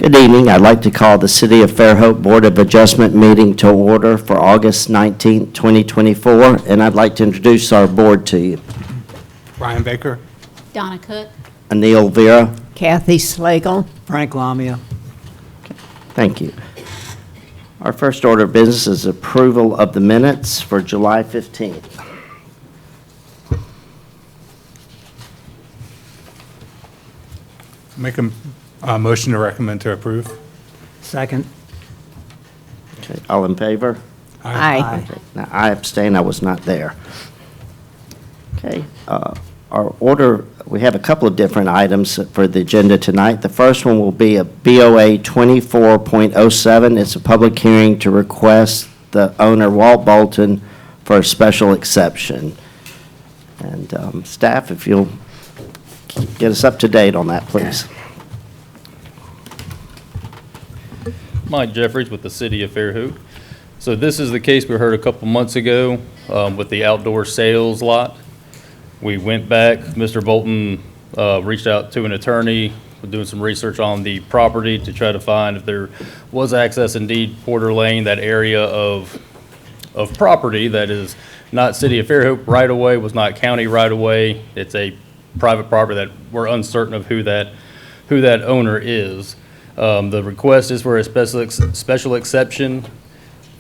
Good evening. I'd like to call the City of Fairhope Board of Adjustment meeting to order for August 19, 2024, and I'd like to introduce our board to you. Brian Baker. Donna Cook. Anil Vera. Kathy Slagle. Frank Lamia. Thank you. Our first order of business is approval of the minutes for July 15th. Make a motion to recommend to approve. Second. Okay, all in favor? Aye. Okay, now, I abstain, I was not there. Okay, our order, we have a couple of different items for the agenda tonight. The first one will be a BOA 24.07. It's a public hearing to request the owner, Walt Bolton, for a special exception. And staff, if you'll get us up to date on that, please. Mike Jeffries with the City of Fairhope. So this is the case we heard a couple months ago with the outdoor sales lot. We went back, Mr. Bolton reached out to an attorney, doing some research on the property to try to find if there was access. Indeed, Porter Lane, that area of property that is not City of Fairhope right away, was not county right away. It's a private property that we're uncertain of who that owner is. The request is for a special exception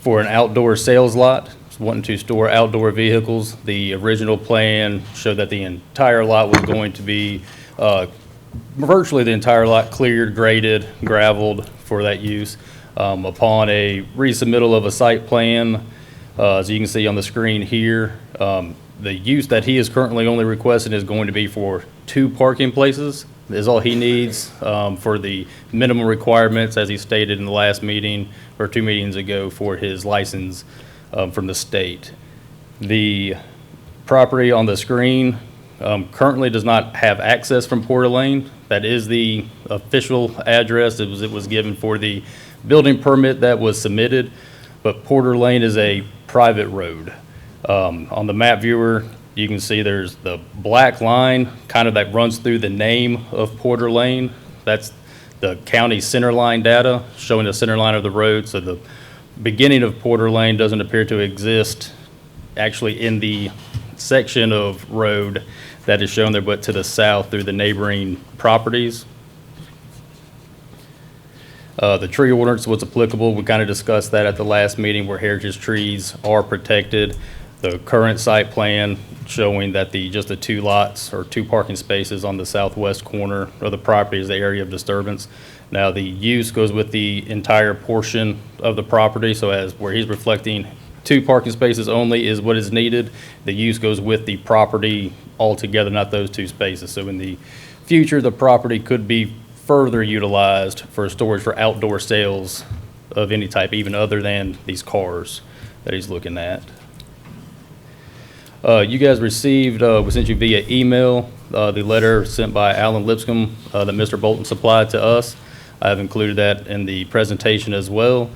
for an outdoor sales lot. It's wanting to store outdoor vehicles. The original plan showed that the entire lot was going to be virtually the entire lot cleared, graded, graveled for that use. Upon a resubmittal of a site plan, as you can see on the screen here, the use that he is currently only requesting is going to be for 2 parking places. Is all he needs for the minimum requirements, as he stated in the last meeting or 2 meetings ago, for his license from the state. The property on the screen currently does not have access from Porter Lane. That is the official address. It was given for the building permit that was submitted, but Porter Lane is a private road. On the map viewer, you can see there's the black line kind of that runs through the name of Porter Lane. That's the county center line data showing the center line of the road. So the beginning of Porter Lane doesn't appear to exist actually in the section of road that is shown there, but to the south through the neighboring properties. The tree ordinance was applicable. We kind of discussed that at the last meeting, where heritage trees are protected. The current site plan showing that just the 2 lots or 2 parking spaces on the southwest corner of the property is the area of disturbance. Now the use goes with the entire portion of the property. So as where he's reflecting 2 parking spaces only is what is needed, the use goes with the property altogether, not those 2 spaces. So in the future, the property could be further utilized for storage for outdoor sales of any type, even other than these cars that he's looking at. You guys received, we sent you via email, the letter sent by Alan Lipscomb that Mr. Bolton supplied to us. I have included that in the presentation as well.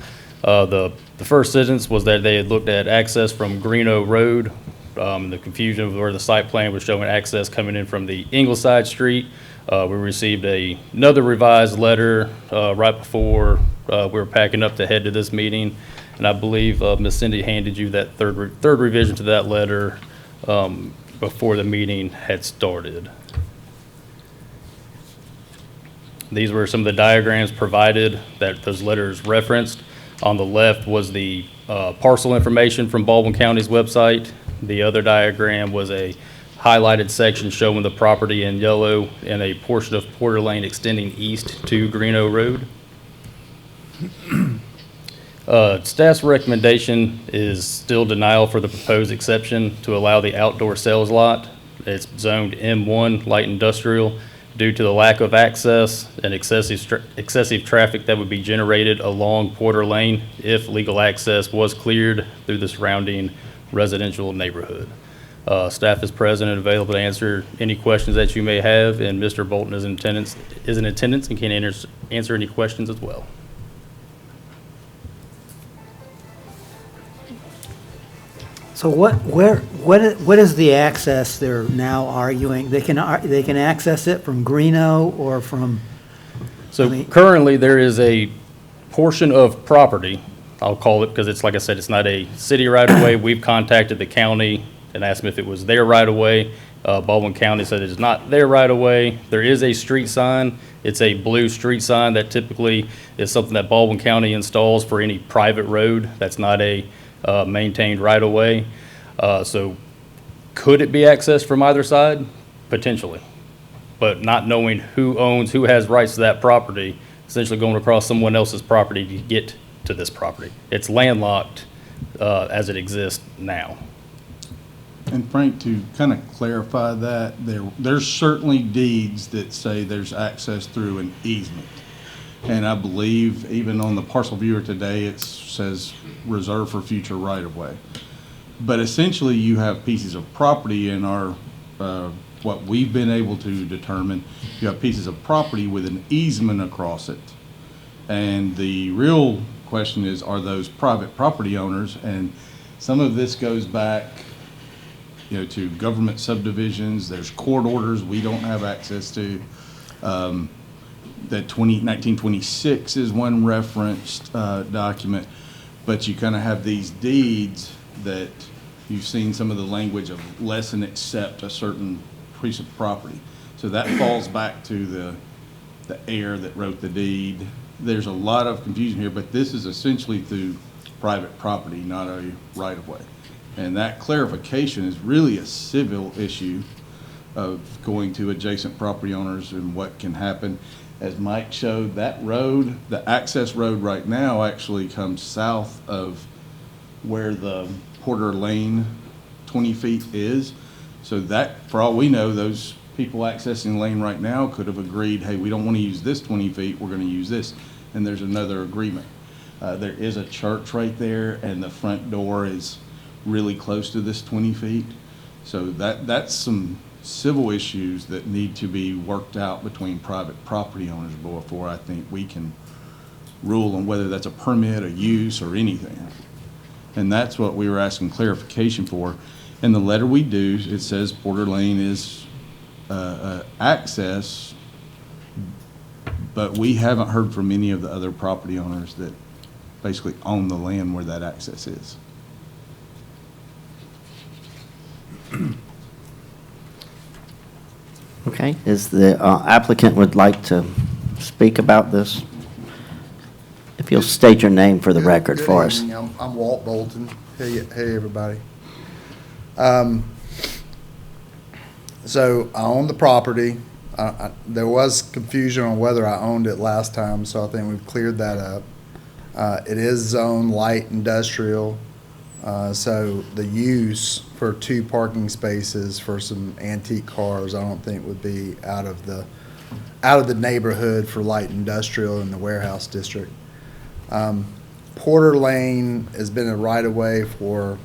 The first sentence was that they had looked at access from Greeno Road. The confusion of where the site plan was showing access coming in from the Ingleside Street. We received another revised letter right before we were packing up to head to this meeting. And I believe Ms. Cindy handed you that third revision to that letter before the meeting had started. These were some of the diagrams provided that those letters referenced. On the left was the parcel information from Baldwin County's website. The other diagram was a highlighted section showing the property in yellow and a portion of Porter Lane extending east to Greeno Road. Staff's recommendation is still denial for the proposed exception to allow the outdoor sales lot. It's zoned M1 light industrial due to the lack of access and excessive traffic that would be generated along Porter Lane if legal access was cleared through the surrounding residential neighborhood. Staff is present and available to answer any questions that you may have, and Mr. Bolton is in attendance and can answer any questions as well. So what is the access they're now arguing? They can access it from Greeno or from So currently, there is a portion of property, I'll call it, because it's, like I said, it's not a city right-of-way. We've contacted the county and asked them if it was their right-of-way. Baldwin County said it is not their right-of-way. There is a street sign. It's a blue street sign that typically is something that Baldwin County installs for any private road that's not a maintained right-of-way. So could it be accessed from either side? Potentially. But not knowing who has rights to that property, essentially going across someone else's property to get to this property. It's landlocked as it exists now. And Frank, to kind of clarify that, there's certainly deeds that say there's access through an easement. And I believe even on the parcel viewer today, it says reserved for future right-of-way. But essentially, you have pieces of property in our, what we've been able to determine, you have pieces of property with an easement across it. And the real question is, are those private property owners? And some of this goes back, to government subdivisions. There's court orders we don't have access to. That 1926 is one referenced document. But you kind of have these deeds that you've seen some of the language of less than accept a certain piece of property. So that falls back to the heir that wrote the deed. There's a lot of confusion here, but this is essentially through private property, not a right-of-way. And that clarification is really a civil issue of going to adjacent property owners and what can happen. As Mike showed, that road, the access road right now actually comes south of where the Porter Lane 20 feet is. So that, for all we know, those people accessing the lane right now could have agreed, hey, we don't want to use this 20 feet, we're going to use this. And there's another agreement. There is a church right there, and the front door is really close to this 20 feet. So that's some civil issues that need to be worked out between private property owners before I think we can rule on whether that's a permit, a use, or anything. And that's what we were asking clarification for. In the letter we do, it says Porter Lane is access, but we haven't heard from any of the other property owners that basically own the land where that access is. Okay, is the applicant would like to speak about this? If you'll state your name for the record Good for us. evening. I'm Walt Bolton. Hey, everybody. So I own the property. There was confusion on whether I owned it last time, so I think we've cleared that up. It is zoned light industrial, so the use for 2 parking spaces for some antique cars, I don't think would be out of the neighborhood for light industrial in the warehouse district. Porter Lane has been a right-of-way for,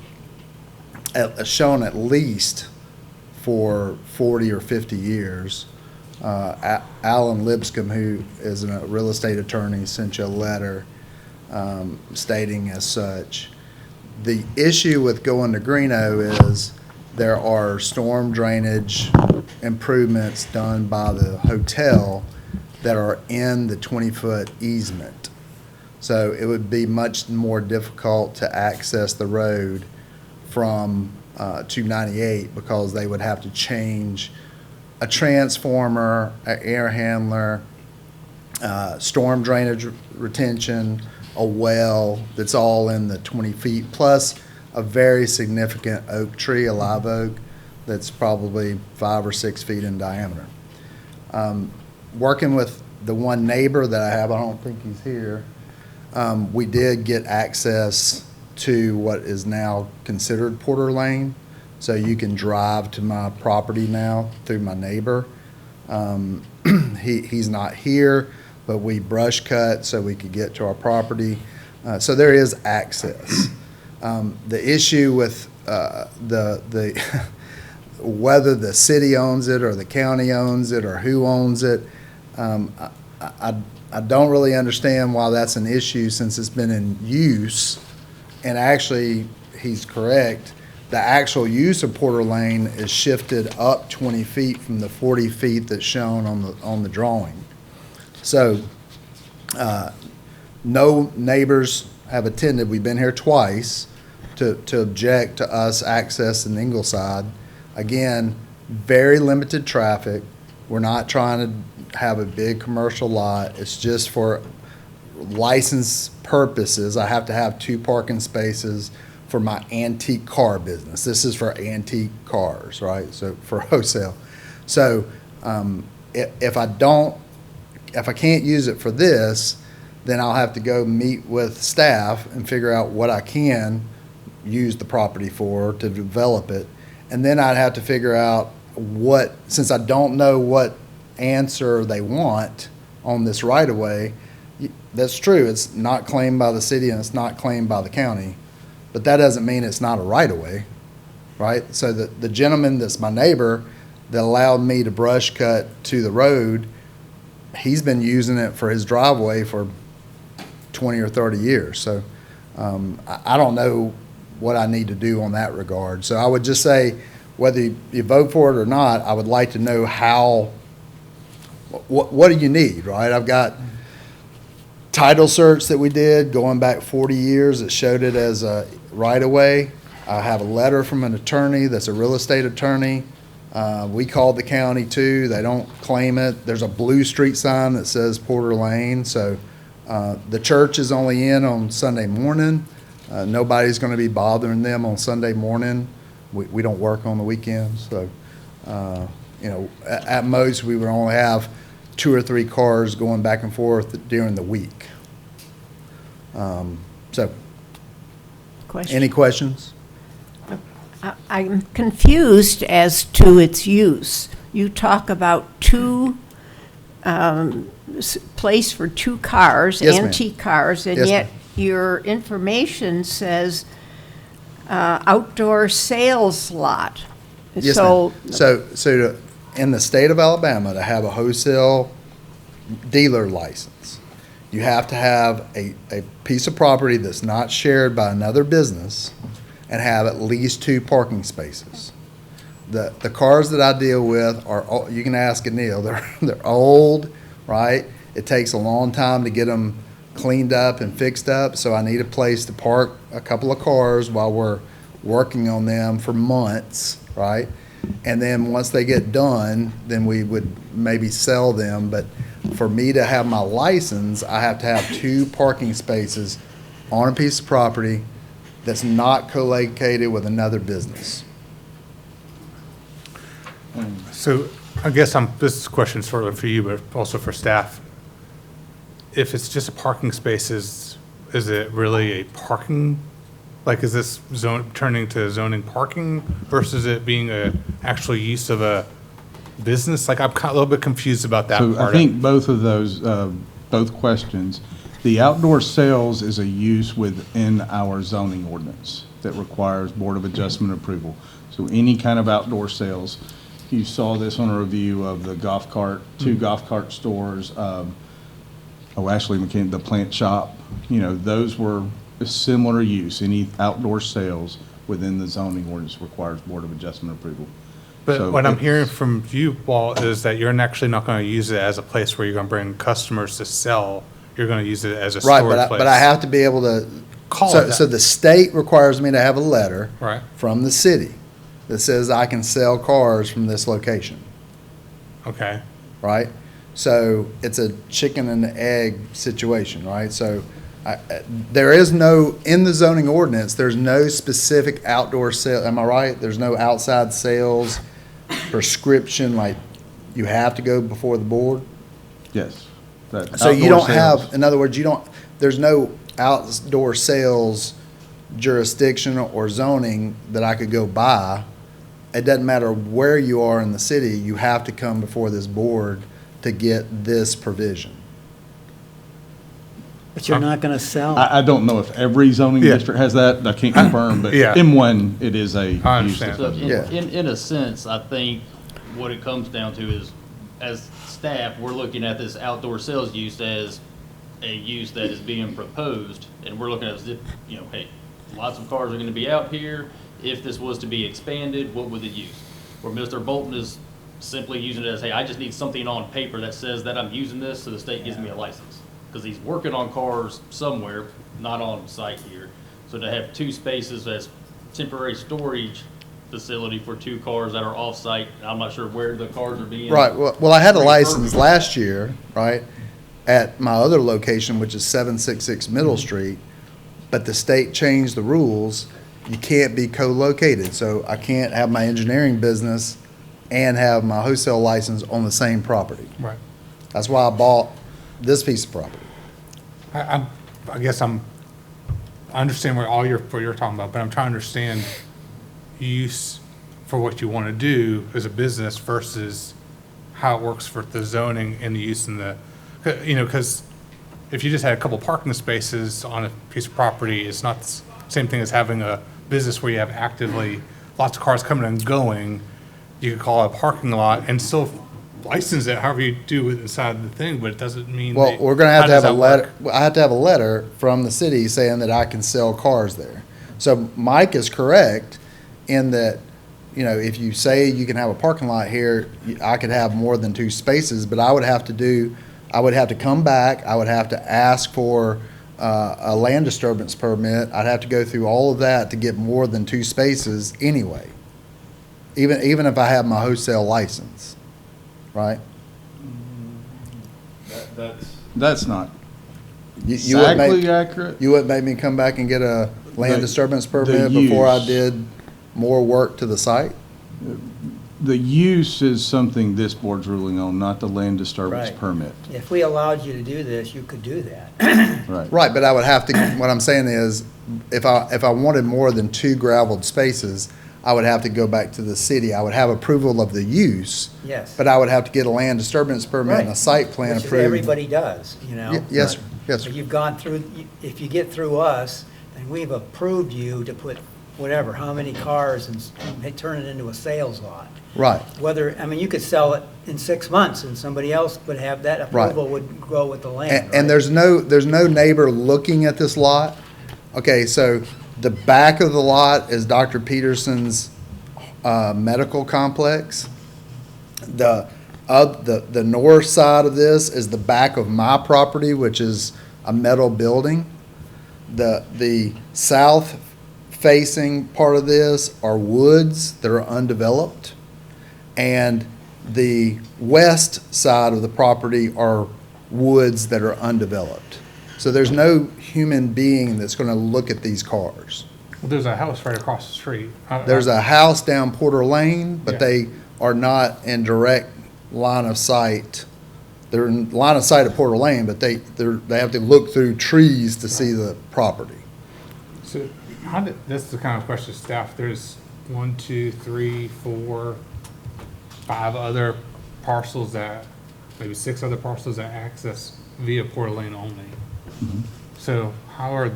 shown at least for 40 or 50 years. Alan Lipscomb, who is a real estate attorney, sent you a letter stating as such. The issue with going to Greeno is there are storm drainage improvements done by the hotel that are in the 20-foot easement. So it would be much more difficult to access the road from 298 because they would have to change a transformer, an air handler, storm drainage retention, a well that's all in the 20 feet, plus a very significant oak tree, a live oak, that's probably 5 or 6 feet in diameter. Working with the one neighbor that I have, I don't think he's here, we did get access to what is now considered Porter Lane. So you can drive to my property now through my neighbor. He's not here, but we brush cut so we could get to our property. So there is access. The issue with the whether the city owns it or the county owns it or who owns it, I don't really understand why that's an issue since it's been in use. And actually, he's correct. The actual use of Porter Lane is shifted up 20 feet from the 40 feet that's shown on the drawing. So No neighbors have attended. We've been here twice to object to us accessing Ingleside. Again, very limited traffic. We're not trying to have a big commercial lot. It's just for license purposes. I have to have 2 parking spaces for my antique car business. This is for antique cars, right? So for wholesale. So if I can't use it for this, then I'll have to go meet with staff and figure out what I can use the property for to develop it. And then I'd have to figure out what, since I don't know what answer they want on this right of way, that's true. It's not claimed by the city and it's not claimed by the county, but that doesn't mean it's not a right of way, right? So the gentleman that's my neighbor that allowed me to brush cut to the road, he's been using it for his driveway for 20 or 30 years. So I don't know what I need to do on that regard. So I would just say, whether you vote for it or not, I would like to know how, what do you need, right? I've got title search that we did going back 40 years that showed it as a right-of-way. I have a letter from an attorney that's a real estate attorney. We called the county too. They don't claim it. There's a blue street sign that says Porter Lane. So the church is only in on Sunday morning. Nobody's going to be bothering them on Sunday morning. We don't work on the weekends. So, at most, we would only have 2 or 3 cars going back and forth during the week. So, Question. any questions? I'm confused as to its use. You talk about 2, place for 2 cars, Yes, ma'am. antique cars, and Yes, yet ma'am. your information says outdoor sales lot. Yes, So, ma'am. So in the state of Alabama, to have a wholesale dealer license, you have to have a piece of property that's not shared by another business and have at least 2 parking spaces. The cars that I deal with are, you can ask Anil, they're old, right? It takes a long time to get them cleaned up and fixed up, so I need a place to park a couple of cars while we're working on them for months, right? And then once they get done, then we would maybe sell them. But for me to have my license, I have to have 2 parking spaces on a piece of property that's not co-located with another business. So I guess this question's sort of for you, but also for staff. If it's just a parking space, is it really a parking? Like, is this turning to zoning parking versus it being a actual use of a business? Like, I'm a little bit confused about that So part. I think both of those, both questions, the outdoor sales is a use within our zoning ordinance that requires Board of Adjustment approval. So any kind of outdoor sales, you saw this on a review of the golf cart, 2 golf cart stores, the plant shop, those were a similar use. Any outdoor sales within the zoning ordinance requires Board of Adjustment approval. But So what I'm it's- hearing from you, Paul, is that you're actually not going to use it as a place where you're going to bring customers to sell. You're going to use it as a Right, storage place. but I have to be able to, Call it so that. the state requires me to have a letter Right. from the city that says I can sell cars from this location, Okay. right? So it's a chicken and the egg situation, right? So there is no, in the zoning ordinance, there's no specific outdoor sale, am I right? There's no outside sales prescription, like you have to go before the board? Yes. that So you outdoor don't have, sales- in other words, there's no outdoor sales jurisdiction or zoning that I could go by. It doesn't matter where you are in the city, you have to come before this board to get this provision. But you're not going to sell. I don't know if every zoning Yeah. district has that, I can't confirm, but Yeah. M1, it is a use. I understand. So Yeah. in a sense, I think what it comes down to is, as staff, we're looking at this outdoor sales use as a use that is being proposed, and we're looking at it as if, hey, lots of cars are gonna be out here. If this was to be expanded, what would it use? Where Mr. Bolton is simply using it as, hey, I just need something on paper that says that I'm using this, so the state gives me a license. because he's working on cars somewhere, not on site here. So to have 2 spaces as temporary storage facility for 2 cars that are off-site, I'm not sure where the cars are being. Right, well, I had a license refurbished. last year, right, at my other location, which is 766 Middle Street, but the state changed the rules. You can't be co-located, so I can't have my engineering business and have my wholesale license on the same property. Right. That's why I bought this piece of property. I guess I understand what you're talking about, but I'm trying to understand use for what you want to do as a business versus how it works for the zoning and the use in the, because if you just had a couple parking spaces on a piece of property, it's not the same thing as having a business where you have actively lots of cars coming and going. You could call it a parking lot and still license it however you do it inside the thing, but it doesn't mean. Well, that- we're gonna how have to does have a that letter, work? I have to have a letter from the city saying that I can sell cars there. So Mike is correct in that, if you say you can have a parking lot here, I could have more than 2 spaces, but I would have to come back, I would have to ask for a land disturbance permit. I'd have to go through all of that to get more than 2 spaces anyway, even if I have my wholesale license, right? That's not You would make- exactly accurate. You wouldn't make me come back and get a land The- disturbance the permit before I use. did more work to the site? The use is something this board's ruling on, not the land disturbance Right. permit. If we allowed you to do this, you could do that. Right. Right, but I would have to, what I'm saying is, if I wanted more than 2 gravelled spaces, I would have to go back to the city. I would have approval of the use, Yes. but I would have to get a land disturbance permit and a Right. site plan Which is approved. everybody does, Yes, sir. Yes, So sir. you've gone through, if you get through us, then we've approved you to put whatever, how many cars and turn it into a sales lot. Right, You could sell it in 6 months and somebody else would have that Right. approval would go with the land, and right? there's no neighbor looking at this lot. Okay, so the back of the lot is Dr. Peterson's medical complex. The north side of this is the back of my property, which is a metal building. The south facing part of this are woods that are undeveloped. And the west side of the property are woods that are undeveloped. So there's no human being that's gonna look at these cars. Well, there's a house right across the street. There's a house down Porter Lane, but Yeah. they are not in direct line of sight. They're in line of sight at Porter Lane, but they have to look through trees to see the property. So this is the kind of question staff, there's 1, 2, 3, 4, 5 other parcels maybe 6 other parcels that access via Porter Lane only. So how are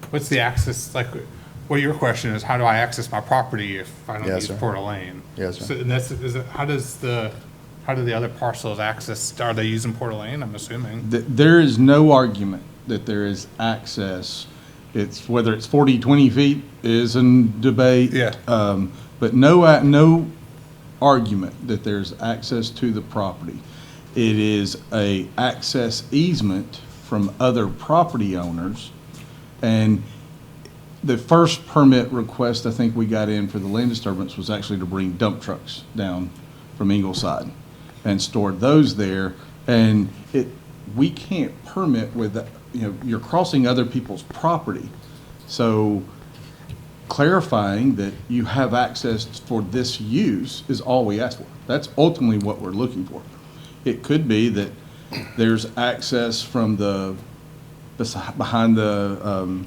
what's the access, well, your question is, how do I access my property if I don't Yes, use sir. Porter Lane? Yes, sir. So, and how do the other parcels access, are they using Porter Lane, I'm assuming? There is no argument that there is access. It's, whether it's 40, 20 feet is in debate. Yeah. But no argument that there's access to the property. It is a access easement from other property owners. And the first permit request I think we got in for the land disturbance was actually to bring dump trucks down from Ingleside and store those there. And we can't permit with, you're crossing other people's property. So clarifying that you have access for this use is all we ask for. That's ultimately what we're looking for. It could be that there's access from behind the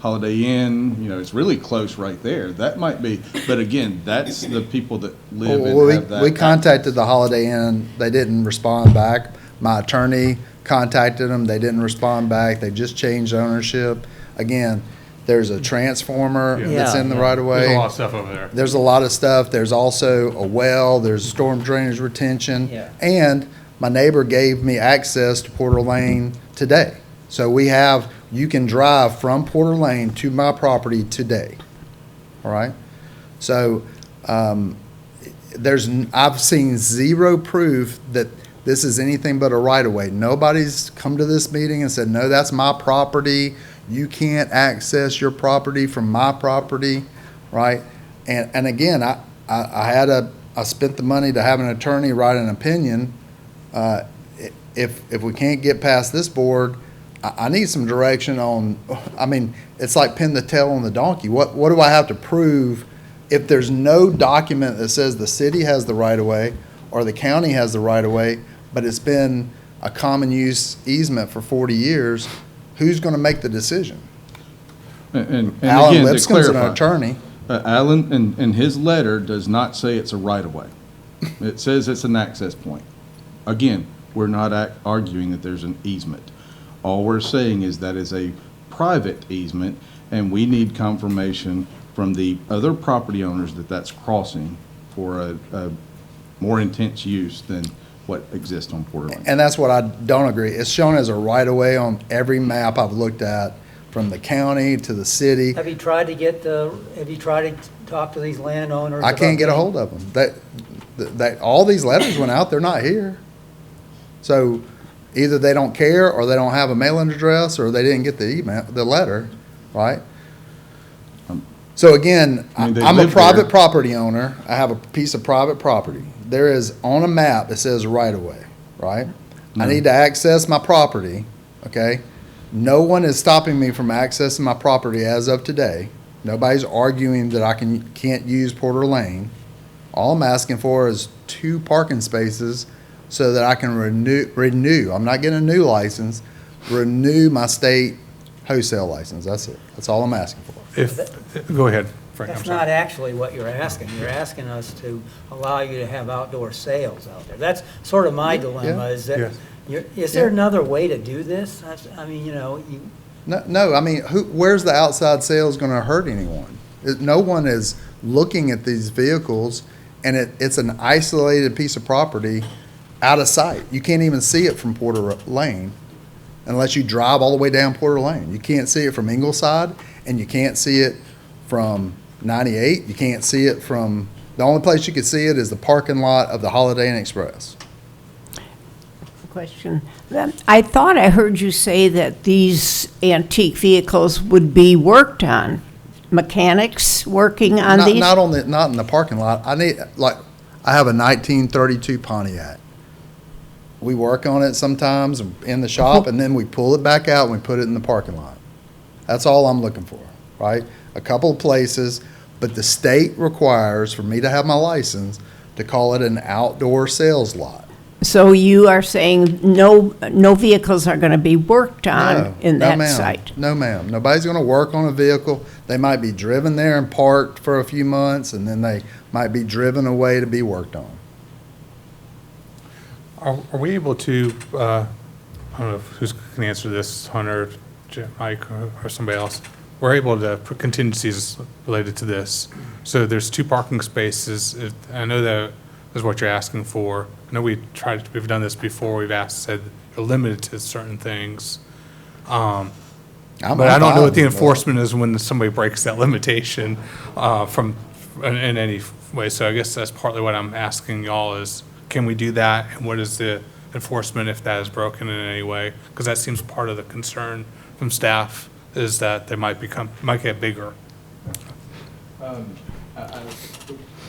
Holiday Inn, it's really close right there. That might be, but again, that's the people that live Well, and have that. we contacted the Holiday Inn, they didn't respond back. My attorney contacted them, they didn't respond back, they just changed ownership. Again, there's a transformer that's in the Yeah. right of way. There's a lot of stuff over there. There's a lot of stuff, there's also a well, there's storm drainage retention. Yeah. And my neighbor gave me access to Porter Lane today. So you can drive from Porter Lane to my property today, all right? So, I've seen zero proof that this is anything but a right-of-way. Nobody's come to this meeting and said, no, that's my property. You can't access your property from my property, right? And again, I spent the money to have an attorney write an opinion. If we can't get past this board, I need some direction on, I mean, it's like pin the tail on the donkey. What do I have to prove if there's no document that says the city has the right-of-way or the county has the right-of-way, but it's been a common use easement for 40 years, who's going to make the decision? And Alan again, to Lipscomb's an clarify, attorney. Alan, in his letter, does not say it's a right-of-way. It says it's an access point. Again, we're not arguing that there's an easement. All we're saying is that is a private easement, and we need confirmation from the other property owners that that's crossing for a more intense use than what exists on Porter Lane. And that's what I don't agree. It's shown as a right-of-way on every map I've looked at, from the county to the city. Have you tried to talk to these landowners? I can't about get a getting- hold of them. All these letters went out, they're not here. So either they don't care, or they don't have a mailing address, or they didn't get the email, the letter, right? So again, I mean, they I'm a live private there. property owner. I have a piece of private property. There is, on a map, it says right-of-way, right? I need to access my property, okay? No one is stopping me from accessing my property as of today. Nobody's arguing that I can't use Porter Lane. All I'm asking for is 2 parking spaces so that I can renew. I'm not getting a new license, renew my state wholesale license. That's it. That's all I'm asking for. Go ahead, Frank, I'm That's sorry. not actually what you're asking. You're asking us to allow you to have outdoor sales out there. That's sort of my dilemma, is that, Yes. is there another way to do this? I mean, No, I mean, where's the outside sales going to hurt anyone? No one is looking at these vehicles, and it's an isolated piece of property out of sight. You can't even see it from Porter Lane unless you drive all the way down Porter Lane. You can't see it from Ingleside, and you can't see it from 98. You can't see it from, the only place you can see it is the parking lot of the Holiday Inn Express. Question. I thought I heard you say that these antique vehicles would be worked on. Mechanics working on these? Not in the parking lot. I have a 1932 Pontiac. We work on it sometimes in the shop, and then we pull it back out and we put it in the parking lot. That's all I'm looking for, right? A couple of places, but the state requires for me to have my license to call it an outdoor sales lot. So you are saying no vehicles are going to be worked on No, in no, that ma'am. site? No, ma'am. Nobody's going to work on a vehicle. They might be driven there and parked for a few months, and then they might be driven away to be worked on. Are we able to, I don't know who's can answer this, Hunter, Mike, or somebody else? We're able to put contingencies related to this. So there's 2 parking spaces. I know that is what you're asking for. I know we've done this before. We've said you're limited to certain things. But I don't know what the enforcement is when somebody breaks that limitation in any way. So I guess that's partly what I'm asking y'all is, can we do that? And what is the enforcement if that is broken in any way? Because that seems part of the concern from staff is that they might get bigger.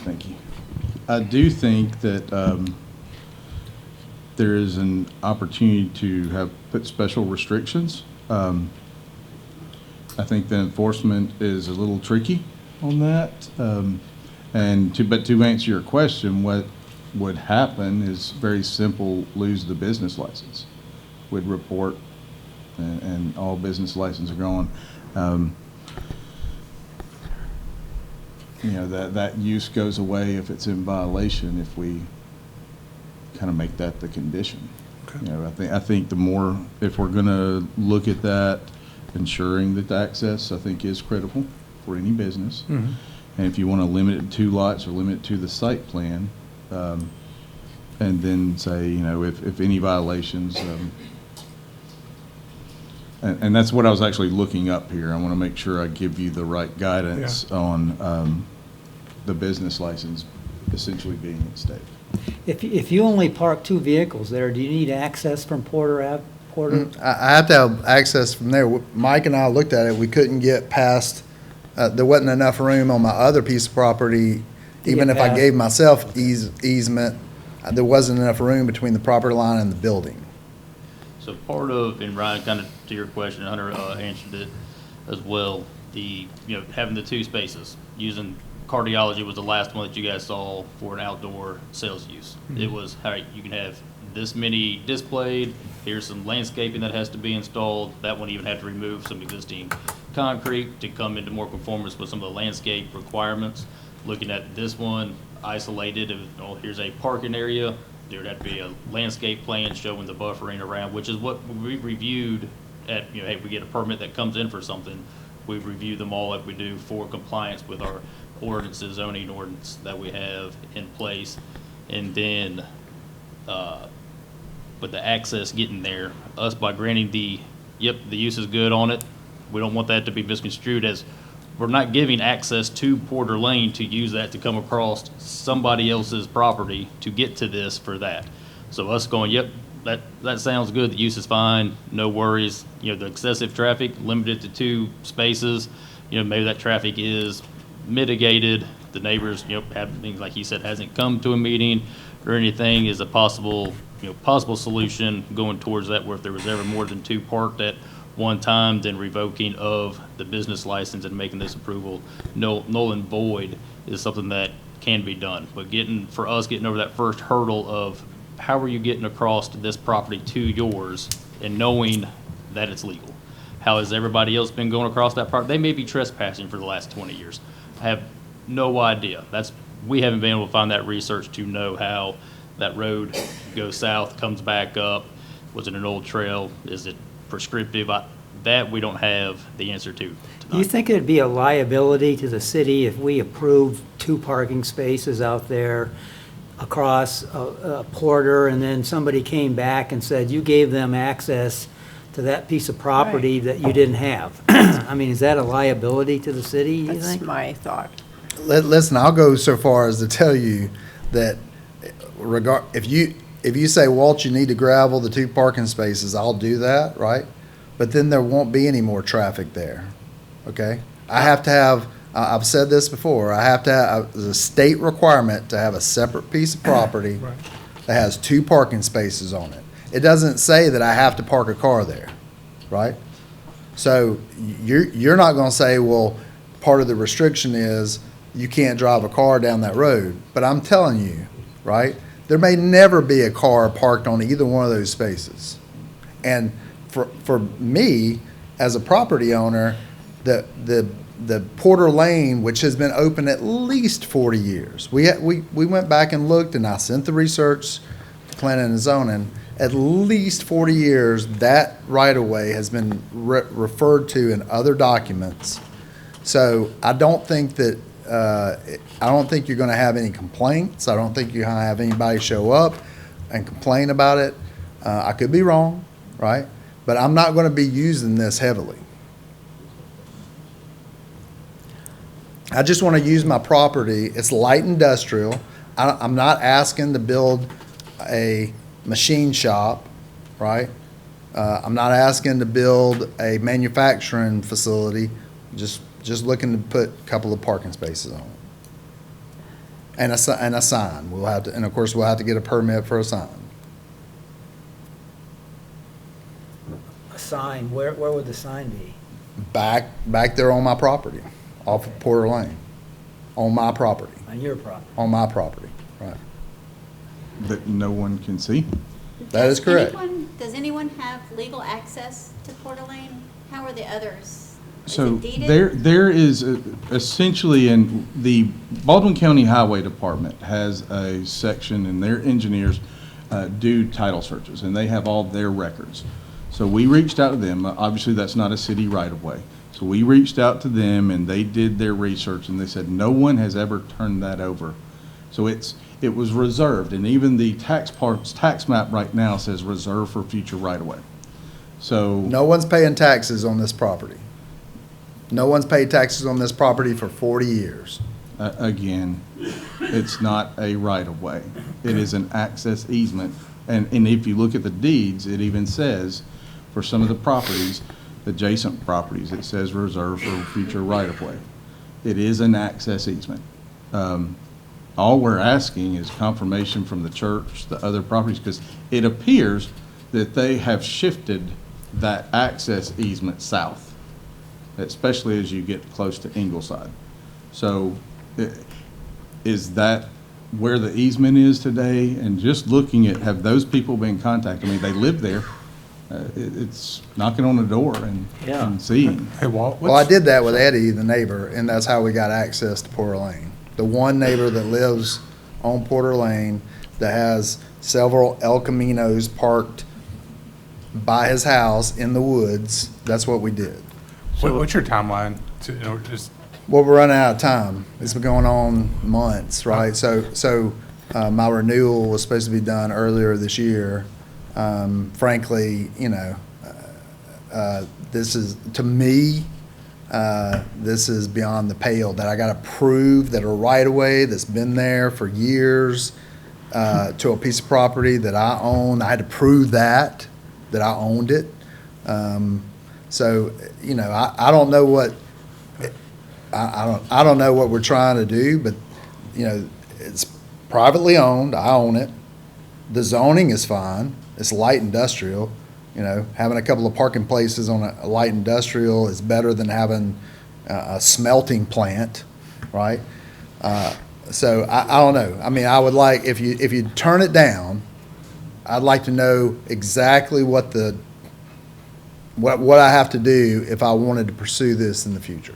Thank you. I do think that there is an opportunity to put special restrictions. I think the enforcement is a little tricky on that. But to answer your question, what would happen is very simple: lose the business license. Would report, and all business licenses are gone. That use goes away if it's in violation, if we kind of make that the condition. Okay. I think the more, if we're going to look at that, ensuring that the access, I think, is critical for any business. Mhm. And if you want to limit it to 2 lots or limit it to the site plan, and then say, if any violations, and that's what I was actually looking up here. I want to make sure I give you the right guidance on the business license essentially being at stake. If you only park 2 vehicles there, do you need access from Porter Ave, Porter? I have to have access from there. Mike and I looked at it, we couldn't get past, there wasn't enough room on my other piece of property. To Even get if I past. gave myself easement, there wasn't enough room between the property line and the building. So part of, and Ryan, kind of to your question, Hunter answered it as well, having the 2 spaces, using cardiology was the last one that you guys saw for an outdoor sales use. It was, all right, you can have this many displayed, here's some landscaping that has to be installed. That one even had to remove some existing concrete to come into more conformance with some of the landscape requirements. Looking at this one, isolated, here's a parking area, there'd have to be a landscape plan showing the buffering around, which is what we reviewed at, hey, we get a permit that comes in for something, we review them all like we do for compliance with our ordinances, zoning ordinance that we have in place. And then, with the access getting there, us by granting the use is good on it, we don't want that to be misconstrued as we're not giving access to Porter Lane to use that to come across somebody else's property to get to this for that. So us going, yep, that sounds good, the use is fine, no worries. The excessive traffic, limited to 2 spaces, maybe that traffic is mitigated. The neighbors, have things like he said, hasn't come to a meeting or anything, is a possible solution going towards that, where if there was ever more than 2 parked at one time, then revoking of the business license and making this approval null and void is something that can be done. But getting over that first hurdle of how are you getting across to this property to yours and knowing that it's legal? How has everybody else been going across that property? They may be trespassing for the last 20 years. I have no idea. We haven't been able to find that research to know how that road goes south, comes back up. Was it an old trail? Is it prescriptive? That we don't have the answer to tonight. Do you think it'd be a liability to the city if we approved 2 parking spaces out there across Porter, and then somebody came back and said, you gave them access to that piece of property that you didn't have? I mean, is that a liability to the city, you That's think? my thought. Listen, I'll go so far as to tell you that if you say, Walt, you need to gravel the 2 parking spaces, I'll do that, right? But then there won't be any more traffic there, okay? I have to have, I've said this before, I have to have, there's a state requirement to have a separate piece of property that has 2 parking spaces on it. It doesn't say that I have to park a car there, right? So you're not gonna say, well, part of the restriction is you can't drive a car down that road. But I'm telling you, right, there may never be a car parked on either one of those spaces. And for me, as a property owner, the Porter Lane, which has been open at least 40 years, we went back and looked, and I sent the research to planning and zoning. At least 40 years, that right-of-way has been referred to in other documents. So I don't think that, I don't think you're gonna have any complaints. I don't think you're gonna have anybody show up and complain about it. I could be wrong, right? But I'm not gonna be using this heavily. I just wanna use my property. It's light industrial. I'm not asking to build a machine shop, right? I'm not asking to build a manufacturing facility, just looking to put a couple of parking spaces on it. And a sign. We'll have to, and of course, we'll have to get a permit for a sign. A sign, where would the sign be? Back there on my property, off of Porter Lane, on my property, On your property? right? That no one can see. That is correct. Does anyone have legal access to Porter Lane? How are the others? Is So it deeded? there is essentially, in the Baldwin County Highway Department has a section, and their engineers do title searches, and they have all their records. So we reached out to them. Obviously, that's not a city right-of-way. So we reached out to them, and they did their research, and they said no one has ever turned that over. So it was reserved, and even the tax map right now says reserved for future right-of-way. So. No one's paying taxes on this property. No one's paid taxes on this property for 40 years. Again, It's not a right-of-way. It is an access easement. And if you look at the deeds, it even says, for some of the properties, adjacent properties, it says reserved for future right-of-way. It is an access easement. All we're asking is confirmation from the church, the other properties, because it appears that they have shifted that access easement south, especially as you get close to Ingleside. So is that where the easement is today? And just looking at, have those people been contacted? I mean, they live there. It's knocking on the door and seeing. Hey, Walt, Well, I did that with Eddie, the neighbor, and that's how we got access to Porter Lane. The one neighbor that lives on Porter Lane that has several El Caminos parked by his house in the woods, that's what we did. what's your timeline to, just, Well, we're running out of time. It's been going on months, right? So my renewal was supposed to be done earlier this year. Frankly, this is, to me, this is beyond the pale, that I got to prove that a right-of-way that's been there for years to a piece of property that I own, I had to prove that I owned it. So, I don't know what, I don't know what we're trying to do, but, it's privately owned, I own it. The zoning is fine, it's light industrial. Having a couple of parking places on a light industrial is better than having a smelting plant, right? So I don't know. I mean, I would like, if you turn it down, I'd like to know exactly what I have to do if I wanted to pursue this in the future.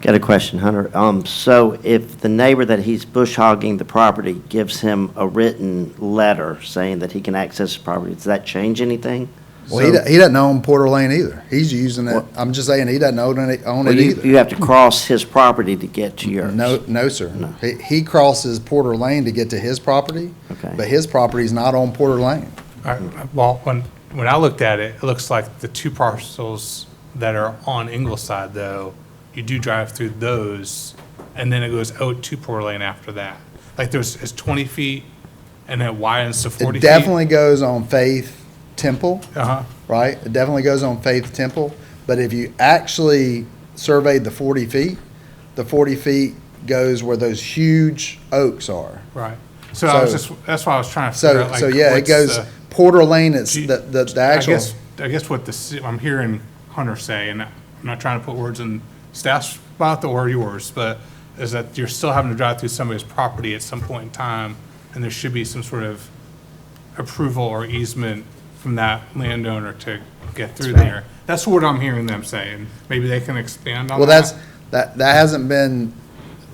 Got a question, Hunter. So if the neighbor that he's bush hogging the property gives him a written letter saying that he can access the property, does that change anything? Well, he doesn't own Porter Lane either. He's using it, I'm just saying, he doesn't own it Well, either. you have to cross his property to get to yours. No, sir. No. He crosses Porter Lane to get to his property, Okay. but his property's not on Porter Lane. well, when I looked at it, it looks like the two parcels that are on Ingleside, though, you do drive through those, and then it goes out to Porter Lane after that. Like it's 20 feet, and then it widens to 40 It feet. definitely goes on Faith Temple, Uh-huh. right? It definitely goes on Faith Temple, but if you actually surveyed the 40 feet, the 40 feet goes where those huge oaks are. Right. So I was that's why I was trying to figure out, So like, yeah, it what's goes, the- Porter Lane, it's Gee, the actual. I guess what I'm hearing Hunter say, and I'm not trying to put words in staff's mouth or yours, but is that you're still having to drive through somebody's property at some point in time, and there should be some sort of approval or easement from that landowner to get through there. That's what I'm hearing them saying. Maybe they can expand on Well, that. that hasn't been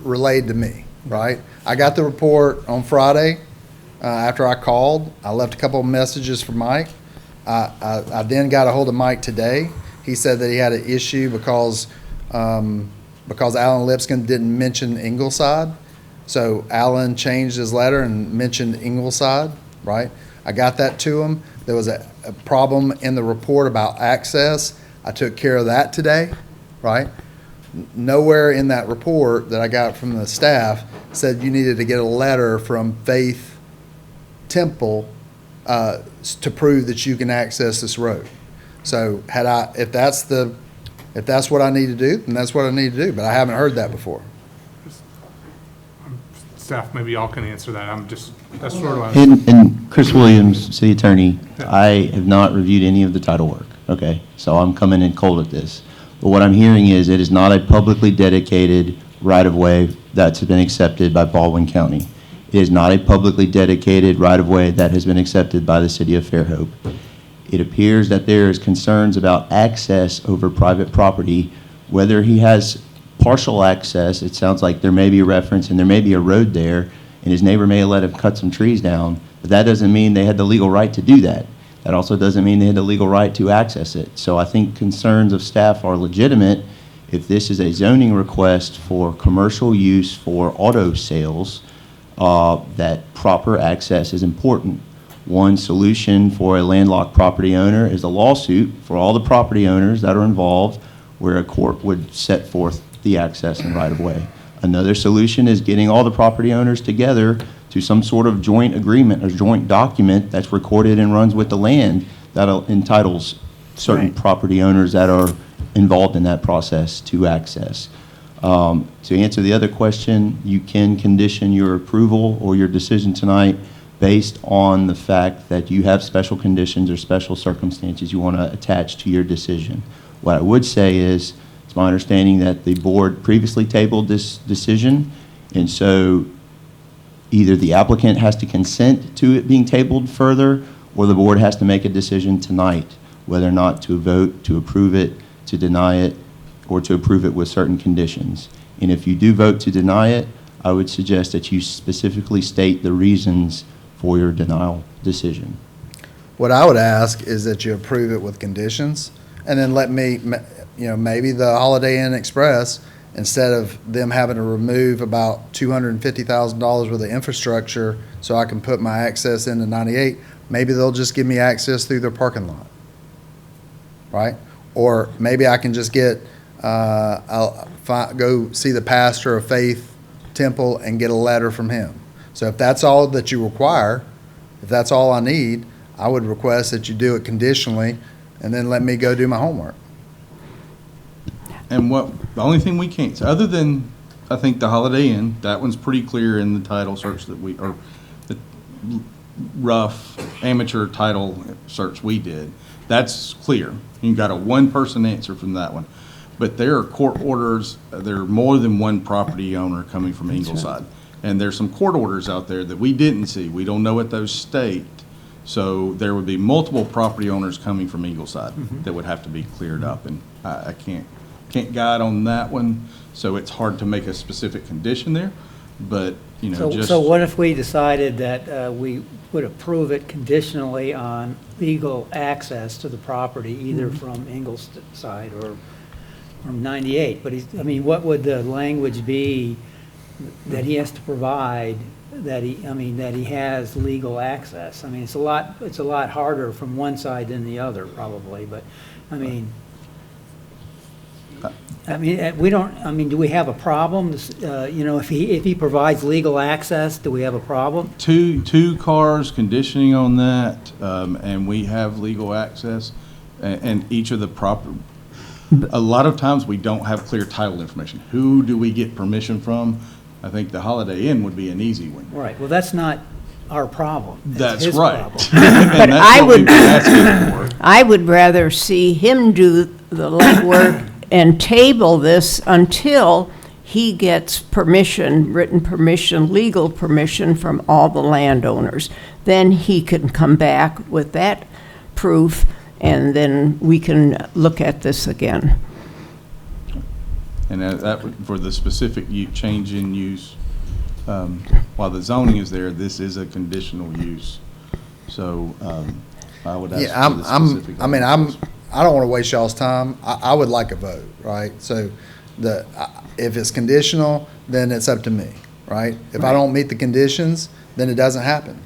relayed to me, right? I got the report on Friday, after I called. I left a couple of messages for Mike. I then got a hold of Mike today. He said that he had an issue because Alan Lipscomb didn't mention Ingleside. So Alan changed his letter and mentioned Ingleside, right? I got that to him. There was a problem in the report about access. I took care of that today, right? Nowhere in that report that I got from the staff said you needed to get a letter from Faith Temple to prove that you can access this road. So if that's what I need to do, then that's what I need to do, but I haven't heard that before. Staff, maybe y'all can answer that. That's sort of. And Chris Williams, city attorney, I have not reviewed any of the title work, okay? So I'm coming in cold at this. But what I'm hearing is it is not a publicly dedicated right-of-way that's been accepted by Baldwin County. It is not a publicly dedicated right-of-way that has been accepted by the city of Fairhope. It appears that there is concerns about access over private property, whether he has partial access. It sounds like there may be a reference and there may be a road there, and his neighbor may have let him cut some trees down, but that doesn't mean they had the legal right to do that. That also doesn't mean they had the legal right to access it. So I think concerns of staff are legitimate. If this is a zoning request for commercial use for auto sales, that proper access is important. One solution for a landlocked property owner is a lawsuit for all the property owners that are involved, where a court would set forth the access and right of way. Another solution is getting all the property owners together to some sort of joint agreement or joint document that's recorded and runs with the land that entitles certain Right. property owners that are involved in that process to access. To answer the other question, you can condition your approval or your decision tonight based on the fact that you have special conditions or special circumstances you want to attach to your decision. What I would say is, it's my understanding that the board previously tabled this decision, and so either the applicant has to consent to it being tabled further, or the board has to make a decision tonight, whether or not to vote to approve it, to deny it, or to approve it with certain conditions. And if you do vote to deny it, I would suggest that you specifically state the reasons for your denial decision. What I would ask is that you approve it with conditions, and then let me, maybe the Holiday Inn Express, instead of them having to remove about $250,000 worth of infrastructure so I can put my access into 98, maybe they'll just give me access through their parking lot, right? Or maybe I can just get, go see the pastor of Faith Temple and get a letter from him. So if that's all that you require, if that's all I need, I would request that you do it conditionally, and then let me go do my homework. And the only thing we can't, other than, I think the Holiday Inn, that one's pretty clear in the title search that or the rough amateur title search we did. That's clear. You got a one-person answer from that one. But there are court orders, there are more than one property owner coming from Ingleside. And there's some court orders out there that we didn't see. We don't know what those state. So there would be multiple property owners coming from Ingleside that would have to be cleared up. And I can't guide on that one, so it's hard to make a specific condition there. But, So what if we decided that we would approve it conditionally on legal access to the property, either from Ingleside or from 98? But what would the language be that he has to provide that he has legal access? It's a lot harder from one side than the other, probably, but, we don't, do we have a problem? If he provides legal access, do we have a problem? Two cars conditioning on that, and we have legal access, and each of the a lot of times we don't have clear title information. Who do we get permission from? I think the Holiday Inn would be an easy one. Right, well, that's not our problem. That's his right. problem. And that's what we've been asking for. I would rather see him do the legwork and table this until he gets permission, written permission, legal permission from all the landowners. Then he can come back with that proof, and then we can look at this again. And that would, for the specific change in use, while the zoning is there, this is a conditional use. So I would ask Yeah, for the specific. I don't want to waste y'all's time. I would like a vote, right? So if it's conditional, then it's up to me, right? If I don't meet the conditions, then it doesn't happen,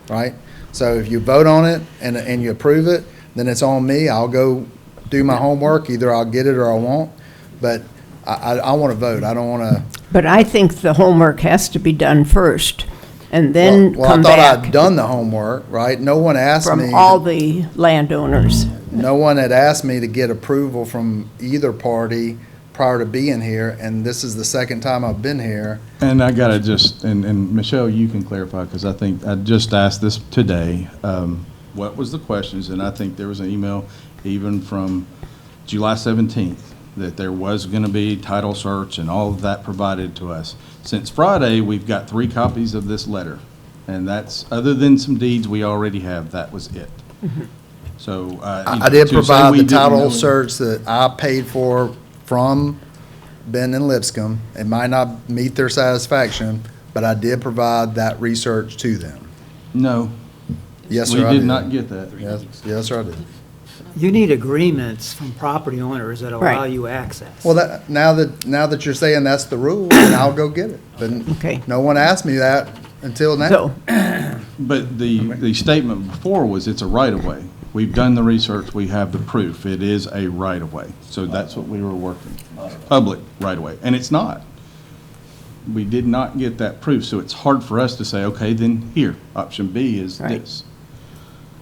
right? So if you vote on it and you approve it, then it's on me. I'll go do my homework. Either I'll get it or I won't. But I want to vote. I don't want to. But I think the homework has to be done first, and then Well, come I thought I'd back done the homework, right? No one asked me. from all the landowners. No one had asked me to get approval from either party prior to being here, and this is the second time I've been here. And I gotta and Michelle, you can clarify, because I think I just asked this today. What was the questions? And I think there was an email even from July 17th that there was gonna be title search and all of that provided to us. Since Friday, we've got 3 copies of this letter. And that's, other than some deeds we already have, that was it. So, I did to say provide we the didn't title know- search that I paid for from Ben and Lipscomb. It might not meet their satisfaction, but I did provide that research to them. No, Yes, we sir, I did did. not get that. Yes, sir, I did. You need agreements from property owners that allow Right. you access. Well, now that you're saying that's the rule, then I'll go get it. But Okay. no one asked me that until now. So, But the statement before was it's a right-of-way. We've done the research, we have the proof. It is a right-of-way. So that's what we were working, public right-of-way. And it's not. we did not get that proof, so it's hard for us to say, okay, then here, option B is Right. this.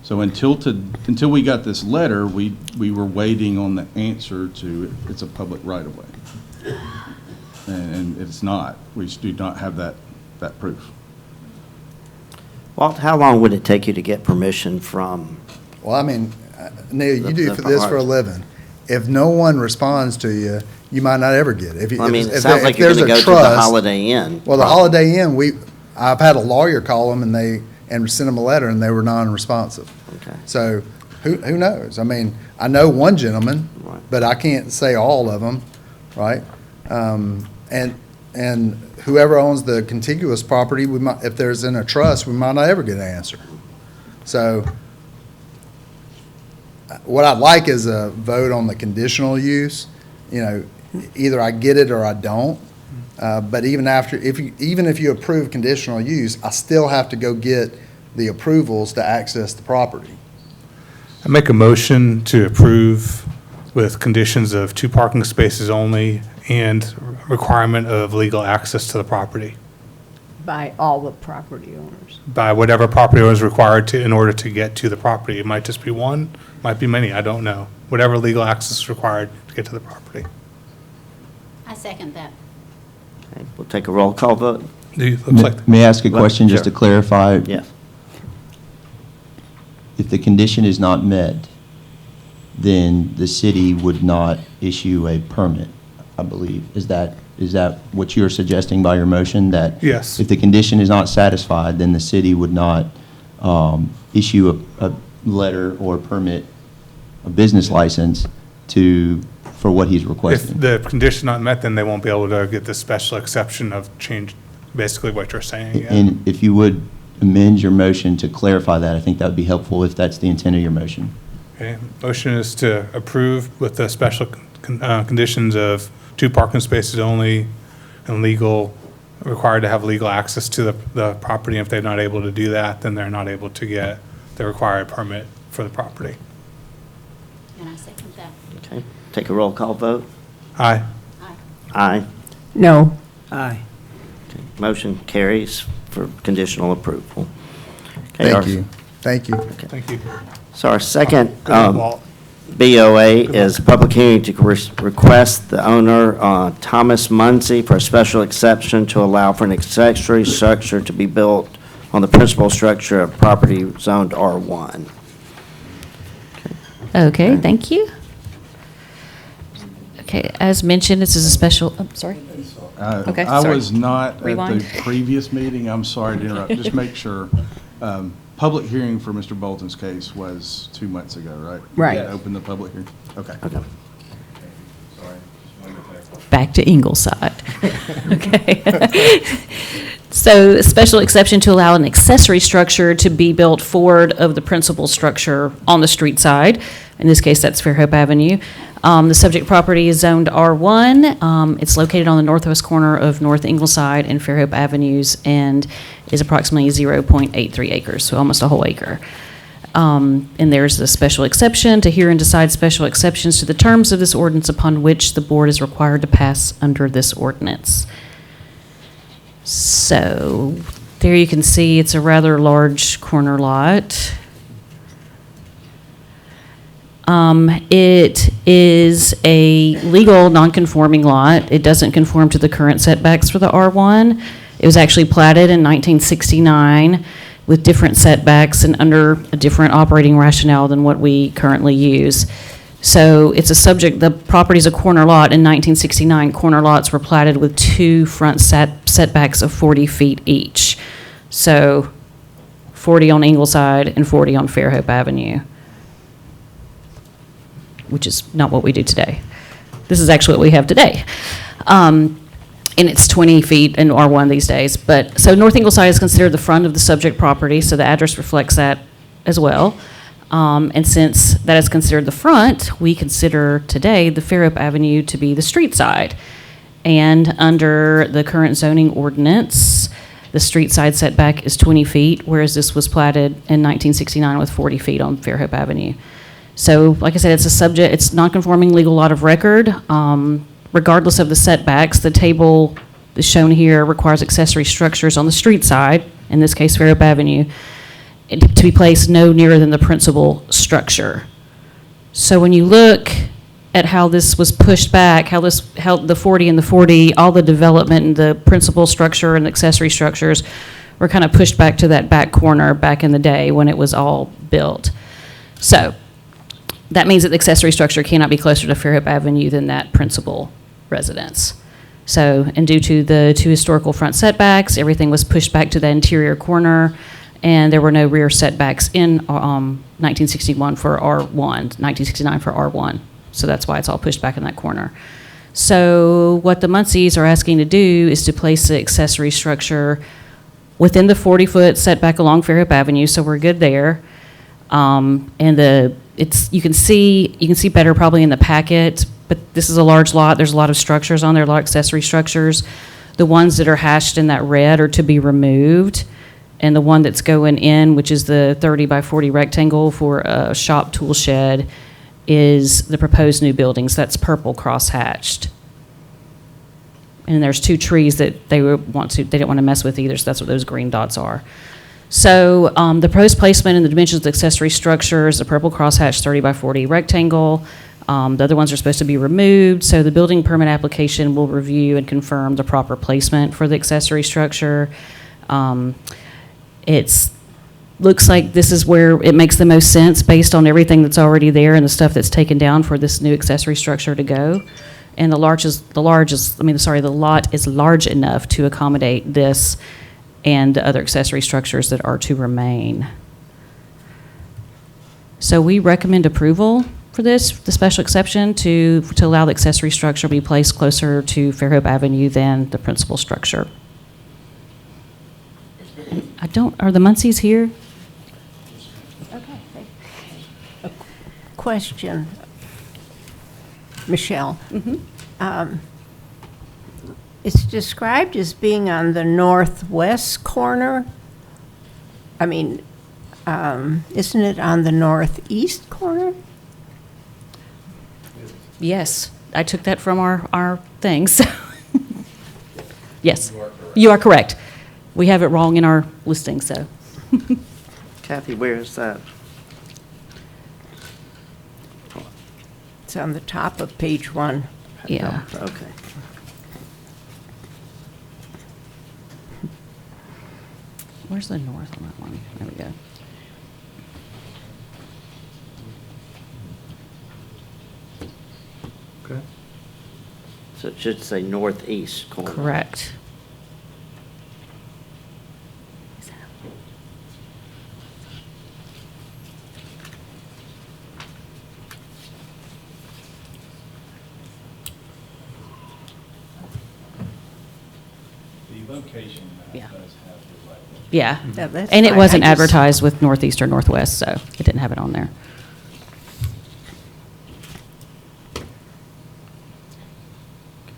So until we got this letter, we were waiting on the answer to, it's a public right-of-way. And it's not. We do not have that proof. Walt, how long would it take you to get permission from? Well, I mean, Neil, you The- do the this for a art. living. If no one responds to you, you might not ever get it. If you- I mean, if- it if sounds like you're there's going to a go to the trust- Holiday Inn. Well, the probably. Holiday Inn, I've had a lawyer call them and send them a letter and they were non-responsive. Okay. So who knows? I mean, I know one gentleman, Right. but I can't say all of them, right? And whoever owns the contiguous property, we might, if there's in a trust, we might not ever get an answer. So what I'd like is a vote on the conditional use. You know, either I get it or I don't. But even if you approve conditional use, I still have to go get the approvals to access the property. I make a motion to approve with conditions of 2 parking spaces only and requirement of legal access to the property By all the property owners. by whatever property owner is required to, in order to get to the property. It might just be one, might be many, I don't know. Whatever legal access is required to get to the property. I second that. Okay, we'll take a roll call vote. Looks like, May I ask a Well, question just to sure. clarify? Yes. If the condition is not met, then the city would not issue a permit, I believe. Is that what you're suggesting by your motion? That Yes. if the condition is not satisfied, then the city would not issue a letter or permit, a business license for what he's if requesting? the condition not met, then they won't be able to get the special exception of change, basically what you're saying. Yeah. And if you would amend your motion to clarify that, I think that would be helpful if that's the intent of your motion. Okay, motion is to approve with the special conditions of 2 parking spaces only and required to have legal access to the property. If they're not able to do that, then they're not able to get the required permit for the property. And I second that. Okay, take a roll call vote. Aye. Aye. Aye. No. Aye. Motion carries for conditional approval. Okay, our- Thank you. Thank you. Thank you. So our second Walt. BOA is public hearing to request the owner, Thomas Muncy, for a special exception to allow for an accessory structure to be built on the principal structure of property zoned R1. Okay, thank you. Okay, as mentioned, this is a special, I'm sorry. Okay, I sorry. was not at Rewind. the previous meeting. I'm sorry to interrupt. Just make sure. Public hearing for Mr. Bolton's case was 2 months ago, right? Right. You did open the public hearing? Okay. Okay. Back to Ingleside. Okay. So, a special exception to allow an accessory structure to be built forward of the principal structure on the street side. In this case, that's Fairhope Avenue. The subject property is zoned R1. It's located on the northwest corner of North Ingleside and Fairhope Avenues and is approximately 0.83 acres, so almost a whole acre. And there's a special exception to hear and decide special exceptions to the terms of this ordinance upon which the board is required to pass under this ordinance. So there you can see it's a rather large corner lot. It is a legal non-conforming lot. It doesn't conform to the current setbacks for the R1. It was actually platted in 1969 with different setbacks and under a different operating rationale than what we currently use. So it's a subject, the property's a corner lot. In 1969, corner lots were platted with 2 front setbacks of 40 feet each. So 40 on Ingleside and 40 on Fairhope Avenue, which is not what we do today. This is actually what we have today. And it's 20 feet in R1 these days. But, so North Ingleside is considered the front of the subject property, so the address reflects that as well. And since that is considered the front, we consider today the Fairhope Avenue to be the street side. And under the current zoning ordinance, the street side setback is 20 feet, whereas this was platted in 1969 with 40 feet on Fairhope Avenue. So, like I said, it's non-conforming legal lot of record. Regardless of the setbacks, the table shown here requires accessory structures on the street side, in this case Fairhope Avenue, to be placed no nearer than the principal structure. So when you look at how this was pushed back, how the 40 and the 40, all the development and the principal structure and accessory structures were kind of pushed back to that back corner back in the day when it was all built. So that means that the accessory structure cannot be closer to Fairhope Avenue than that principal residence. So, and due to the two historical front setbacks, everything was pushed back to the interior corner, and there were no rear setbacks in 1961 for R1, 1969 for R1. So that's why it's all pushed back in that corner. So what the Muncies are asking to do is to place the accessory structure within the 40-foot setback along Fairhope Avenue, so we're good there. And you can see better probably in the packet, but this is a large lot. There's a lot of structures on there, a lot of accessory structures. The ones that are hashed in that red are to be removed, and the one that's going in, which is the 30 by 40 rectangle for a shop tool shed, is the proposed new buildings. That's purple cross-hatched. And there's two trees that they didn't want to mess with either, so that's what those green dots are. So the proposed placement and the dimensions of the accessory structures, the purple crosshatch 30 by 40 rectangle. The other ones are supposed to be removed. So the building permit application will review and confirm the proper placement for the accessory structure. Looks like this is where it makes the most sense based on everything that's already there and the stuff that's taken down for this new accessory structure to go. And the lot is large enough to accommodate this and the other accessory structures that are to remain. So we recommend approval for this, the special exception, to allow the accessory structure to be placed closer to Fairhope Avenue than the principal structure. Are the Muncies here? Okay. Question. Michelle. It's described as being on the northwest corner. I mean, isn't it on the northeast corner? Yes, I took that from our things. Yes, you are correct. We have it wrong in our listing, so. Kathy, where is that? It's on the top of page 1. Yeah. Okay. Where's the north on that one? There we go. Okay. So it should say northeast corner. Correct. The location Yeah. does have the right. Yeah. Yeah, that's And it fine. wasn't I just- advertised with northeast or northwest, so it didn't have it on there.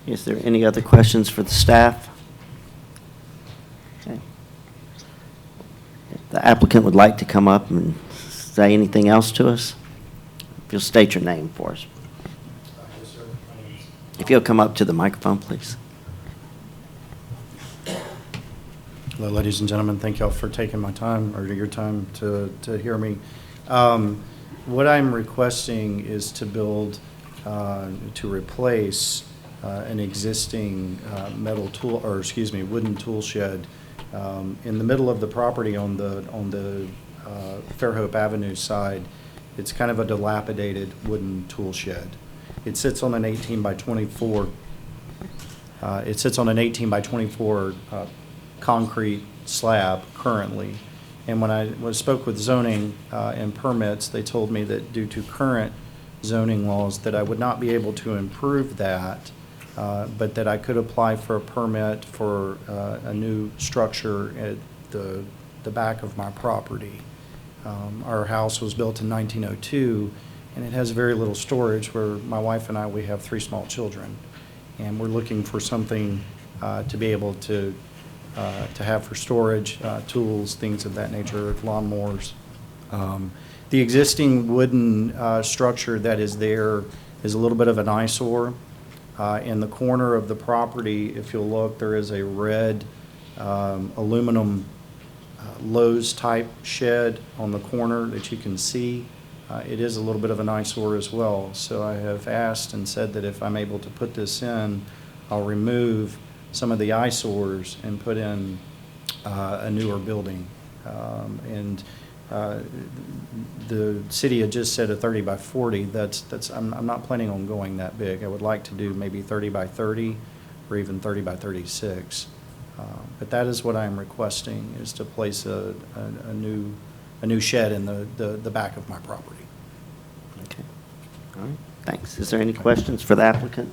Is there any other questions for the staff? Okay. If the applicant would like to come up and say anything else to us, if you'll state your name for us. If you'll come up to the microphone, please. Hello, ladies and gentlemen. Thank y'all for taking my time, or your time, to hear me. What I'm requesting is to build, to replace an existing wooden tool shed in the middle of the property on the Fairhope Avenue side. It's kind of a dilapidated wooden tool shed. It sits on an 18 by 24. It sits on an 18 by 24 concrete slab currently. And when I spoke with zoning and permits, they told me that due to current zoning laws that I would not be able to improve that, but that I could apply for a permit for a new structure at the back of my property. Our house was built in 1902, and it has very little storage, where my wife and I, we have 3 small children. And we're looking for something to be able to have for storage, tools, things of that nature, lawnmowers. The existing wooden structure that is there is a little bit of an eyesore. In the corner of the property, if you'll look, there is a red aluminum Lowe's-type shed on the corner that you can see. It is a little bit of an eyesore as well. So I have asked and said that if I'm able to put this in, I'll remove some of the eyesores and put in a newer building. And the city had just said a 30 by 40. I'm not planning on going that big. I would like to do maybe 30 by 30 or even 30 by 36. But that is what I'm requesting, is to place a new shed in the back of my property. Okay. All right, thanks. Is there any questions for the applicant?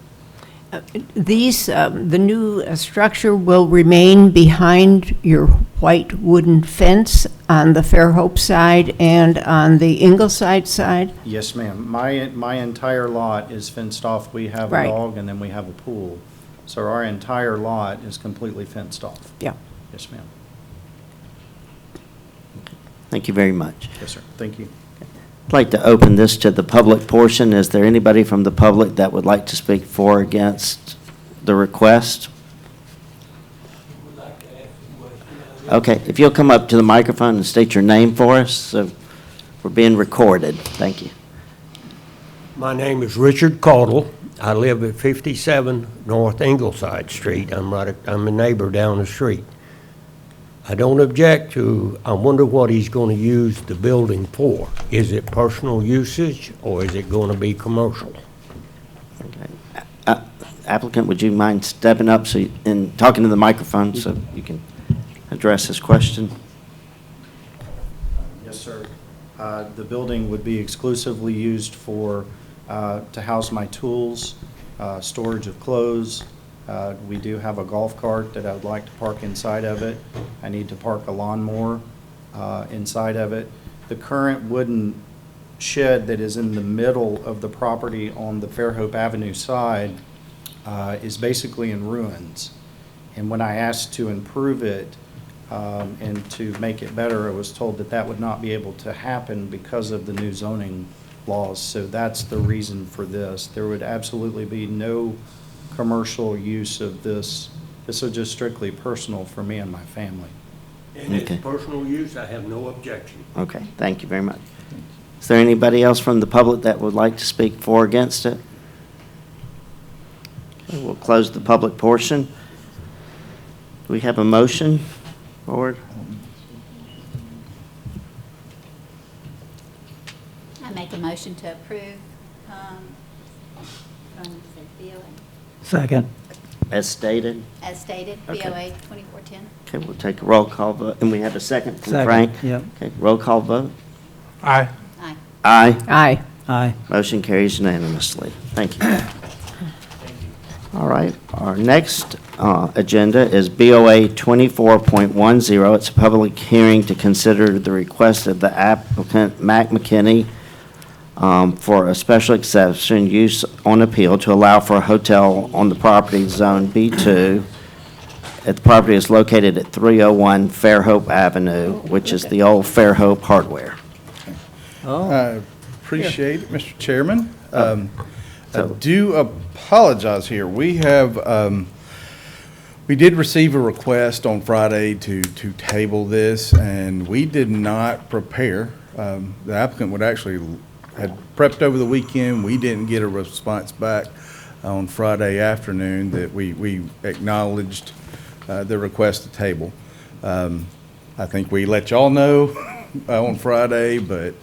The new structure will remain behind your white wooden fence on the Fairhope side and on the Ingleside side? Yes, ma'am. My entire lot is fenced off. We have a Right. dog and then we have a pool. So our entire lot is completely fenced off. Yeah. Yes, ma'am. Thank you very much. Yes, sir. Thank you. I'd like to open this to the public portion. Is there anybody from the public that would like to speak for or against the request? Okay, if you'll come up to the microphone and state your name for us, so we're being recorded. Thank you. My name is Richard Caudle. I live at 57 North Ingleside Street. I'm a neighbor down the street. I don't object to, I wonder what he's going to use the building for. Is it personal usage or is it going to be commercial? Okay. Applicant, would you mind stepping up and talking to the microphone so you can address his question? Yes, sir. The building would be exclusively used for, to house my tools, storage of clothes. We do have a golf cart that I would like to park inside of it. I need to park a lawnmower inside of it. The current wooden shed that is in the middle of the property on the Fairhope Avenue side is basically in ruins. And when I asked to improve it and to make it better, I was told that that would not be able to happen because of the new zoning laws. So that's the reason for this. There would absolutely be no commercial use of this. This is just strictly personal for me and my family. And it's personal use, I have no objection. Okay, thank you very much. Is there anybody else from the public that would like to speak for or against it? Okay, we'll close the public portion. Do we have a motion forward? I make a motion to approve, BOA, Second. As stated? as stated, Okay. BOA 2410. Okay, we'll take a roll call vote, and we have a second from Second, Frank? yep. Okay, roll call vote. Aye. Aye. Aye. Aye. Aye. Motion carries unanimously. Thank you. All right, our next agenda is BOA 24.10. It's a public hearing to consider the request of the applicant, Mac McKinney, for a special exception use on appeal to allow for a hotel on the property zone B2. The property is located at 301 Fairhope Avenue, which is the old Fairhope Hardware. I appreciate it, Mr. Chairman. I so- do apologize here. We have, we did receive a request on Friday to table this, and we did not prepare. The applicant had prepped over the weekend. We didn't get a response back on Friday afternoon that we acknowledged the request to table. I think we let y'all know on Friday, but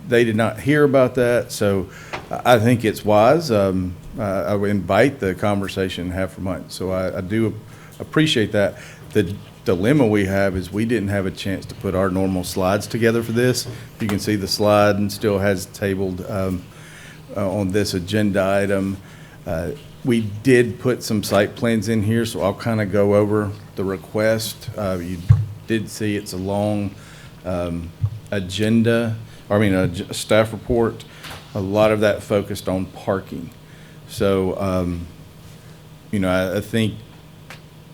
they did not hear about that, so I think it's wise. I would invite the conversation and have for months, so I do appreciate that. The dilemma we have is we didn't have a chance to put our normal slides together for this. You can see the slide and still has tabled on this agenda item. We did put some site plans in here, so I'll kind of go over the request. You did see it's a long agenda, a staff report. A lot of that focused on parking. So, I think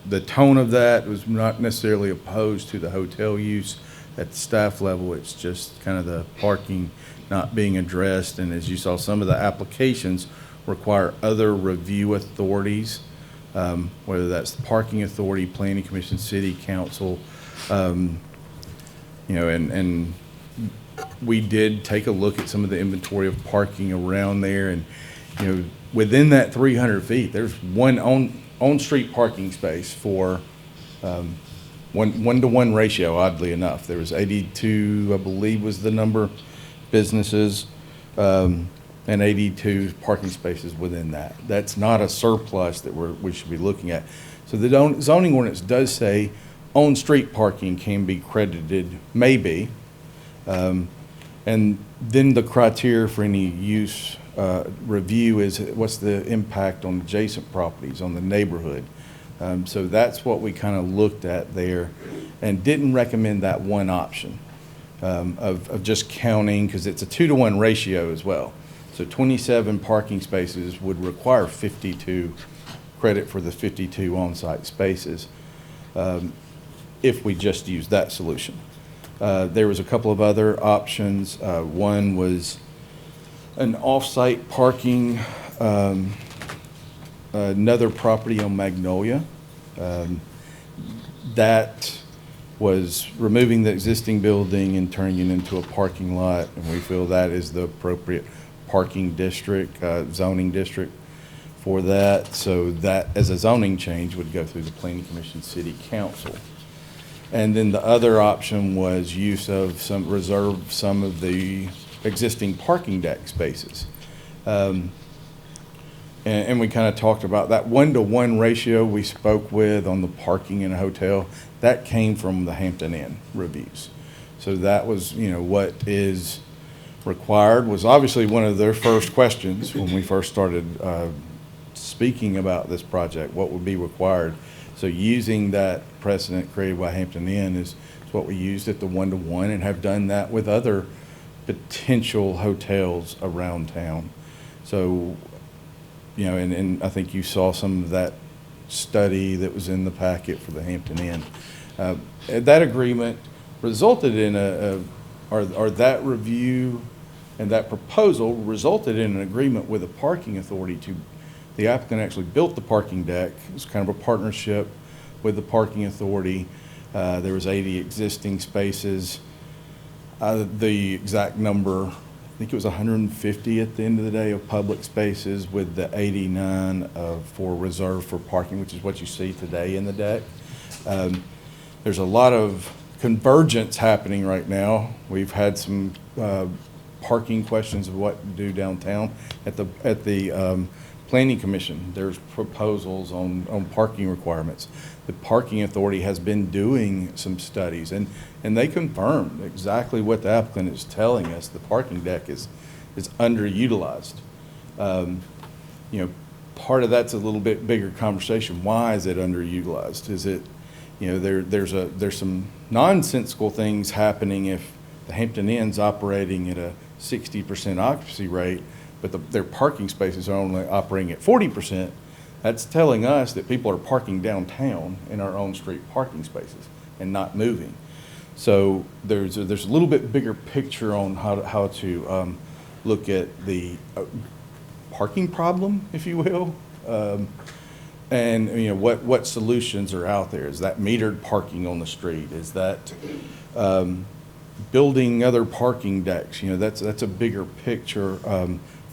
the tone of that was not necessarily opposed to the hotel use at the staff level. It's just kind of the parking not being addressed. And as you saw, some of the applications require other review authorities, whether that's the parking authority, planning commission, city council, and we did take a look at some of the inventory of parking around there, and, within that 300 feet, there's one on-street parking space for, 1-to-1 ratio, oddly enough. There was 82, I believe was the number, businesses, and 82 parking spaces within that. That's not a surplus that we should be looking at. So the zoning ordinance does say on-street parking can be credited, maybe, and then the criteria for any use review is what's the impact on adjacent properties, on the neighborhood. So that's what we kind of looked at there, and didn't recommend that one option of just counting, because it's a 2-to-1 ratio as well. So 27 parking spaces would require 52 credit for the 52 on-site spaces if we just use that solution. There was a couple of other options. One was an off-site parking, another property on Magnolia. That was removing the existing building and turning it into a parking lot, and we feel that is the appropriate parking district, zoning district for that. So that, as a zoning change, would go through the planning commission, city council. And then the other option was use of reserve some of the existing parking deck spaces. And we kind of talked about that 1-to-1 ratio we spoke with on the parking in a hotel. That came from the Hampton Inn reviews. So that was, what is required, was obviously one of their first questions when we first started speaking about this project, what would be required. So using that precedent created by Hampton Inn is what we used at the 1-to-1, and have done that with other potential hotels around town. So, and I think you saw some of that study that was in the packet for the Hampton Inn. That agreement resulted in or that review and that proposal resulted in an agreement with the parking authority the applicant actually built the parking deck. It was kind of a partnership with the parking authority. There was 80 existing spaces. The exact number, I think it was 150 at the end of the day of public spaces, with the 89 for reserved for parking, which is what you see today in the deck. There's a lot of convergence happening right now. We've had some parking questions of what to do downtown. At the Planning Commission, there's proposals on parking requirements. The parking authority has been doing some studies, and they confirmed exactly what the applicant is telling us. The parking deck is underutilized. Part of that's a little bit bigger conversation. Why is it underutilized? Is it, there's some nonsensical things happening if the Hampton Inn's operating at a 60% occupancy rate, but their parking spaces are only operating at 40%. That's telling us that people are parking downtown in our own street parking spaces and not moving. So there's a little bit bigger picture on how to look at the parking problem, if you will, and what solutions are out there. Is that metered parking on the street? Is that building other parking decks? That's a bigger picture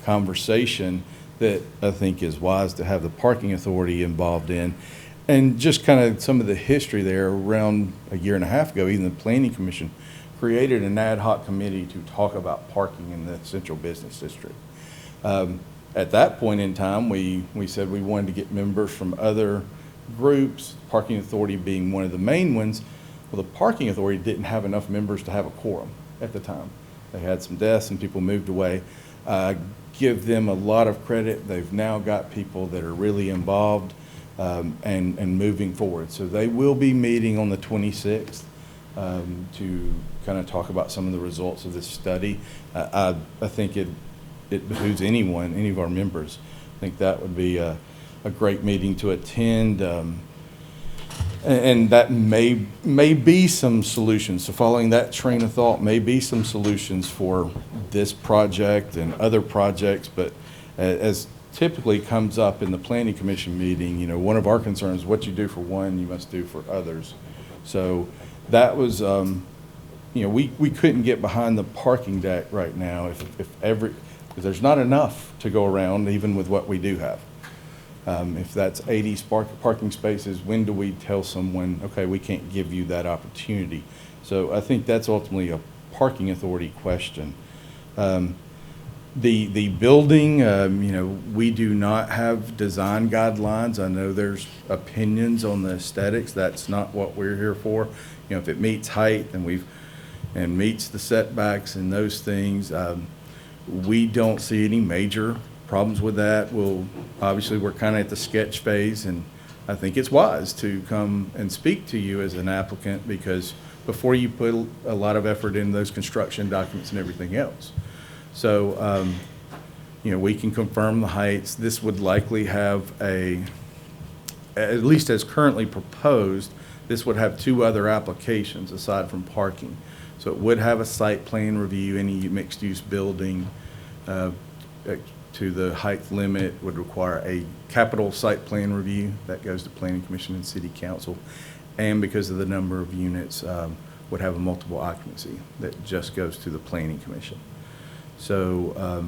conversation that I think is wise to have the parking authority involved in. And just kind of some of the history there, around a year and a half ago, even the Planning Commission created an ad hoc committee to talk about parking in the central business district. At that point in time, we said we wanted to get members from other groups, parking authority being one of the main ones. Well, the parking authority didn't have enough members to have a quorum at the time. They had some deaths and people moved away. Give them a lot of credit. They've now got people that are really involved and moving forward. So they will be meeting on the 26th to kind of talk about some of the results of this study. I think it behooves anyone, any of our members. I think that would be a great meeting to attend. And that may be some solutions. So following that train of thought, may be some solutions for this project and other projects. But as typically comes up in the planning commission meeting, you know, one of our concerns, what you do for one, you must do for others. So that was, you know, we couldn't get behind the parking deck right now if there's not enough to go around even with what we do have. If that's 80 parking spaces, when do we tell someone, okay, we can't give you that opportunity? So I think that's ultimately a parking authority question. The building, you know, we do not have design guidelines. I know there's opinions on the aesthetics. That's not what we're here for. You know, if it meets height and meets the setbacks and those things, we don't see any major problems with that. Obviously, we're kind of at the sketch phase, and I think it's wise to come and speak to you as an applicant, because before you put a lot of effort in those construction documents and everything else. So, you know, we can confirm the heights. This would likely have at least as currently proposed, this would have 2 other applications aside from parking. So it would have a site plan review. Any mixed-use building to the height limit would require a capital site plan review. That goes to Planning Commission and City Council. And because of the number of units, would have a multiple occupancy that just goes to the Planning Commission. So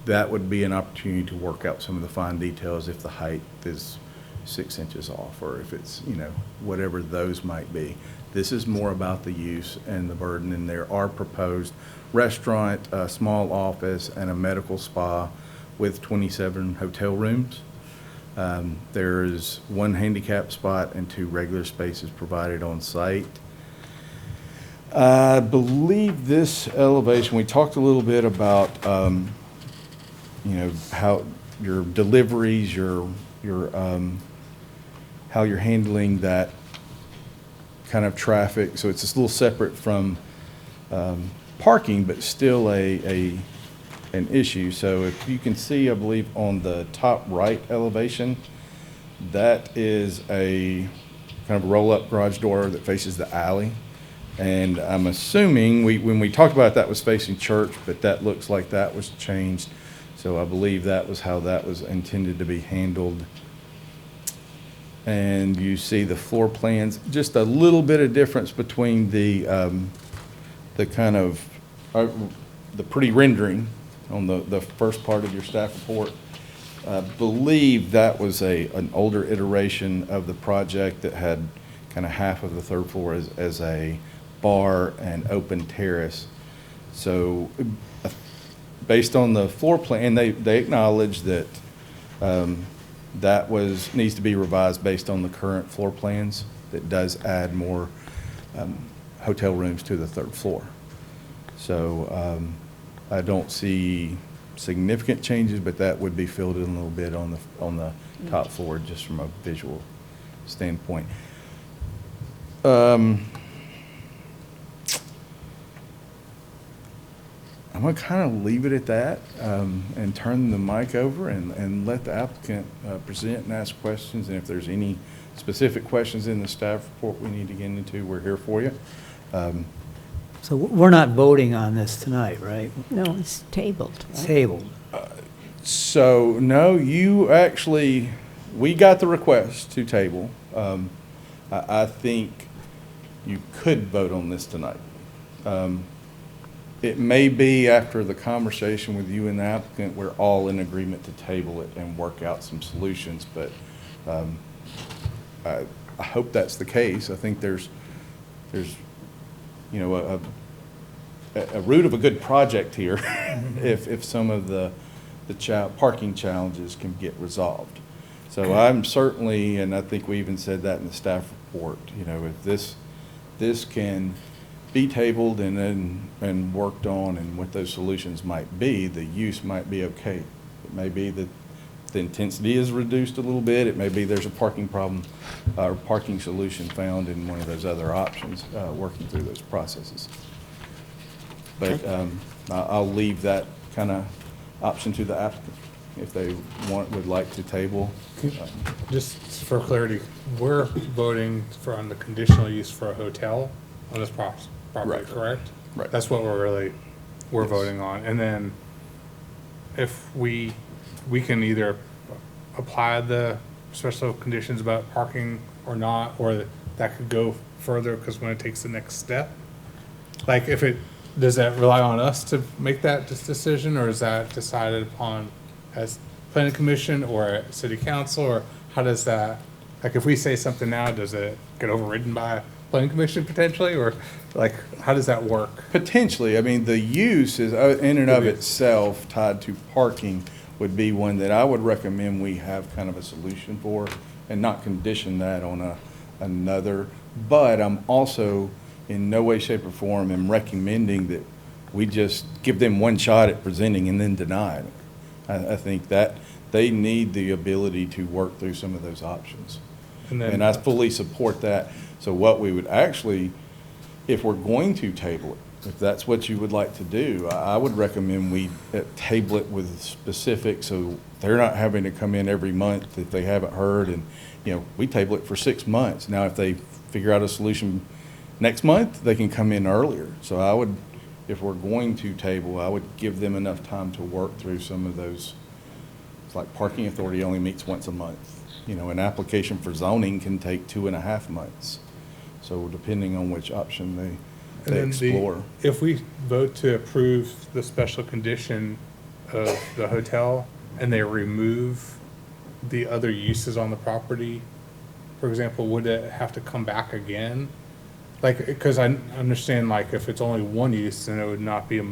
that would be an opportunity to work out some of the fine details if the height is 6 inches off, or if it's, you know, whatever those might be. This is more about the use and the burden, and there are proposed restaurant, a small office, and a medical spa with 27 hotel rooms. There is 1 handicap spot and 2 regular spaces provided on site. I believe this elevation, we talked a little bit about, you know, how your deliveries, how you're handling that kind of traffic. So it's just a little separate from parking, but still an issue. So if you can see, I believe on the top right elevation, that is a kind of roll-up garage door that faces the alley. And I'm assuming, when we talked about it, that was facing church, but that looks like that was changed. So I believe that was how that was intended to be handled. And you see the floor plans, just a little bit of difference between the kind of, the pretty rendering on the first part of your staff report. I believe that was an older iteration of the project that had kind of half of the 3rd floor as a bar and open terrace. So based on the floor plan, they acknowledge that that needs to be revised based on the current floor plans. That does add more hotel rooms to the 3rd floor. So I don't see significant changes, but that would be filled in a little bit on the top floor, just from a visual standpoint. I'm going to kind of leave it at that and turn the mic over and let the applicant present and ask questions. And if there's any specific questions in the staff report we need to get into, we're here for you. So we're not voting on this tonight, right? No, it's tabled. It's right? tabled. So, no, we got the request to table. I think you could vote on this tonight. It may be after the conversation with you and the applicant, we're all in agreement to table it and work out some solutions, but I hope that's the case. I think there's you know, a root of a good project here if some of the parking challenges can get resolved. So I'm certainly, and I think we even said that in the staff report, you know, if this can be tabled and worked on, and what those solutions might be, the use might be okay. It may be that the intensity is reduced a little bit. It may be there's a parking problem or parking solution found in one of those other options, working through those processes. But I'll leave that kind of option to the applicant if they would like to table. Just for clarity, we're voting on the conditional use for a hotel on this property, Right. correct? Right. That's what we're voting on. And then if we can either apply the special conditions about parking or not, or that could go further because when it takes the next step? Like if it, does that rely on us to make that decision, or is that decided upon as planning commission or city council, or how does that, like if we say something now, does it get overridden by planning commission potentially, or like how does that work? Potentially, I mean, the use is in and of itself tied to parking would be one that I would recommend we have kind of a solution for and not condition that on another. But I'm also in no way, shape, or form am recommending that we just give them one shot at presenting and then deny it. I think that they need the ability to work through some of those options. And I fully support that. So what we would actually, if we're going to table it, if that's what you would like to do, I would recommend we table it with specifics so they're not having to come in every month if they haven't heard. And, we table it for 6 months. Now, if they figure out a solution next month, they can come in earlier. So I would, if we're going to table, I would give them enough time to work through some of those. It's like parking authority only meets once a month. An application for zoning can take 2.5 months. So depending on which option they explore. If we vote to approve the special condition of the hotel and they remove the other uses on the property, for example, would it have to come back again? Like, because I understand, like, if it's only one use, then it would not be a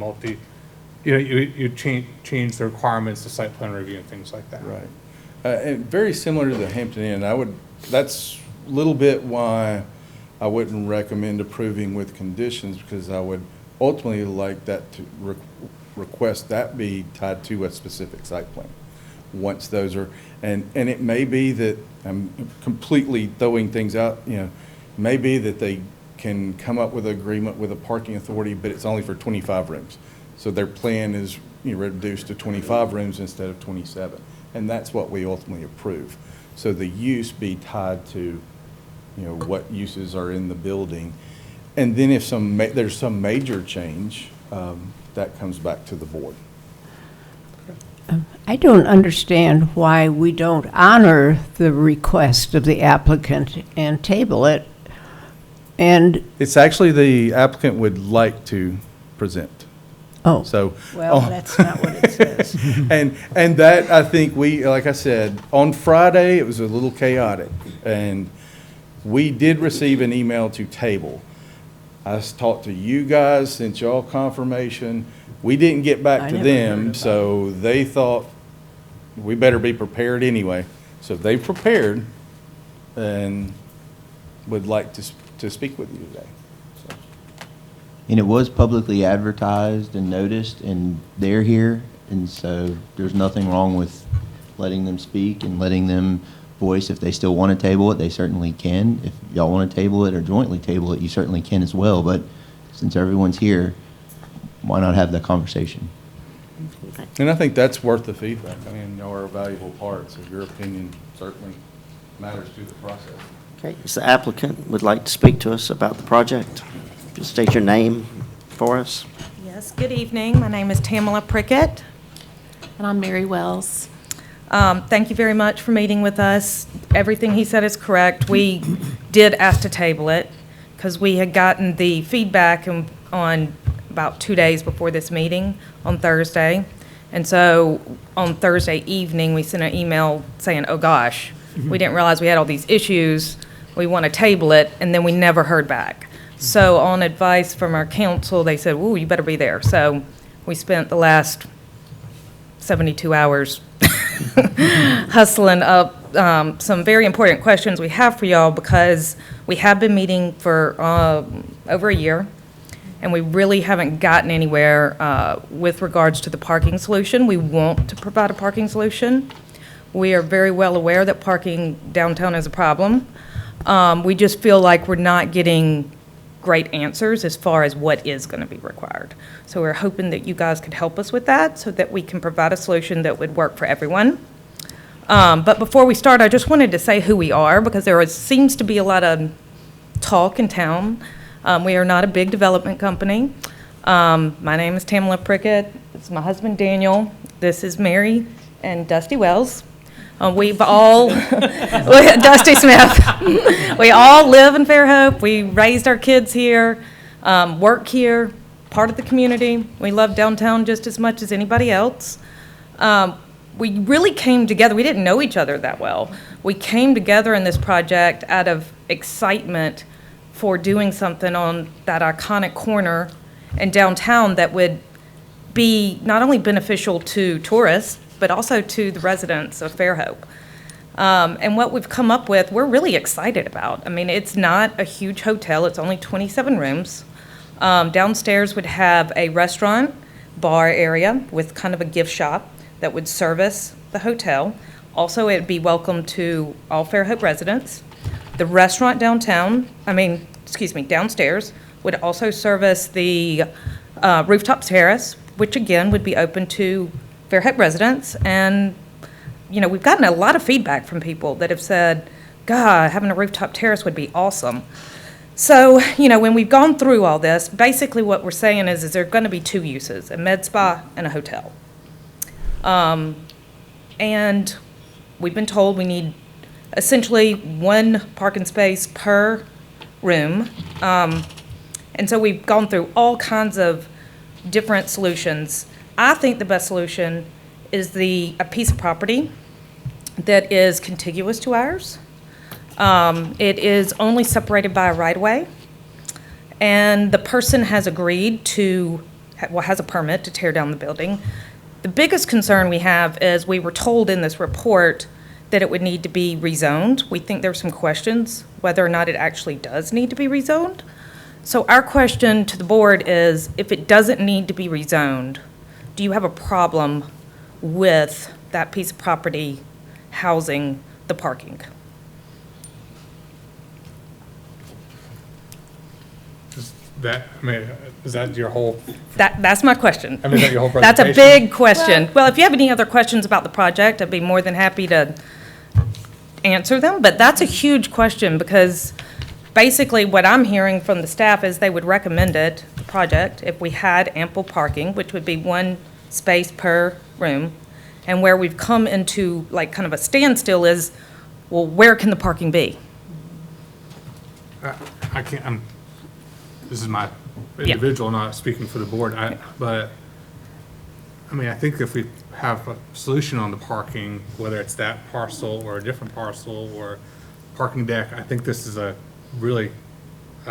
you change the requirements to site plan review and things like that. Right. And very similar to the Hampton Inn, that's a little bit why I wouldn't recommend approving with conditions, because I would ultimately like that to request that be tied to a specific site plan. Once those are, and it may be that I'm completely throwing things out, may be that they can come up with an agreement with a parking authority, but it's only for 25 rooms. So their plan is reduced to 25 rooms instead of 27. And that's what we ultimately approve. So the use be tied to, what uses are in the building. And then if there's some major change, that comes back to the board. I don't understand why we don't honor the request of the applicant and table it. And, It's actually the applicant would like to present. oh, So. well, that's not what it says. And that, I think like I said, on Friday, it was a little chaotic. And we did receive an email to table. I talked to you guys, sent y'all confirmation. We didn't get back I to never heard them, about so they thought we better be prepared anyway. So they prepared and would like to speak with you today. So. And it was publicly advertised and noticed, and they're here, and so there's nothing wrong with letting them speak and letting them voice. If they still want to table it, they certainly can. If y'all want to table it or jointly table it, you certainly can as well. But since everyone's here, why not have that conversation? And I think that's worth the feedback. I mean, y'all are a valuable part, so your opinion certainly matters to the process. Okay, is the applicant would like to speak to us about the project? Just state your name for us. Yes, good evening. My name is Tamala Prickett. And I'm Mary Wells. Thank you very much for meeting with us. Everything he said is correct. We did ask to table it because we had gotten the feedback on about 2 days before this meeting on Thursday. And so on Thursday evening, we sent an email saying, oh gosh, we didn't realize we had all these issues. We want to table it, and then we never heard back. So on advice from our council, they said, ooh, you better be there. So we spent the last 72 hours hustling up some very important questions we have for y'all, because we have been meeting for over a year, and we really haven't gotten anywhere with regards to the parking solution. We want to provide a parking solution. We are very well aware that parking downtown is a problem. We just feel like we're not getting great answers as far as what is going to be required. So we're hoping that you guys could help us with that so that we can provide a solution that would work for everyone. But before we start, I just wanted to say who we are, because seems to be a lot of talk in town. We are not a big development company. My name is Tamala Prickett. This is my husband, Daniel. This is Mary and Dusty Wells. We've all, Dusty Smith, we all live in Fairhope. We raised our kids here, work here, part of the community. We love downtown just as much as anybody else. We really came together. We didn't know each other that well. We came together in this project out of excitement for doing something on that iconic corner in downtown that would be not only beneficial to tourists, but also to the residents of Fairhope. And what we've come up with, we're really excited about. I mean, it's not a huge hotel. It's only 27 rooms. Downstairs would have a restaurant, bar area with kind of a gift shop that would service the hotel. Also, it'd be welcome to all Fairhope residents. The restaurant downstairs would also service the rooftop terrace, which again would be open to Fairhope residents. And, you know, we've gotten a lot of feedback from people that have said, God, having a rooftop terrace would be awesome. So, you know, when we've gone through all this, basically what we're saying is there are going to be two uses, a med spa and a hotel. And we've been told we need essentially one parking space per room. And so we've gone through all kinds of different solutions. I think the best solution is a piece of property that is contiguous to ours. It is only separated by a right-of-way, and the person has agreed has a permit to tear down the building. The biggest concern we have is we were told in this report that it would need to be rezoned. We think there's some questions whether or not it actually does need to be rezoned. So our question to the board is, if it doesn't need to be rezoned, do you have a problem with that piece of property housing the parking? Is that your whole, That's my question. I mean, is that your whole That's a presentation? big question. Well, if you have any other questions about the project, I'd be more than happy to answer them, but that's a huge question because basically what I'm hearing from the staff is they would recommend it, the project, if we had ample parking, which would be one space per room. And where we've come into like kind of a standstill is, well, where can the parking be? This is my individual, not speaking for the board, but, I mean, I think if we have a solution on the parking, whether it's that parcel or a different parcel or parking deck, I think this is I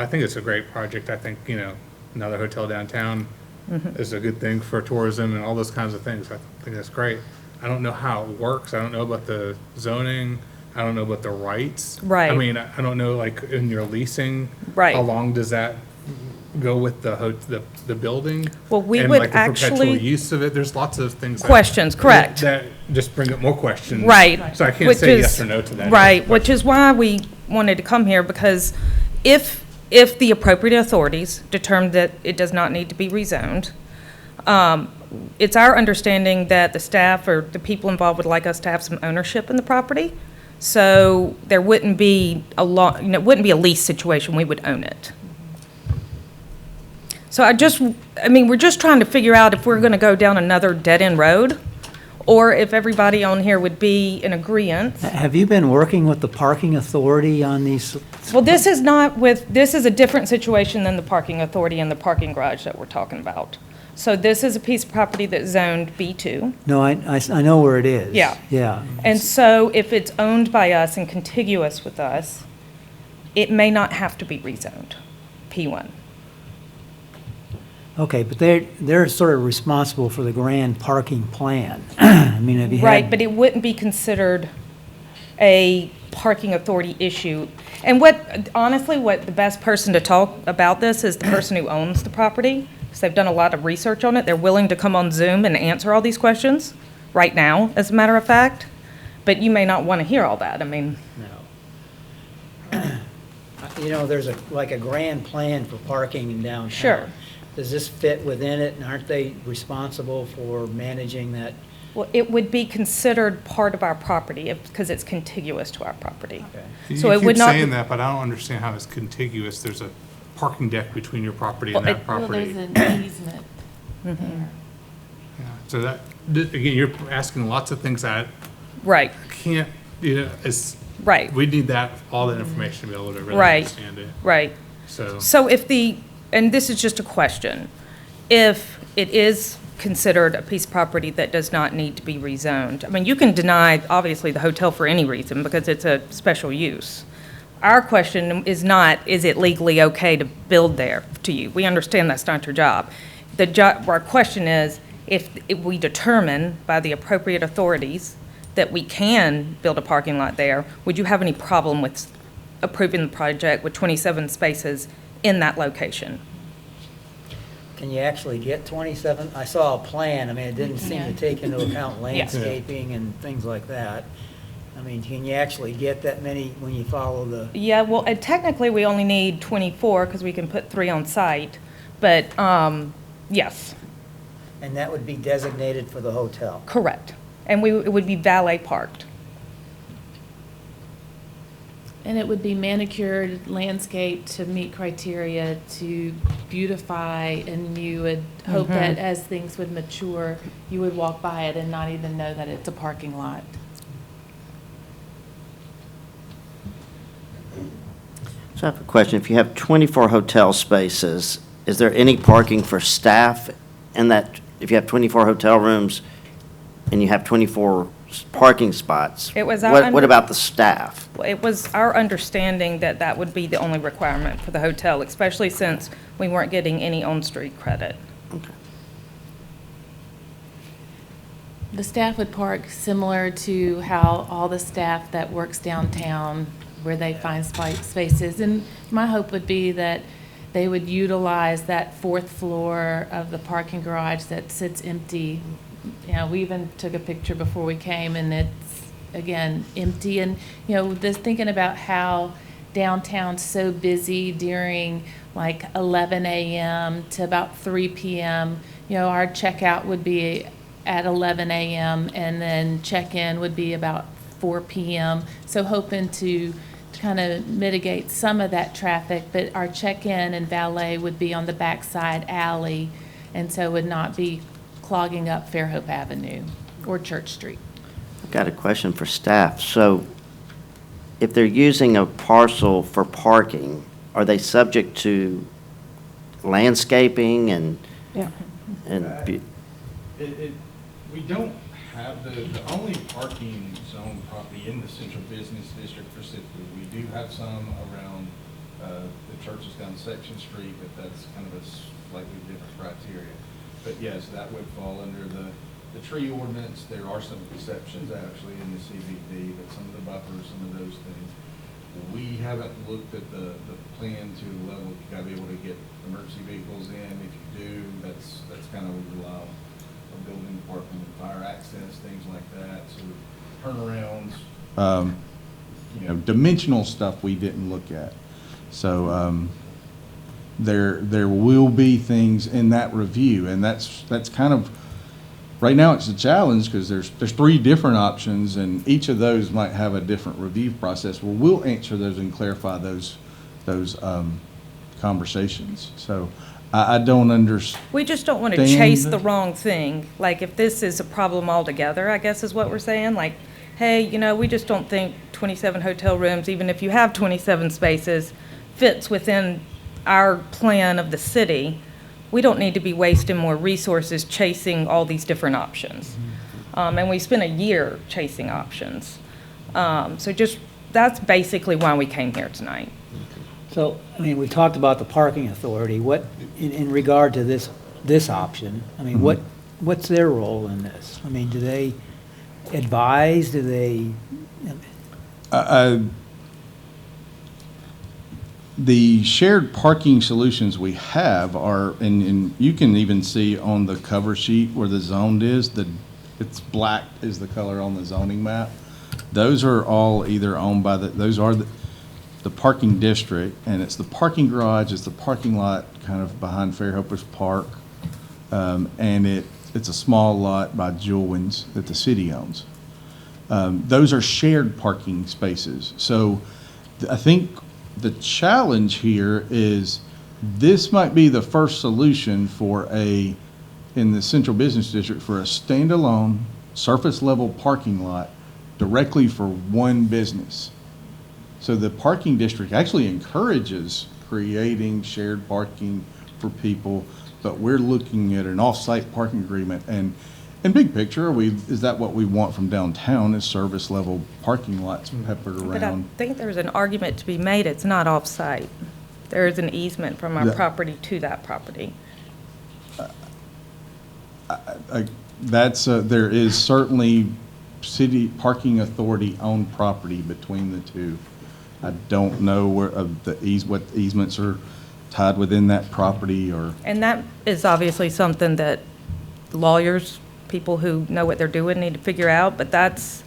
think it's a great project. I think, you know, another hotel downtown is a good thing for tourism and all those kinds of things. I think that's great. I don't know how it works. I don't know about the zoning. I don't know about the rights. Right. I mean, I don't know, like, in your leasing. Right. How long does that go with the building? Well, we and would like the perpetual actually- use of it. There's lots of things. Questions, correct. That just bring up more questions. Right. So I can't Which say is- yes or no to that. Right, which is why we wanted to come here, because if the appropriate authorities determine that it does not need to be rezoned, it's our understanding that the staff or the people involved would like us to have some ownership in the property. So there wouldn't be it wouldn't be a lease situation, we would own it. So we're just trying to figure out if we're gonna go down another dead-end road, or if everybody on here would be in agreement. Have you been working with the parking authority on these? Well, this is a different situation than the parking authority and the parking garage that we're talking about. So this is a piece of property that's zoned B2. No, I know where it is. Yeah. Yeah. And so if it's owned by us and contiguous with us, it may not have to be rezoned, P1. Okay, but they're sort of responsible for the grand parking plan. I mean, have you had? Right, but it wouldn't be considered a parking authority issue. And honestly, what the best person to talk about this is the person who owns the property, because they've done a lot of research on it. They're willing to come on Zoom and answer all these questions right now, as a matter of fact. But you may not want to hear all that. I mean. No. You know, there's like a grand plan for parking in downtown. Sure. Does this fit within it, and aren't they responsible for managing that? Well, it would be considered part of our property because it's contiguous to our property. Okay. So You it keep would not. saying that, but I don't understand how it's contiguous. There's a parking deck between your property and Well, that property. Well, there's an easement there. Yeah, so again, you're asking lots of things that Right, Can't, it's, right, we need that, all that information to be able to really Right. understand it. right. So, So if and this is just a question, if it is considered a piece of property that does not need to be rezoned, I mean, you can deny, obviously, the hotel for any reason because it's a special use. Our question is not, is it legally okay to build there to you? We understand that's not your job. Our question is, if we determine by the appropriate authorities that we can build a parking lot there, would you have any problem with approving the project with 27 spaces in that location? Can you actually get 27? I saw a plan, I mean, it didn't seem to take into account landscaping and things like that. I mean, can you actually get that many when you follow the? Yeah, well, technically, we only need 24 because we can put 3 on site, but, yes, And that would be designated for the hotel? correct. And it would be valet parked. And it would be manicured, landscaped to meet criteria to beautify, and you would hope that as things would mature, you would walk by it and not even know that it's a parking lot. So I have a question. If you have 24 hotel spaces, is there any parking for staff in that? If you have 24 hotel rooms and you have 24 parking spots, It was what about the staff? It was our understanding that that would be the only requirement for the hotel, especially since we weren't getting any on-street credit. The staff would park similar to how all the staff that works downtown, where they find spaces. And my hope would be that they would utilize that 4th floor of the parking garage that sits empty. You know, we even took a picture before we came, and it's, again, empty. And, you know, this thinking about how downtown's so busy during like 11 a.m. to about 3 p.m. You know, our checkout would be at 11 a.m. and then check-in would be about 4 p.m. So hoping to kind of mitigate some of that traffic, but our check-in and valet would be on the backside alley, and so would not be clogging up Fairhope Avenue or Church Street. I've got a question for staff. So if they're using a parcel for parking, are they subject to landscaping and? Yeah. We don't have the only parking zone property in the central business district specifically. We do have some around the churches down Section Street, but that's kind of a slightly different criteria. But yes, that would fall under the tree ordinance. There are some exceptions actually in the CVD, but some of the buffers, some of those things. We haven't looked at the plan to the level, you gotta be able to get emergency vehicles in. If you do, that's kind of what we rely on. A building department, fire access, things like that, so turnarounds. Dimensional stuff we didn't look at. So, there will be things in that review, and that's kind of, right now it's a challenge because there's 3 different options, and each of those might have a different review process. Well, we'll answer those and clarify those conversations. So I don't understand. We just don't want to chase the wrong thing. Like, if this is a problem altogether, I guess is what we're saying, like, hey, you know, we just don't think 27 hotel rooms, even if you have 27 spaces, fits within our plan of the city. We don't need to be wasting more resources chasing all these different options. And we spent a year chasing options. So just, that's basically why we came here tonight. So, I mean, we talked about the parking authority. What, in regard to this option, I mean, what's their role in this? I mean, do they advise, do they? The shared parking solutions we have are, and you can even see on the cover sheet where the zoned is, it's black is the color on the zoning map. Those are all either owned by those are the parking district, and it's the parking garage, it's the parking lot kind of behind Fairhope's Park, and it's a small lot by Jewelwin's that the city owns. Those are shared parking spaces. So I think the challenge here is this might be the first solution in the central business district for a standalone surface level parking lot directly for one business. So the parking district actually encourages creating shared parking for people, but we're looking at an off-site parking agreement. And in big picture, is that what we want from downtown, is service level parking lots peppered But I around? think there's an argument to be made, it's not off-site. There is an easement from our Yeah. property to that property. There is certainly city parking authority owned property between the two. I don't know what easements are tied within that property or. And that is obviously something that lawyers, people who know what they're doing, need to figure out, but that's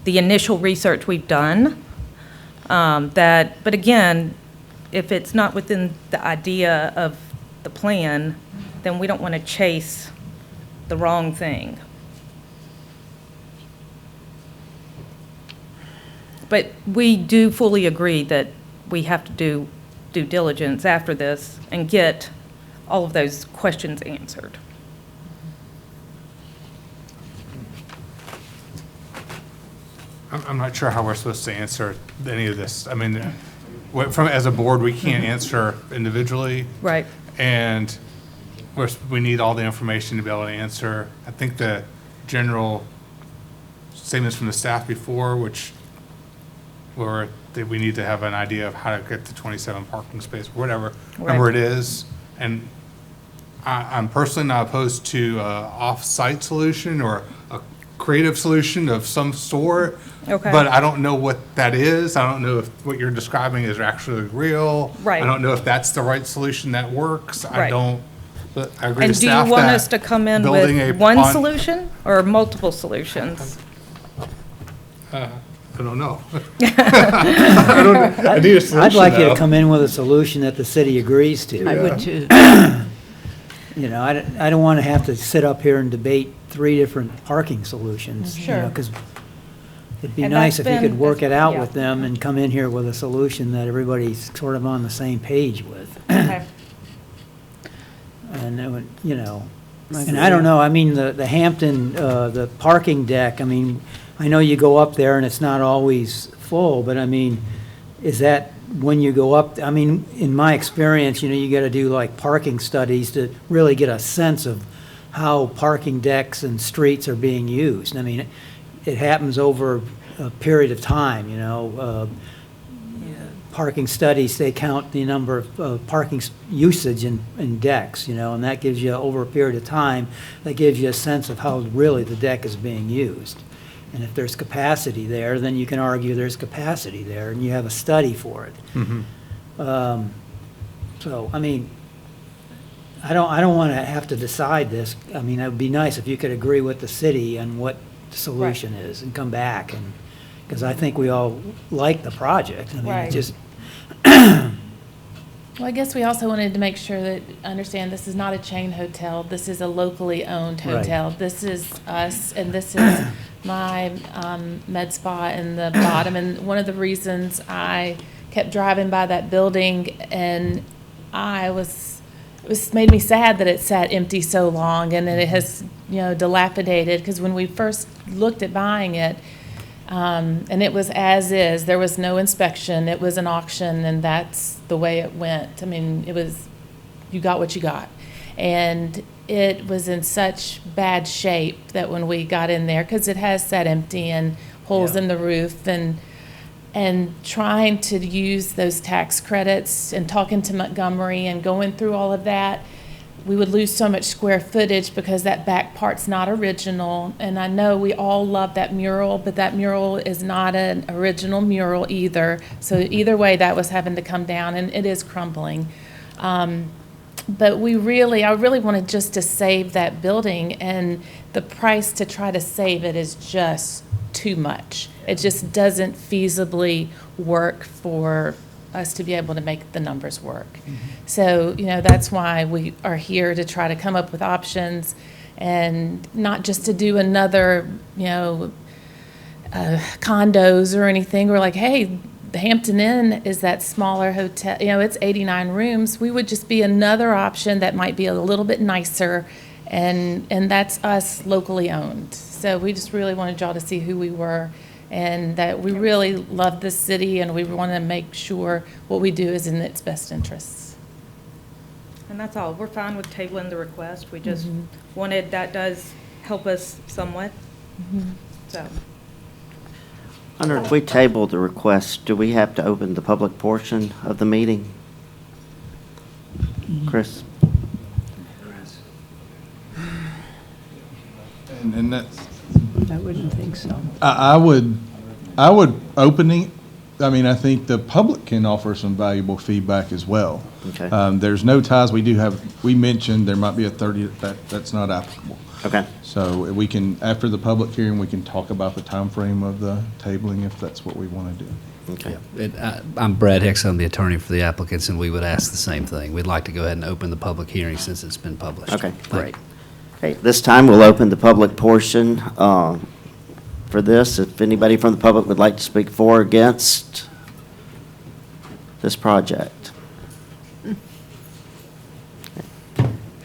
the initial research we've done. But again, if it's not within the idea of the plan, then we don't want to chase the wrong thing. But we do fully agree that we have to do due diligence after this and get all of those questions answered. I'm not sure how we're supposed to answer any of this. I mean, as a board, we can't answer individually. Right. And we need all the information to be able to answer. I think the general statements from the staff before, which were that we need to have an idea of how to get to 27 parking space, whatever number it is. And I'm personally not opposed to an off-site solution or a creative solution of some sort. Okay. But I don't know what that is. I don't know if what you're describing is actually real. Right. I don't know if that's the right solution that works. I Right. don't, but I agree And with do staff you want that us to come in building with a one pond- solution or multiple solutions? I don't know. I need a solution, I'd like you though. to come in with a solution that the city agrees to. I would too. You know, I don't want to have to sit up here and debate 3 different parking solutions. Sure. Because it'd be And nice that's if you could been- work it out yeah. with them and come in here with a solution that everybody's sort of on the same page with. Okay. And it would, you know, and I don't know, I mean, the Hampton, the parking deck, I mean, I know you go up there and it's not always full, but I mean, is that when you go up, I mean, in my experience, you know, you gotta do like parking studies to really get a sense of how parking decks and streets are being used. I mean, it happens over a period of time, you know, parking studies, they count the number of parking usage in decks, you know, and that gives you, over a period of time, that gives you a sense of how really the deck is being used. And if there's capacity there, then you can argue there's capacity there, and you have a study for it. So, I mean, I don't want to have to decide this. I mean, it would be nice if you could agree with the city on what the solution is and come back, and, because I think we all like the project. I mean, Right. it just, Well, I guess we also wanted to make sure that, understand this is not a chain hotel. This is a locally owned Right. hotel. This is us, and this is my med spa in the bottom. And one of the reasons I kept driving by that building, and it made me sad that it sat empty so long, and that it has, you know, dilapidated. Because when we first looked at buying it, and it was as is, there was no inspection, it was an auction, and that's the way it went. I mean, you got what you got. And it was in such bad shape that when we got in there, because it has sat empty and holes in the roof, and trying to use those tax credits and talking to Montgomery and going through all of that, we would lose so much square footage because that back part's not original. And I know we all love that mural, but that mural is not an original mural either. So either way, that was having to come down, and it is crumbling. But I really wanted just to save that building, and the price to try to save it is just too much. It just doesn't feasibly work for us to be able to make the numbers work. So, you know, that's why we are here, to try to come up with options, and not just to do another, you know, condos or anything. We're like, hey, the Hampton Inn is that smaller hotel, you know, it's 89 rooms. We would just be another option that might be a little bit nicer, and that's us locally owned. So we just really wanted y'all to see who we were and that we really love this city, and we want to make sure what we do is in its best interests. And that's all. We're fine with tabling the request. We just wanted, that does help us somewhat. So, Hunter, if we table the request, do we have to open the public portion of the meeting? Chris? And that's, I wouldn't think so. I would opening, I mean, I think the public can offer some valuable feedback as well. Okay. There's no ties, we mentioned there might be a 30, that's not applicable. Okay. So we can, after the public hearing, we can talk about the time frame of the tabling if that's what we want to do. Okay. I'm Brad Hicks, I'm the attorney for the applicants, and we would ask the same thing. We'd like to go ahead and open the public hearing since it's been published. Okay, Thank great. Okay, this time we'll open the public portion for this. If anybody from the public would like to speak for or against this project.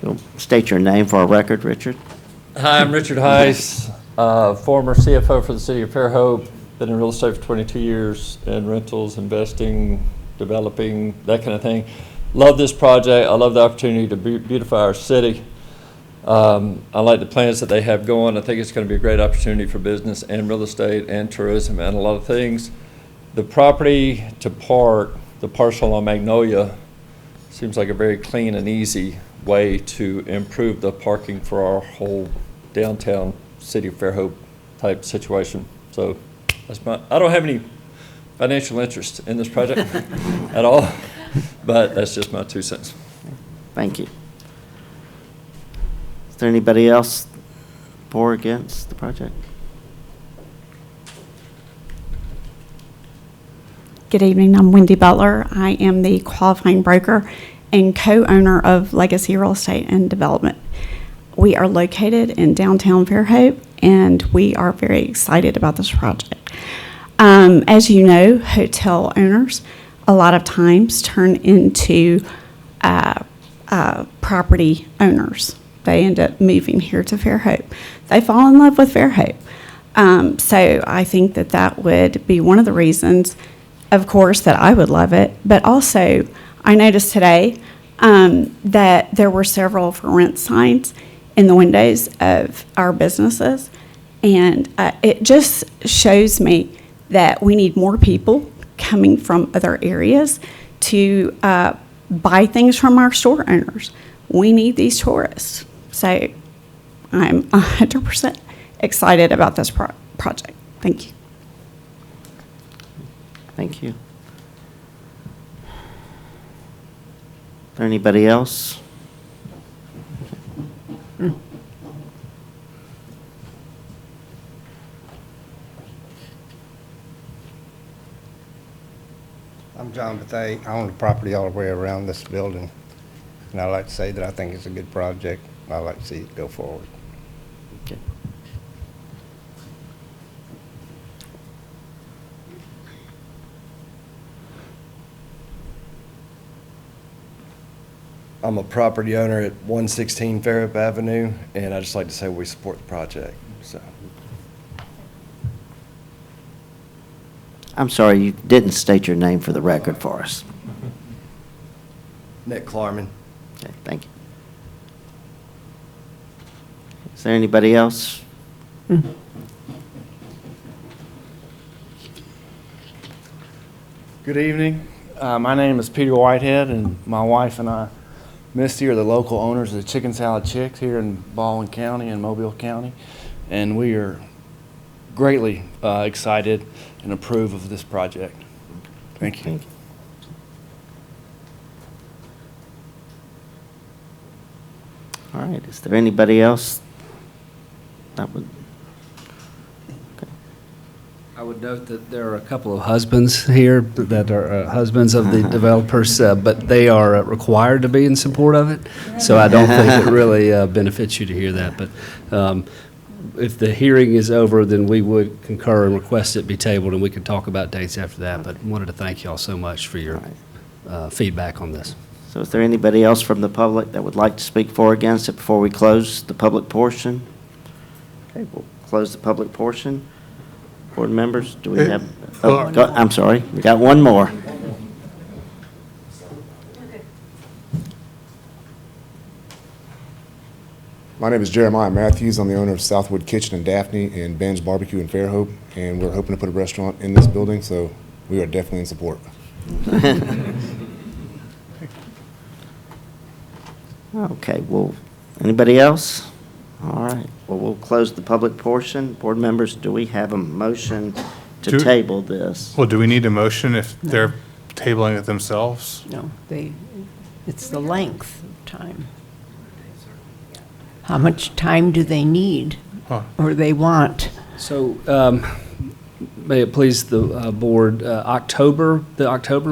You'll state your name for our record, Richard. Hi, I'm Richard Heiss, former CFO for the city of Fairhope. Been in real estate for 22 years in rentals, investing, developing, that kind of thing. Love this project. I love the opportunity to beautify our city. I like the plans that they have going. I think it's going to be a great opportunity for business and real estate and tourism and a lot of things. The property to park, the parcel on Magnolia, seems like a very clean and easy way to improve the parking for our whole downtown city of Fairhope type situation. So that's I don't have any financial interest in this project at all, but that's just my 2 cents. Thank you. Is there anybody else for or against the project? Good evening, I'm Wendy Butler. I am the qualifying broker and co-owner of Legacy Real Estate and Development. We are located in downtown Fairhope, and we are very excited about this project. As you know, hotel owners a lot of times turn into property owners. They end up moving here to Fairhope. They fall in love with Fairhope. So I think that that would be one of the reasons, of course, that I would love it. But also, I noticed today that there were several for rent signs in the windows of our businesses. And it just shows me that we need more people coming from other areas to buy things from our store owners. We need these tourists. So I'm 100% excited about this project. Thank you. Thank you. Is there anybody else? I'm John Bethay. I own the property all the way around this building. And I'd like to say that I think it's a good project. I'd like to see it go forward. Okay. I'm a property owner at 116 Fairhope Avenue, and I'd just like to say we support the project, so. I'm sorry, you didn't state your name for the record for us. Nick Klarman. Okay, thank you. Is there anybody else? Good evening. My name is Peter Whitehead, and my wife and I, Misty, are the local owners of the Chicken Salad Chicks here in Baldwin County and Mobile County, and we are greatly excited and approve of this project. Thank you. All right, is there anybody else that would? I would note that there are a couple of husbands here that are husbands of the developers, but they are required to be in support of it. So I don't think it really benefits you to hear that. But if the hearing is over, then we would concur and request it be tabled, and we could talk about dates after that. But wanted to thank you all so much for your feedback on this. So is there anybody else from the public that would like to speak for or against it before we close the public portion? Okay, we'll close the public portion. Board members, do we have, I'm sorry, we got one more. My name is Jeremiah Matthews. I'm the owner of Southwood Kitchen and Daphne and Ben's Barbecue in Fairhope, and we're hoping to put a restaurant in this building, so we are definitely in support. Okay, well, anybody else? All right, well, we'll close the public portion. Board members, do we have a motion to table this? Well, do we need a motion if they're tabling it themselves? No, it's the length of time. How much time do they need or they want? So, may it please the board, the October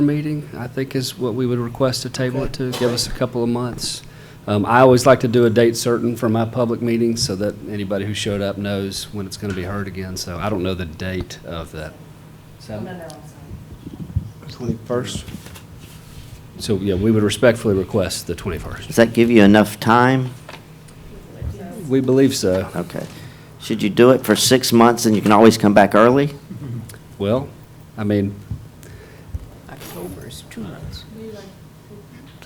meeting, I think is what we would request to table it to, give us a couple of months. I always like to do a date certain for my public meetings so that anybody who showed up knows when it's going to be heard again. So I don't know the date of that. 21st? So, yeah, we would respectfully request the 21st. Does that give you enough time? We believe so. Okay. Should you do it for 6 months and you can always come back early? Well, I mean, October is 2 months.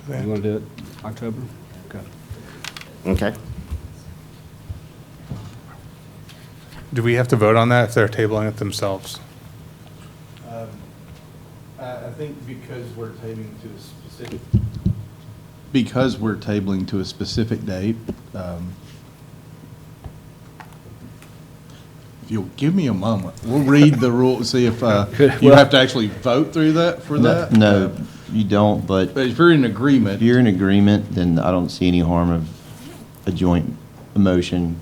you want to do it October? Okay. Okay. Do we have to vote on that if they're tabling it themselves? I think because we're tabling to a specific date, if you'll give me a moment, we'll read the rule, see if you have to actually vote through that for that? No, you don't, but But if you're in agreement. if you're in agreement, then I don't see any harm of a joint motion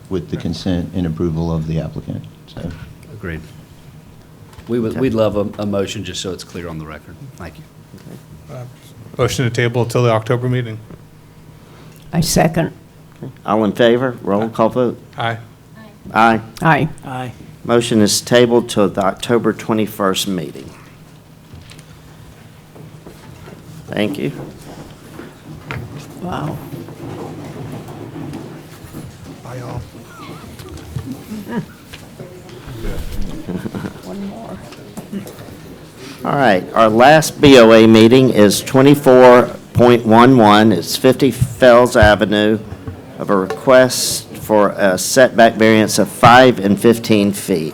with the consent and approval of the applicant, so. Agreed. We'd love a motion just so it's clear on the record. Thank you. Motion to table till the October meeting. I second. All in favor? Roll call vote. Aye. Aye. Aye. Aye. Motion is tabled till the October 21st meeting. Thank you. Wow. Bye, y'all. One more. All right, our last BOA meeting is 24.11. It's 50 Fells Avenue of a request for a setback variance of 5 and 15 feet.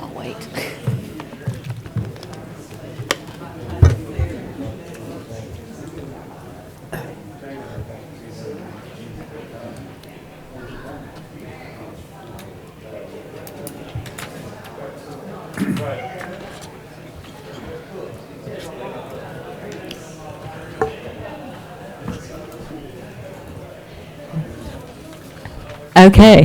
I'll wait. Okay.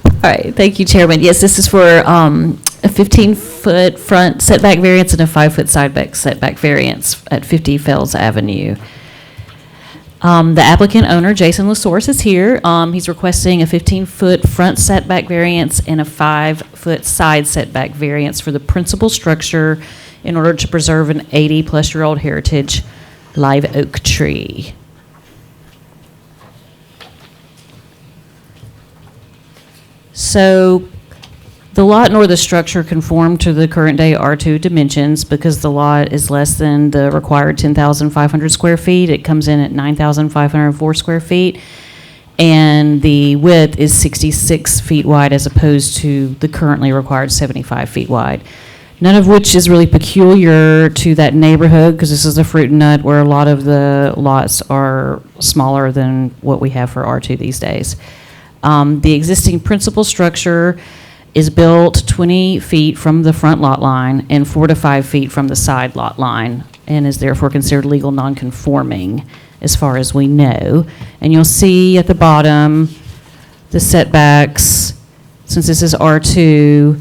All right, thank you, Chairman. Yes, this is for a 15-foot front setback variance and a 5-foot side setback variance at 50 Fells Avenue. The applicant owner, Jason LaSource, is here. He's requesting a 15-foot front setback variance and a 5-foot side setback variance for the principal structure in order to preserve an 80-plus-year-old heritage live oak tree. So the lot nor the structure conform to the current day R2 dimensions because the lot is less than the required 10,500 square feet. It comes in at 9,504 square feet. And the width is 66 feet wide as opposed to the currently required 75 feet wide. None of which is really peculiar to that neighborhood because this is a fruit and nut where a lot of the lots are smaller than what we have for R2 these days. The existing principal structure is built 20 feet from the front lot line and 4 to 5 feet from the side lot line and is therefore considered legal nonconforming as far as we know. And you'll see at the bottom the setbacks. Since this is R2,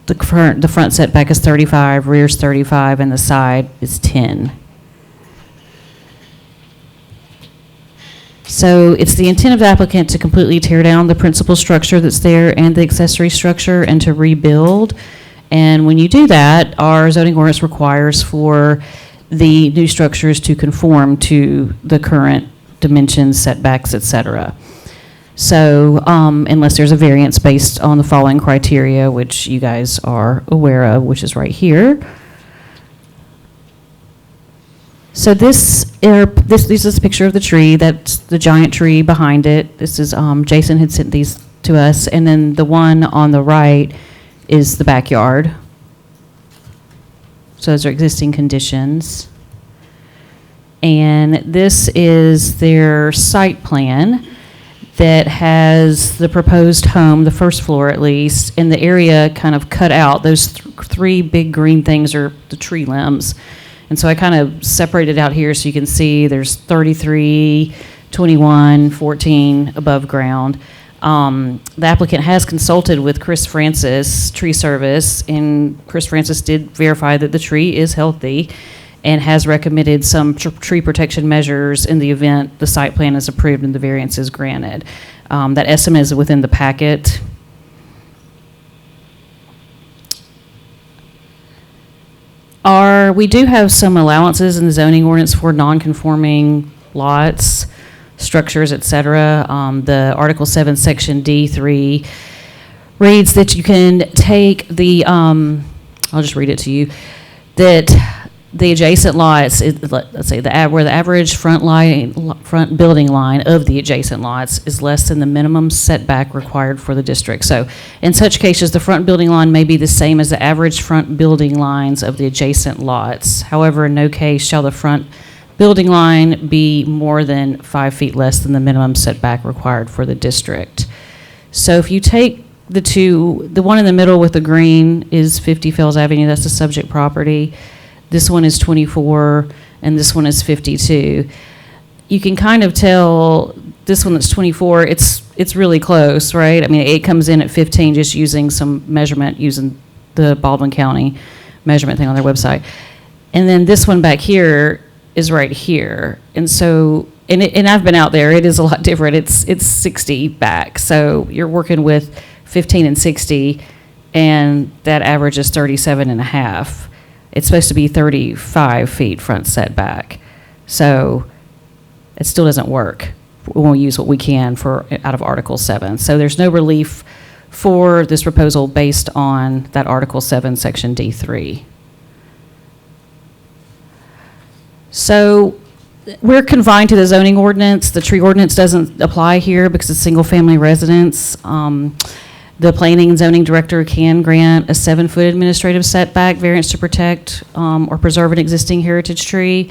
the front setback is 35, rear's 35, and the side is 10. So it's the intent of the applicant to completely tear down the principal structure that's there and the accessory structure and to rebuild And when you do that, our zoning ordinance requires for the new structures to conform to the current dimensions, setbacks, et cetera. So unless there's a variance based on the following criteria, which you guys are aware of, which is right here. So this is a picture of the tree. That's the giant tree behind it. This is, Jason had sent these to us. And then the one on the right is the backyard. So those are existing conditions. And this is their site plan that has the proposed home, the first floor at least, and the area kind of cut out. Those three big green things are the tree limbs. And so I kind of separated out here so you can see there's 33, 21, 14 above ground. The applicant has consulted with Chris Francis, Tree Service, and Chris Francis did verify that the tree is healthy and has recommended some tree protection measures in the event the site plan is approved and the variance is granted. That estimate is within the packet. We do have some allowances in the zoning ordinance for non-conforming lots, structures, et cetera. The Article 7, Section D3 reads that you can take the, I'll just read it to you, that the adjacent lots, let's say where the average front building line of the adjacent lots is less than the minimum setback required for the district. So in such cases, the front building line may be the same as the average front building lines of the adjacent lots. However, in no case shall the front building line be more than 5 feet less than the minimum setback required for the district. So if you take the one in the middle with the green is 50 Fells Avenue, that's the subject property. This one is 24, and this one is 52. You can kind of tell this one that's 24, it's really close, right? I mean, it comes in at 15 just using some measurement, using the Baldwin County measurement thing on their website. And then this one back here is right here. And so, and I've been out there, it is a lot different. It's 60 back. So you're working with 15 and 60, and that average is 37 and a half. It's supposed to be 35 feet front setback. So it still doesn't work. We won't use what we can out of Article 7. So there's no relief for this proposal based on that Article 7, Section D3. So we're confined to the zoning ordinance. The tree ordinance doesn't apply here because it's single-family residence. The planning and zoning director can grant a 7-foot administrative setback variance to protect or preserve an existing heritage tree.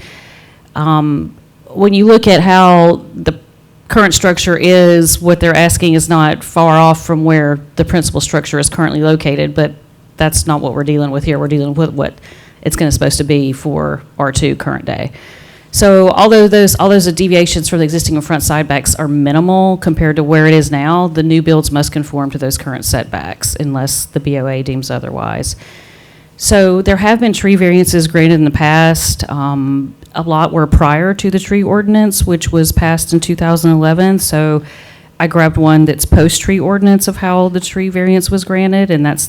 When you look at how the current structure is, what they're asking is not far off from where the principal structure is currently located, but that's not what we're dealing with here. We're dealing with what it's supposed to be for R2 current day. So although all those deviations from the existing and front side backs are minimal compared to where it is now, the new builds must conform to those current setbacks unless the BOA deems otherwise. So there have been tree variances granted in the past. A lot were prior to the tree ordinance, which was passed in 2011. So I grabbed one that's post-tree ordinance of how the tree variance was granted, and that's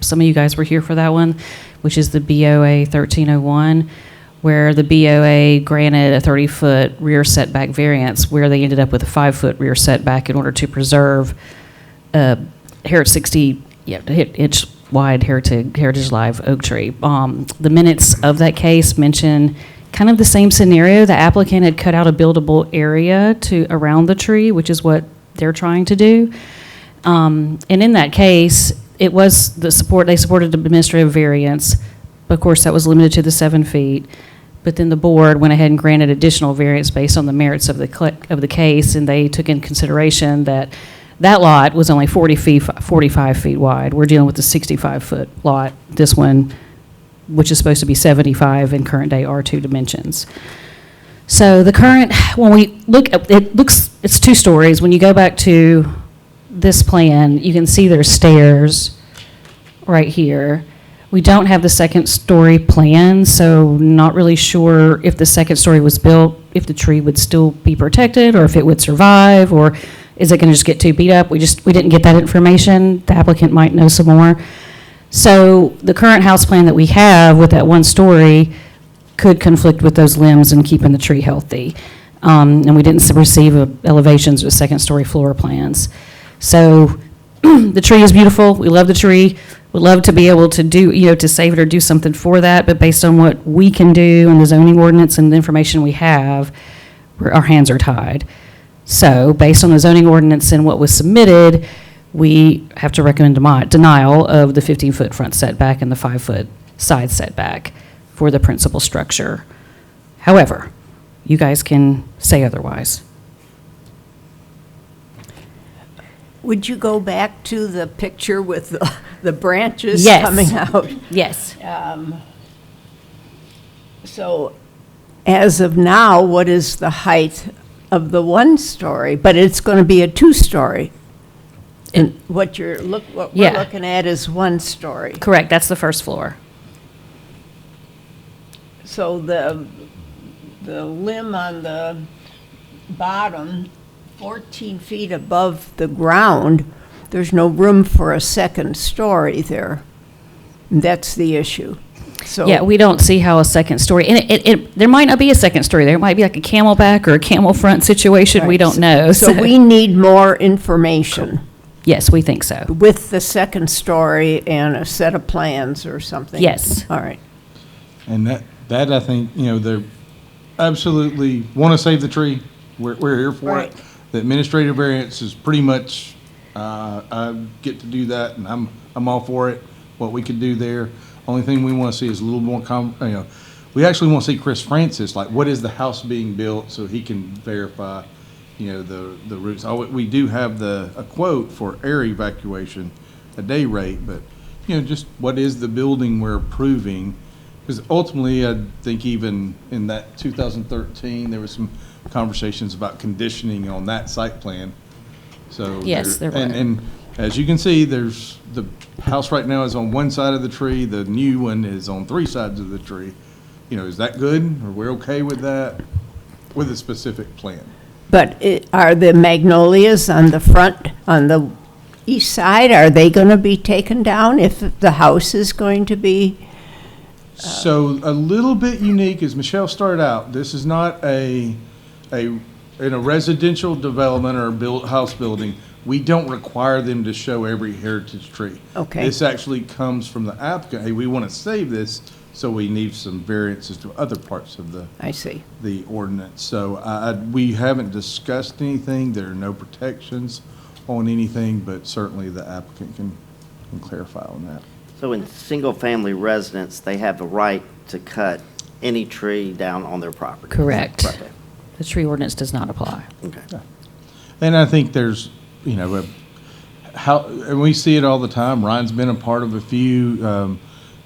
some of you guys were here for that one, which is the BOA 1301. Where the BOA granted a 30-foot rear setback variance, where they ended up with a 5-foot rear setback in order to preserve a 60-inch wide heritage live oak tree. The minutes of that case mention kind of the same scenario. The applicant had cut out a buildable area around the tree, which is what they're trying to do. And in that case, it was they supported the administrative variance. Of course, that was limited to the 7 feet. But then the board went ahead and granted additional variance based on the merits of the case, and they took in consideration that lot was only 45 feet wide. We're dealing with a 65-foot lot. This one, which is supposed to be 75 in current day R2 dimensions. So when we look, it's 2 stories. When you go back to this plan, you can see there's stairs right here. We don't have the second story plan, so not really sure if the second story was built, if the tree would still be protected, or if it would survive, or is it going to just get too beat up? We didn't get that information. The applicant might know some more. So the current house plan that we have with that one story could conflict with those limbs and keeping the tree healthy. And we didn't receive elevations or second-story floor plans. So the tree is beautiful. We love the tree. We'd love to be able to do, to save it or do something for that, but based on what we can do and the zoning ordinance and the information we have, our hands are tied. So based on the zoning ordinance and what was submitted, we have to recommend denial of the 15-foot front setback and the 5-foot side setback for the principal structure. However, you guys can say otherwise. Would you go back to the picture with the branches Yes. coming out? Yes. So as of now, what is the height of the one story? But it's going to be a two-story. And what we're Yeah. looking at is one story. Correct, that's the first floor. So the limb on the bottom, 14 feet above the ground, there's no room for a second story there. And that's the issue. So Yeah, we don't see how a second story, and there might not be a second story. There might be like a camelback or a camel front situation. We Right. don't know. So we need more information Yes, we think so. with the second story and a set of plans or something. Yes. All right. And that I think, they're absolutely want to save the tree. We're here for Right. it. The administrative variance is pretty much, I get to do that, and I'm all for it, what we could do there. Only thing we want to see is a little more, we actually want to see Chris Francis, like, what is the house being built, so he can verify, the routes. We do have a quote for air evacuation, a day rate, but, just what is the building we're approving? Because ultimately, I think even in that 2013, there was some conversations about conditioning on that site plan. So Yes, there were. And as you can see, there's the house right now is on one side of the tree. The new one is on 3 sides of the tree. Is that good? Are we okay with that? With a specific plan? But are the magnolias on the front, on the east side, are they going to be taken down if the house is going to be? So a little bit unique, as Michelle started out, this is not in a residential development or a house building, we don't require them to show every heritage tree. Okay. This actually comes from the applicant, hey, we want to save this, so we need some variances to other parts of I see. the ordinance. So we haven't discussed anything, there are no protections on anything, but certainly the applicant can clarify on that. So in single-family residence, they have the right to cut any tree down on their property? Correct. Right. The tree ordinance does not apply. Okay. And I think there's, and we see it all the time. Ryan's been a part of a few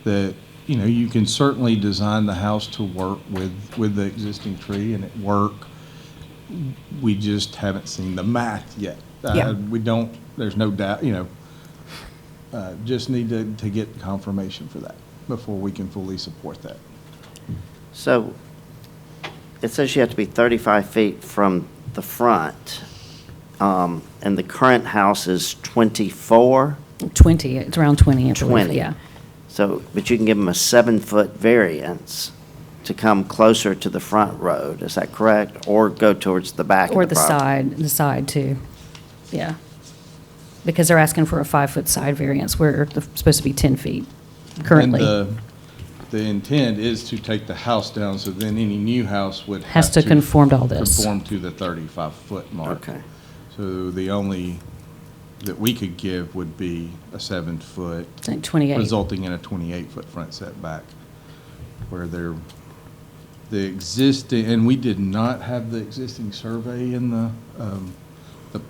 that, you can certainly design the house to work with the existing tree and it work. We just haven't seen the math yet. Yeah. There's no doubt, just need to get confirmation for that before we can fully support that. So it says you have to be 35 feet from the front, and the current house is 24? 20, it's around 20, I believe, 20. yeah. So, but you can give them a 7-foot variance to come closer to the front road, is that correct? Or go towards the back Or of the the property? side too, yeah. Because they're asking for a 5-foot side variance where they're supposed to be 10 feet currently. And the intent is to take the house down, so then any new house would have Has to conform to all this. Conform to the 35-foot mark. Okay. So the only that we could give would be a 7-foot. Like 28. Resulting in a 28-foot front setback, where the existing, and we did not have the existing survey in the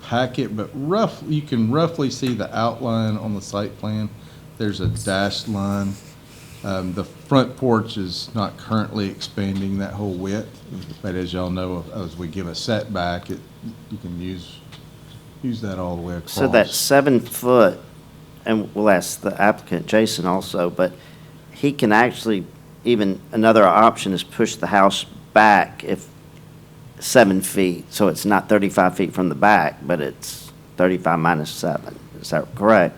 packet, but you can roughly see the outline on the site plan. There's a dashed line. The front porch is not currently expanding that whole width, but as y'all know, as we give a setback, you can use that all the way across. So that 7-foot, and we'll ask the applicant, Jason, also, but he can actually, even another option is push the house back if 7 feet, so it's not 35 feet from the back, but it's 35 minus 7. Is that correct?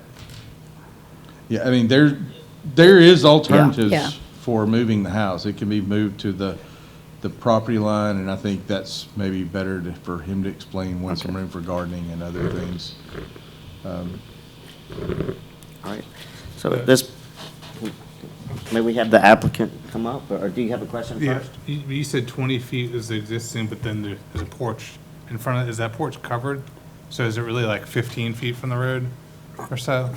Yeah, I mean, there is Yeah. alternatives for moving the house. It can be moved to the property line, and I think that's maybe better for him to explain, want some room for gardening and other things. All right. So at this, may we have the applicant come up, or do you have a question Yeah, first? you said 20 feet is existing, but then there's a porch in front of, is that porch covered? So is it really like 15 feet from the road or so?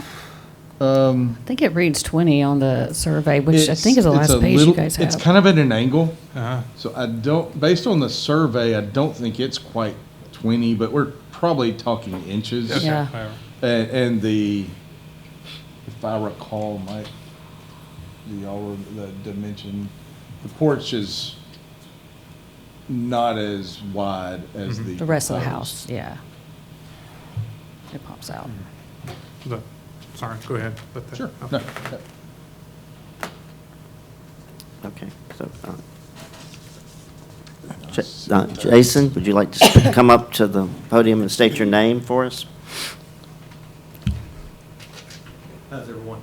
I think it reads 20 on the survey, which I think is the It's last a page you little- guys have. It's kind of at an angle. Uh-huh. So I don't, based on the survey, I don't think it's quite 20, but we're probably talking inches. Okay, Yeah. whatever. And the, if I recall, the dimension, the porch is not as wide as Mhm. The rest of the proposed. house, yeah. It pops out. Sorry, go ahead. Let the- Sure. oh. No, Okay, so, Jason, would you like to come up to the podium and state your name for us? How's everyone?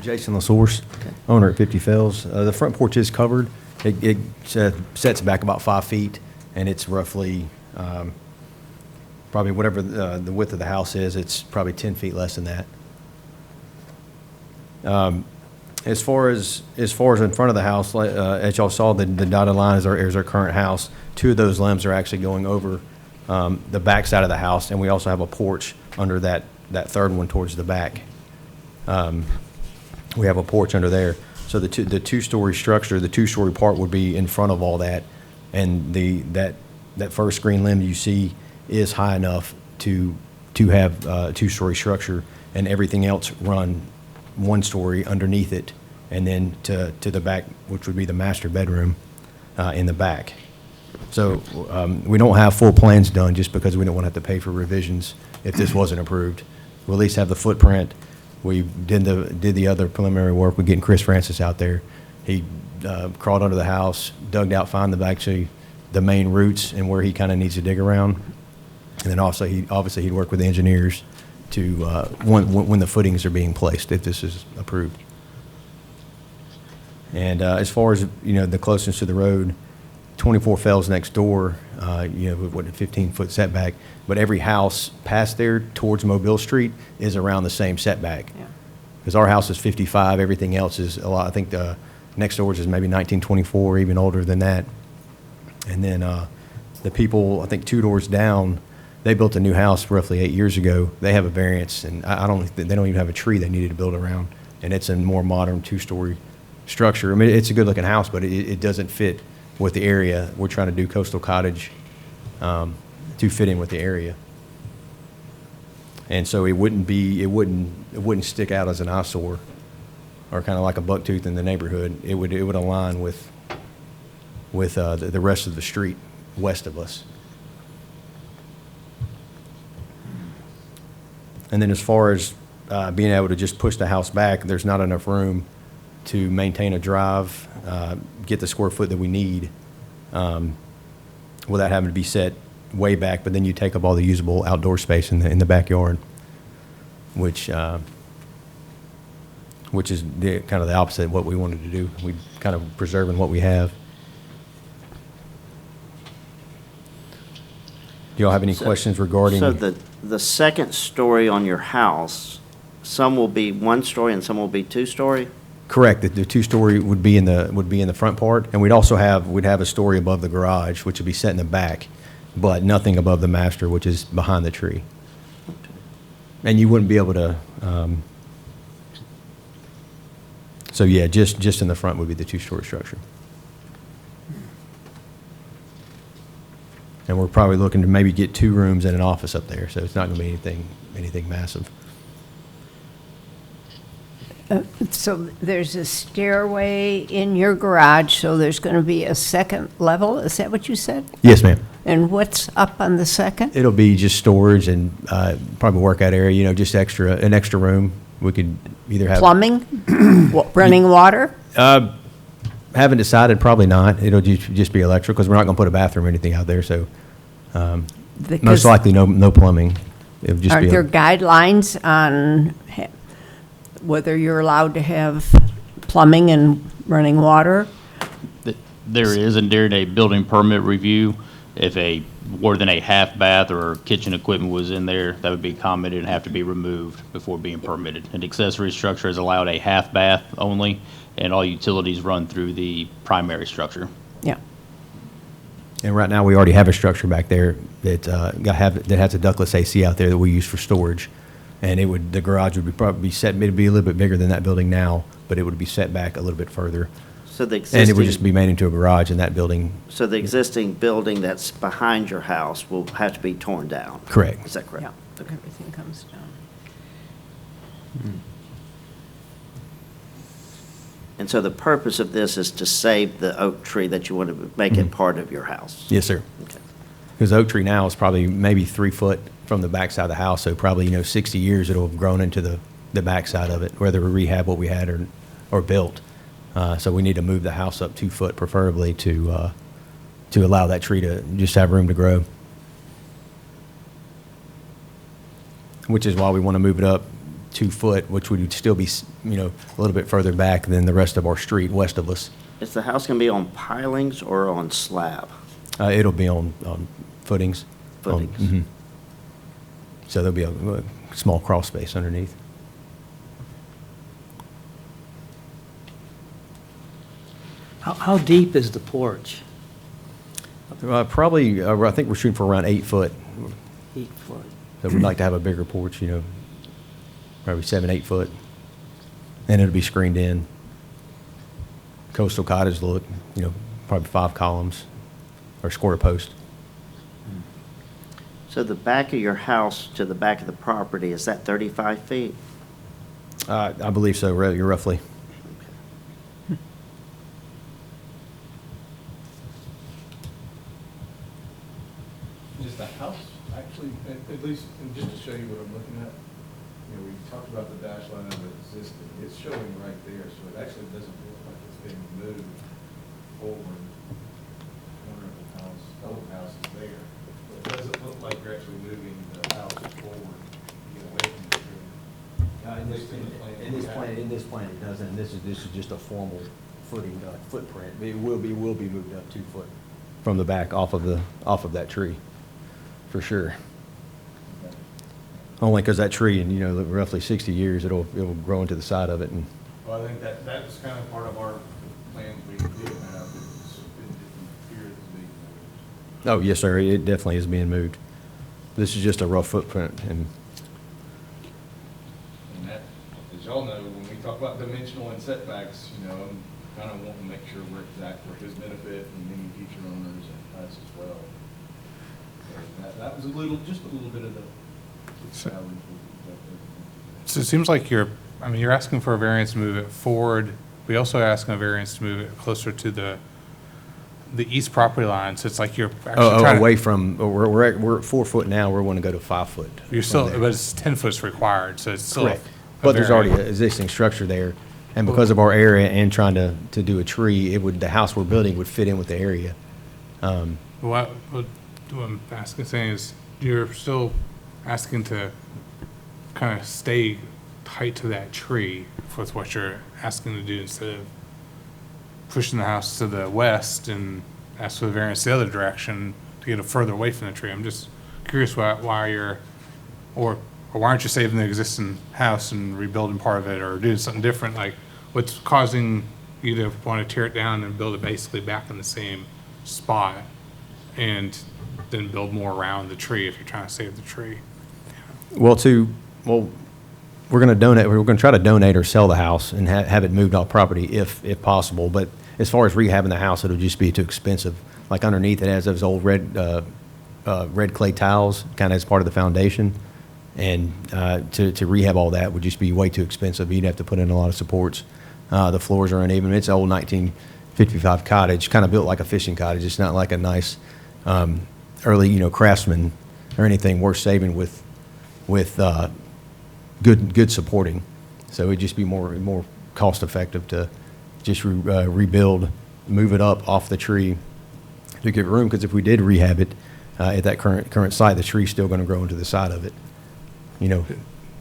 Jason LaSource, owner at 50 Fells. The front porch is covered. It sets back about 5 feet, and it's roughly probably whatever the width of the house is, it's probably 10 feet less than that. As far as in front of the house, as y'all saw, the dotted line is our current house. 2 of those limbs are actually going over the back side of the house, and we also have a porch under that third one towards the back. We have a porch under there. So the two-story structure, the two-story part would be in front of all that, and that first green limb you see is high enough to have a two-story structure, and everything else run 1 story underneath it, and then to the back, which would be the master bedroom in the back. So we don't have full plans done just because we don't want to have to pay for revisions if this wasn't approved. We'll at least have the footprint. We did the other preliminary work with getting Chris Francis out there. He crawled under the house, dug out, found actually the main roots and where he kind of needs to dig around. And then also he'd work with the engineers to when the footings are being placed, if this is approved. And as far as the closeness to the road, 24 Fells next door, with a 15-foot setback, but every house past there towards Mobile Street is around the same setback. Because our house is 55, everything else is a lot. I think the next doors is maybe 1924, even older than that. And then the people, I think 2 doors down, they built a new house roughly 8 years ago. They have a variance, and they don't even have a tree they needed to build around. And it's a more modern 2-story structure. I mean, it's a good-looking house, but it doesn't fit with the area. We're trying to do coastal cottage to fit in with the area. And so it wouldn't stick out as an eyesore or kind of like a bucktooth in the neighborhood. It would align with the rest of the street west of us. And then as far as being able to just push the house back, there's not enough room to maintain a drive, get the square foot that we need without having to be set way back, but then you take up all the usable outdoor space in the backyard, which is kind of the opposite of what we wanted to do. We kind of preserving what we have. Do y'all have any questions regarding? So the second story on your house, some will be 1 story and some will be 2 story? Correct. The 2-story would be in the front part, and we'd have a story above the garage, which would be set in the back, but nothing above the master, which is behind the tree. And you wouldn't be able to. So yeah, just in the front would be the 2-story structure. And we're probably looking to maybe get 2 rooms and an office up there, so it's not going to be anything massive. So there's a stairway in your garage, so there's going to be a second level? Is that what you said? Yes, ma'am. And what's up on the second? It'll be just storage and probably workout area, just an extra room. We could either have Plumbing? Running water? Haven't decided, probably not. It'll just be electric because we're not going to put a bathroom or anything out there, so most likely no plumbing. It'll just Are be there guidelines on whether you're allowed to have plumbing and running water? There is, and during a building permit review, if more than a half bath or kitchen equipment was in there, that would be commented and have to be removed before being permitted. An accessory structure is allowed a half bath only, and all utilities run through the primary structure. Yeah. And right now, we already have a structure back there that that has a ductless AC out there that we use for storage. And the garage would probably be set, it'd be a little bit bigger than that building now, but it would be set back a little bit further. So the And it would just existing, be made into a garage in that building. so the existing building that's behind your house will have to be torn down? Correct. Is that correct? Yeah, everything comes down. And so the purpose of this is to save the oak tree that you want to make it part of your house? Yes, sir. Because oak tree now is probably maybe 3 foot from the backside of the house, so probably, 60 years it'll have grown into the backside of it, whether we rehab what we had or built. So we need to move the house up 2 foot preferably to allow that tree to just have room to grow. Which is why we want to move it up 2 foot, which would still be, a little bit further back than the rest of our street west of us. Is the house going to be on pilings or on slab? It'll be on footings. Footings. Mhm. So there'll be a small crawl space underneath. How deep is the porch? Probably, I think we're shooting for around 8 foot. 8 foot. So we'd like to have a bigger porch, probably 7, 8 foot. And it'll be screened in. Coastal cottage look, probably 5 columns or square post. So the back of your house to the back of the property, is that 35 feet? I believe so, you're roughly. Just the house, actually, at least, and just to show you what I'm looking at, we talked about the dash line of it existing. It's showing right there, so it actually doesn't look like it's being moved forward. Corner of the house, the old house is there. But it doesn't look like you're actually moving the house forward to get away from the tree. In this plan, it doesn't. This is just a formal footing, footprint. It will be moved up 2 foot from the back off of that tree, for sure. Only because that tree in, roughly 60 years, it'll grow into the side of it. And Well, I think that was kind of part of our plans we did have. It didn't appear to be. oh, yes, sir, it definitely is being moved. This is just a rough footprint, and And that, as y'all know, when we talk about dimensional and setbacks, I'm kind of wanting to make sure we're exact for his benefit and any future owners and us as well. So that was just a little bit of the challenge. So it seems like you're asking for a variance to move it forward. We also asking a variance to move it closer to the east property line. So it's like you're actually trying away from, we're at 4 foot now, we're wanting to go to 5 foot. You're still, but it's 10 foot's required, so it's still. Correct. But there's already an existing structure there, and because of our area and trying to do a tree, the house we're building would fit in with the area. What I'm saying is, you're still asking to kind of stay tight to that tree with what you're asking to do instead of pushing the house to the west and ask for the variance the other direction to get it further away from the tree. I'm just curious why you're, or why aren't you saving the existing house and rebuilding part of it or doing something different? Like, what's causing you to want to tear it down and build it basically back in the same spot and then build more around the tree if you're trying to save the tree? We're going to donate. We're going to try to donate or sell the house and have it moved off property if possible. But as far as rehabbing the house, it'll just be too expensive. Like underneath, it has those old red clay tiles, kind of as part of the foundation, and to rehab all that would just be way too expensive. You'd have to put in a lot of supports. The floors are uneven. It's an old 1955 cottage, kind of built like a fishing cottage. It's not like a nice early craftsman or anything worth saving with good supporting. So it'd just be more cost effective to just rebuild, move it up off the tree to give room. Because if we did rehab it at that current site, the tree's still going to grow into the side of it. But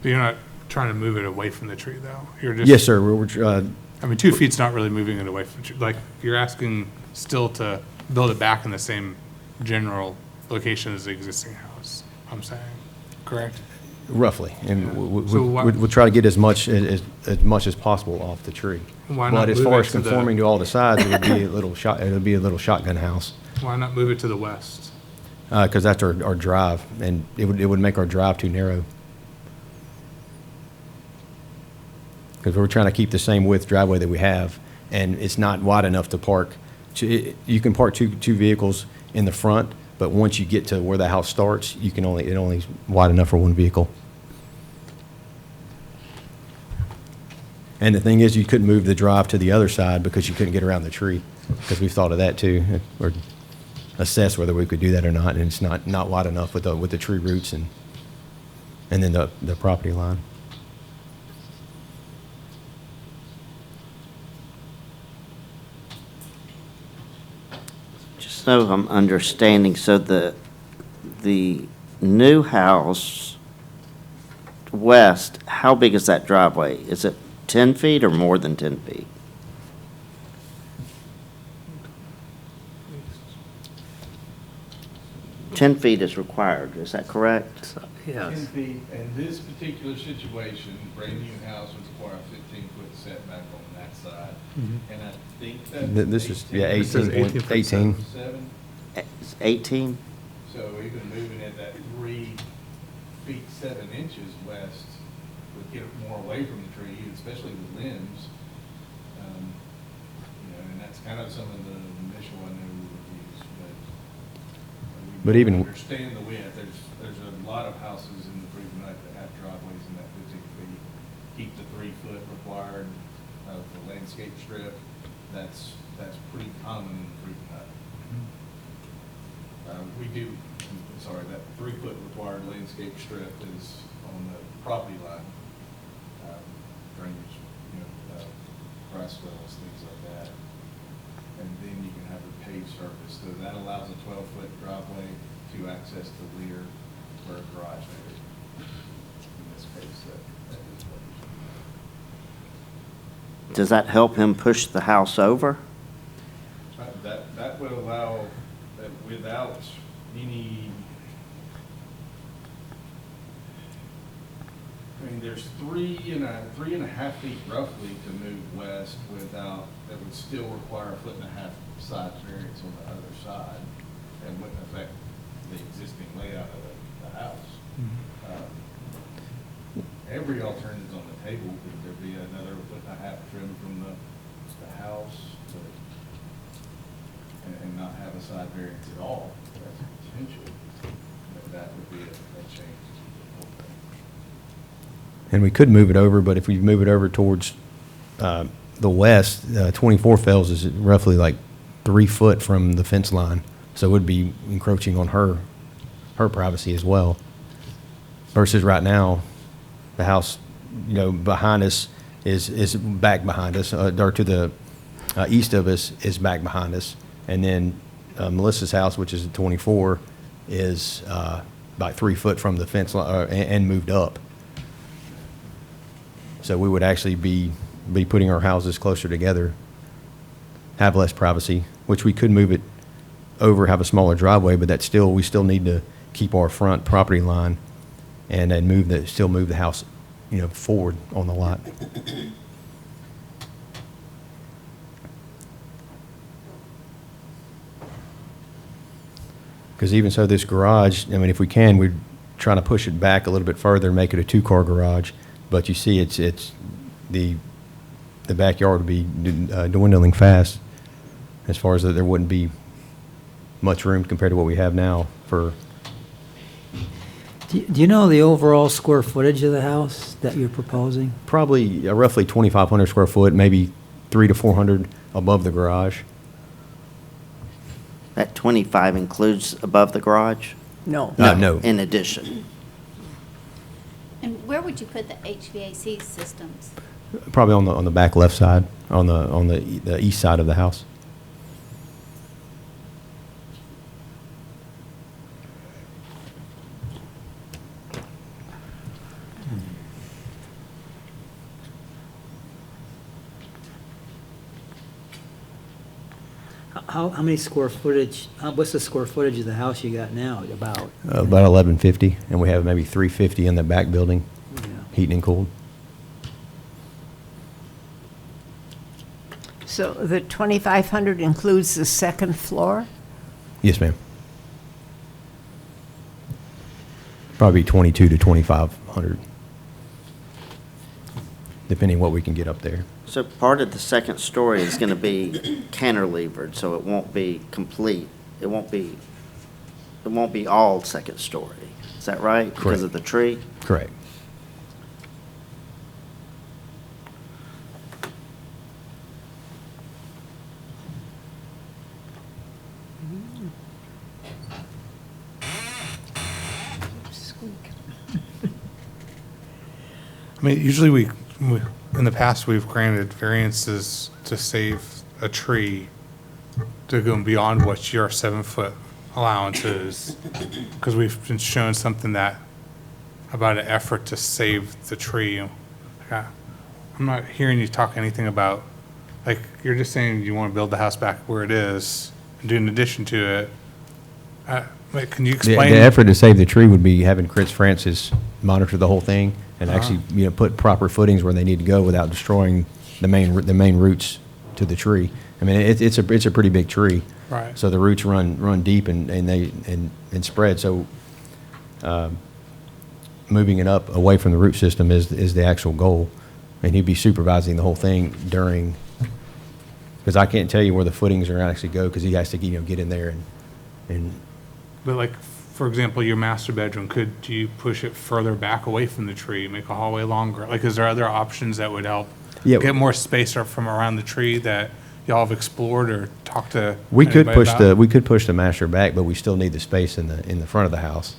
you're not trying to move it away from the tree, though. You're just. Yes, sir. I mean, 2 feet's not really moving it away from the tree. Like, you're asking still to build it back in the same general location as the existing house, I'm saying, correct? Roughly, and So why- we'll try to get as much as possible off the tree. Why But not as move far it as to the- conforming to all the sides, it would be a little shotgun house. Why not move it to the west? Because that's our drive, and it would make our drive too narrow. Because we're trying to keep the same width driveway that we have, and it's not wide enough to park. You can park two vehicles in the front, but once you get to where the house starts, it only is wide enough for one vehicle. And the thing is, you couldn't move the drive to the other side because you couldn't get around the tree, because we've thought of that too, or assess whether we could do that or not, and it's not wide enough with the tree roots and then the property line. Just so I'm understanding, so the new house west, how big is that driveway? Is it 10 feet or more than 10 feet? Ten feet is required, is that correct? 10 feet, in this particular situation, brand-new house would require a 15-foot setback on that side. And I think that's. This is, 18. 7. It's 18? So even moving it that 3 feet 7 inches west would get it more away from the tree, especially the limbs. And that's kind of some of the initial I knew reviews, But even- understand the width. There's a lot of houses in the Freedom Night that have driveways in that 15 feet. Keep the 3-foot required of the landscape strip. That's pretty common in the Freedom Night. That 3-foot required landscape strip is on the property line. Drainage, grass wells, things like that. And then you can have a paved surface. So that allows a 12-foot driveway to access the rear for a garage area. In this case, that is what it is. Does that help him push the house over? That would allow, that without any, there's 3.5 feet roughly to move west without, that would still require a 1.5 foot side variance on the other side and wouldn't affect the existing layout of the house. Every alternative's on the table. Could there be another 1.5 foot trim from the house and not have a side variance at all? That's a potential. But that would be a change. And we could move it over, but if we move it over towards the west, 24 Fells is roughly like 3 foot from the fence line. So it would be encroaching on her privacy as well. Versus right now, the house, behind us is back behind us, or to the east of us is back behind us. And then Melissa's house, which is at 24, is about 3 foot from the fence line and moved up. So we would actually be putting our houses closer together, have less privacy, which we could move it over, have a smaller driveway, but we still need to keep our front property line and then still move the house, forward on the lot. Because even so, this garage, if we can, we're trying to push it back a little bit further and make it a 2-car garage. But you see, it's the backyard would be dwindling fast, as far as that there wouldn't be much room compared to what we have now for. Do you know the overall square footage of the house that you're proposing? Probably roughly 2,500 square foot, maybe 300 to 400 above the garage. That 25 includes above the garage? No. No. In addition? And where would you put the HVAC systems? Probably on the back left side, on the east side of the house. How many square footage, what's the square footage of the house you got now, about? About 1150, and we have maybe 350 in the back building, heating and cooled. So the 2,500 includes the second floor? Yes, ma'am. Probably 22 to 2,500, depending what we can get up there. So part of the second story is going to be cantilevered, so it won't be complete. It won't be all second story. Is that right? Because Correct. of the tree? Correct. I mean, usually in the past, we've granted variances to save a tree to go beyond what your 7-foot allowance is, because we've been shown something about an effort to save the tree. I'm not hearing you talk anything about, like, you're just saying you want to build the house back where it is and do an addition to it. Like, can you explain? The effort to save the tree would be having Chris Francis monitor the whole thing and actually, put proper footings where they need to go without destroying the main roots to the tree. I mean, it's a pretty big tree. Right. So the roots run deep and spread. So moving it up away from the root system is the actual goal. And he'd be supervising the whole thing during, because I can't tell you where the footings are going to actually go, because he has to get in there and. But like, for example, your master bedroom, could you push it further back away from the tree, make a hallway longer? Like, is there other options that would help get more space from around the tree that y'all have explored or talked to? We could push about? the master back, but we still need the space in the front of the house.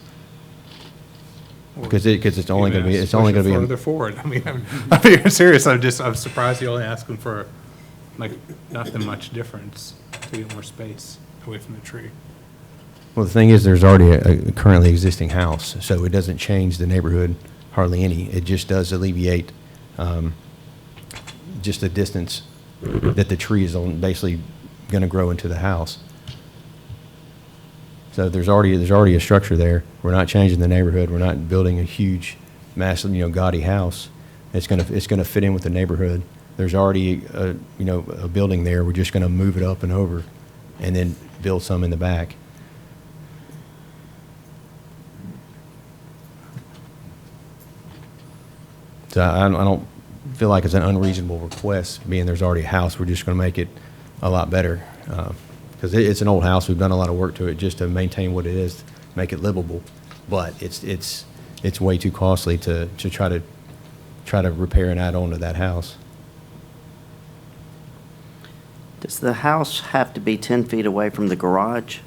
Because it's only going to be further forward. I mean, I'm being serious. I'm surprised you're only asking for like nothing much difference to get more space away from the tree. Well, the thing is, there's already a currently existing house, so it doesn't change the neighborhood hardly any. It just does alleviate just the distance that the tree is basically going to grow into the house. So there's already a structure there. We're not changing the neighborhood. We're not building a huge, massive, gaudy house. It's gonna fit in with the neighborhood. There's already a building there. We're just gonna move it up and over, and then build some in the back. So I don't feel like it's an unreasonable request, being there's already a house. We're just going to make it a lot better. Because it's an old house. We've done a lot of work to it just to maintain what it is, make it livable. But it's way too costly to try to repair and add on to that house. Does the house have to be 10 feet away from the garage?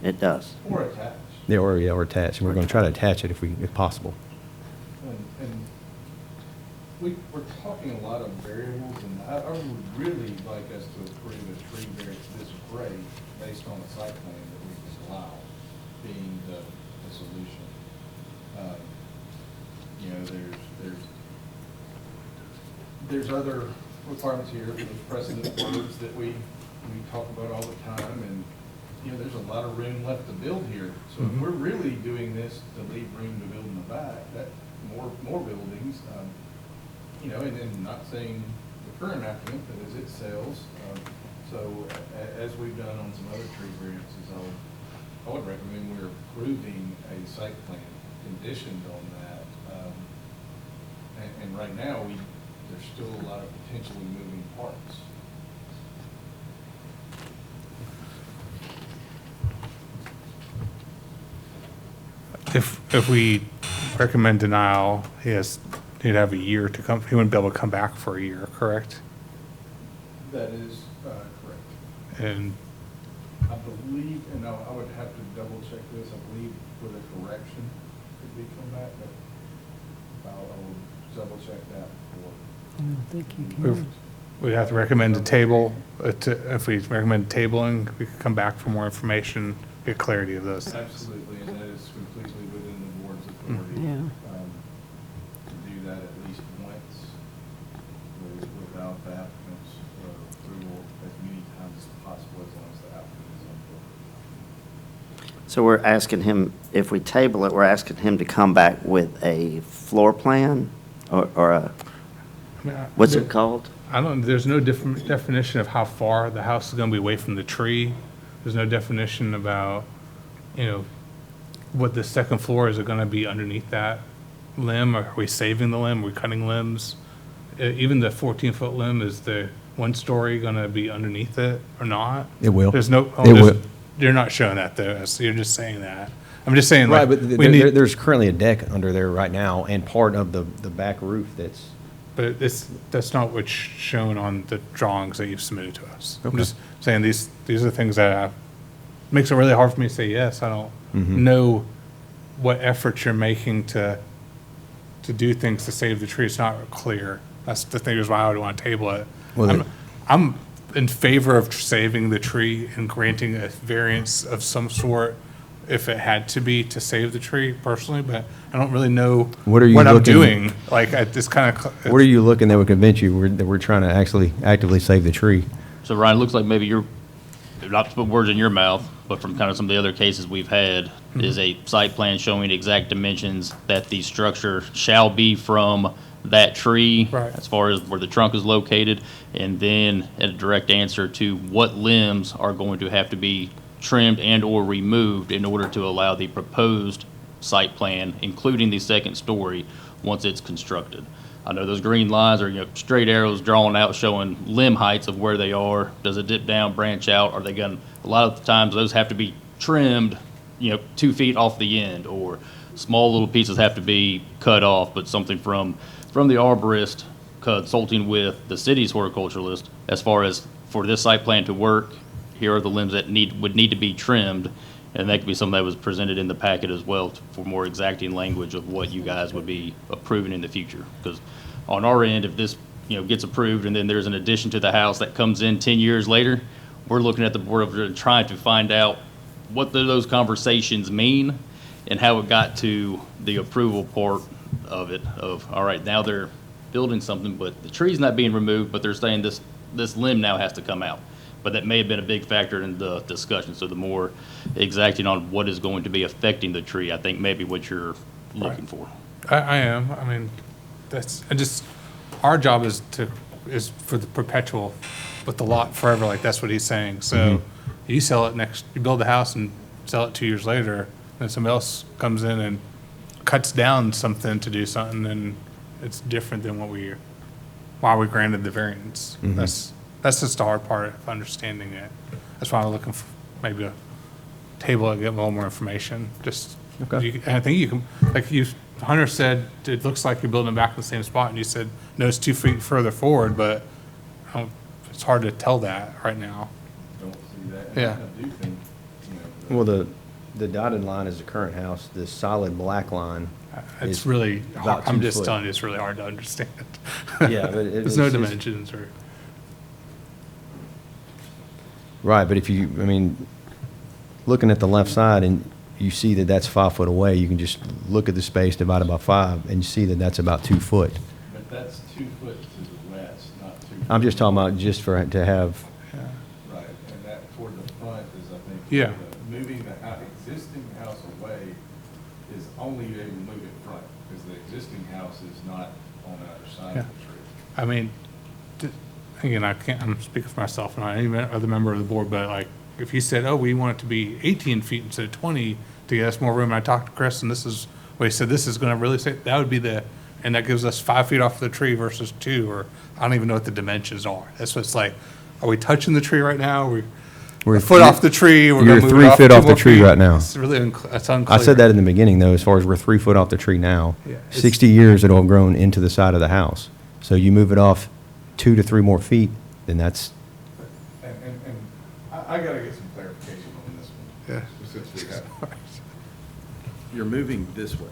It does. Or attached. Yeah, or attached. And we're going to try to attach it if possible. And we're talking a lot of variables, and I would really like us to approve a tree variance this great based on the site plan that we just allow being the solution. There's other requirements here, there's precedent words that we talk about all the time, and there's a lot of room left to build here. So if we're really doing this to leave room to build in the back, that more buildings, and then not saying the current applicant, but as it sells. So as we've done on some other tree variances, I would recommend we're approving a site plan conditioned on that. And right now, there's still a lot of potentially moving parts. If we recommend denial, he'd have a year to come, he wouldn't be able to come back for a year, correct? That is correct. And I believe, and I would have to double check this, I believe with a correction could be come back, but I will double check that before. I don't think you can. we'd have to recommend a table, if we recommend tabling, we could come back for more information, get clarity of those things. Absolutely, and that is completely within the board's authority. Yeah. To do that at least once without the applicant's approval as many times it's possible as long as the applicant is on board. So we're asking him, if we table it, we're asking him to come back with a floor plan or a, I mean, what's it called? There's no different definition of how far the house is gonna be away from the tree. There's no definition about, what the second floor, is it gonna be underneath that limb? Are we saving the limb? Are we cutting limbs? Even the 14-foot limb, is the one story gonna be underneath it or not? It will. There's no, It will. you're not showing that though, so you're just saying that. I'm just saying, Right, like, but we need, there's currently a deck under there right now and part of the back roof that's, but that's not what's shown on the drawings that you've submitted to us. I'm Okay. just saying, these are things that makes it really hard for me to say yes. I don't Mhm. know what efforts you're making to do things to save the tree. It's not clear. That's the thing, is why I would want to table it. Well, I'm in favor of saving the tree and granting a variance of some sort if it had to be to save the tree personally, but I don't really know What are you what I'm looking- doing. Like, I just kind of. what are you looking that would convince you that we're trying to actually actively save the tree? So Ryan, it looks like maybe you're, not to put words in your mouth, but from kind of some of the other cases we've had, is a site plan showing exact dimensions that the structure shall be from that tree, Right. as far as where the trunk is located, and then a direct answer to what limbs are going to have to be trimmed and/or removed in order to allow the proposed site plan, including the second story, once it's constructed. I know those green lines are, straight arrows drawn out showing limb heights of where they are. Does it dip down, branch out? Are they going, a lot of the times those have to be trimmed, 2 feet off the end, or small little pieces have to be cut off, but something from the arborist consulting with the city's horticulturalist, as far as for this site plan to work, here are the limbs that would need to be trimmed. And that could be something that was presented in the packet as well for more exacting language of what you guys would be approving in the future. Because on our end, if this, gets approved and then there's an addition to the house that comes in 10 years later, we're looking at the board of trying to find out what those conversations mean and how it got to the approval part of it, of, all right, now they're building something, but the tree's not being removed, but they're saying this limb now has to come out. But that may have been a big factor in the discussion. So the more exacting on what is going to be affecting the tree, I think maybe what you're looking for. I am. I mean, our job is for the perpetual, with the lot forever, like that's what he's saying. So you sell it you build the house and sell it 2 years later, then somebody else comes in and cuts down something to do something, and it's different than why we granted the variance. That's just the hard part of understanding it. That's why I'm looking for maybe a table to get a little more information. Just, Okay. I think you can, like Hunter said, it looks like you're building it back in the same spot, and you said, no, it's 2 feet further forward, but it's hard to tell that right now. Don't see that. Yeah. I do think, Well, the dotted line is the current house. The solid black line It's is really, about I'm 2 just foot. telling you, it's really hard to understand. Yeah, but There's no it's just- dimensions or. Right, but looking at the left side and you see that that's 5 foot away, you can just look at the space divided by 5 and you see that that's about 2 foot. but that's 2 foot to the west, not 2 foot. I'm just talking about just to have, Right, and that toward the front is, I think. Yeah. Moving the existing house away is only able to move it front, because the existing house is not on the other side of the tree. I mean, again, I'm speaking for myself and not any other member of the board, but like, if you said, oh, we want it to be 18 feet instead of 20 to get us more room, and I talked to Chris, and this is what he said, this is gonna really say, that would be and that gives us 5 feet off the tree versus 2, or I don't even know what the dimensions are. That's what it's like, are we touching the tree right now? We're a foot off the tree, we're you're gonna move 3 it off feet 2 off the more tree feet. right now. It's really, it's unclear. I said that in the beginning though, as far as we're 3 foot off the tree now. Yeah, 60 years it'll have grown into the side of the house. So you move it off 2 to 3 more feet, then that's, And I gotta get some clarification on this one. Yeah. Since we have. You're moving this way.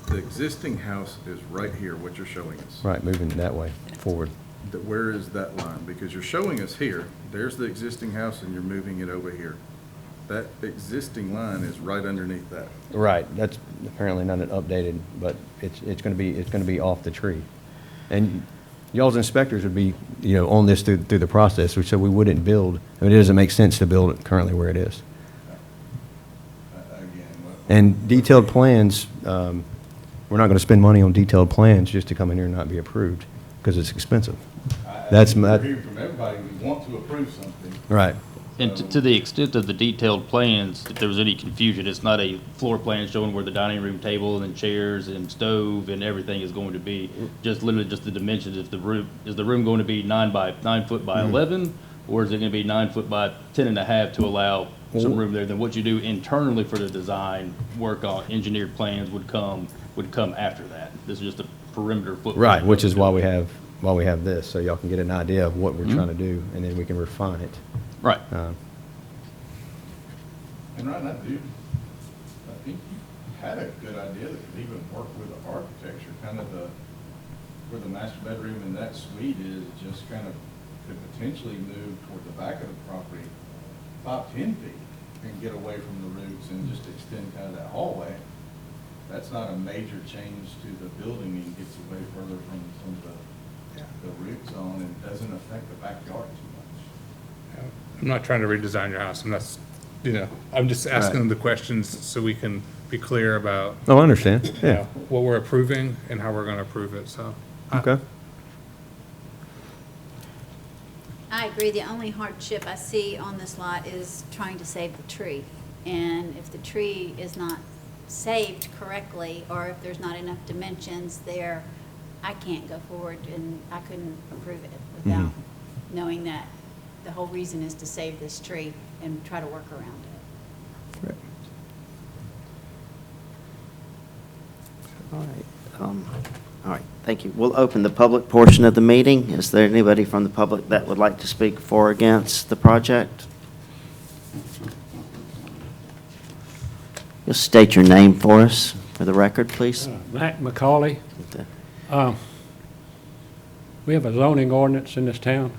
The existing house is right here, what you're showing us. right, moving that way, forward. Where is that line? Because you're showing us here, there's the existing house, and you're moving it over here. That existing line is right underneath that. Right, that's apparently not an updated, but it's gonna be off the tree. And y'all's inspectors would be, on this through the process, so we wouldn't build. I mean, it doesn't make sense to build it currently where it is. And detailed plans, we're not going to spend money on detailed plans just to come in here and not be approved, because it's expensive. That's We're hearing from everybody, we want to approve something. right. And to the extent of the detailed plans, if there was any confusion, it's not a floor plan showing where the dining room table and chairs and stove and everything is going to be, just literally just the dimensions. If the room, is the room going to be 9 foot by 11? Or is it going to be 9 foot by 10.5 to allow some room there? Then what you do internally for the design work on engineered plans would come after that. This is just a perimeter footprint. Right, which is why we have this, so y'all can get an idea of what we're trying to do, and then we can refine it. Right. And Ryan, I think you had a good idea that could even work with the architecture, kind of where the master bedroom and that suite is, just kind of could potentially move toward the back of the property about 10 feet and get away from the roots and just extend kind of that hallway. That's not a major change to the building and gets away further from some of the root zone and doesn't affect the backyard too much. I'm not trying to redesign your house, I'm just asking them the questions so we can be clear about. Oh, I understand, yeah. What we're approving and how we're gonna approve it, so. Okay. I agree. The only hardship I see on this lot is trying to save the tree. And if the tree is not saved correctly, or if there's not enough dimensions there, I can't go forward and I couldn't approve it without knowing that the whole reason is to save this tree and try to work around it. Right. All right, thank you. We'll open the public portion of the meeting. Is there anybody from the public that would like to speak for or against the project? You'll state your name for us, for the record, please. Matt McCauley. We have a zoning ordinance in this town.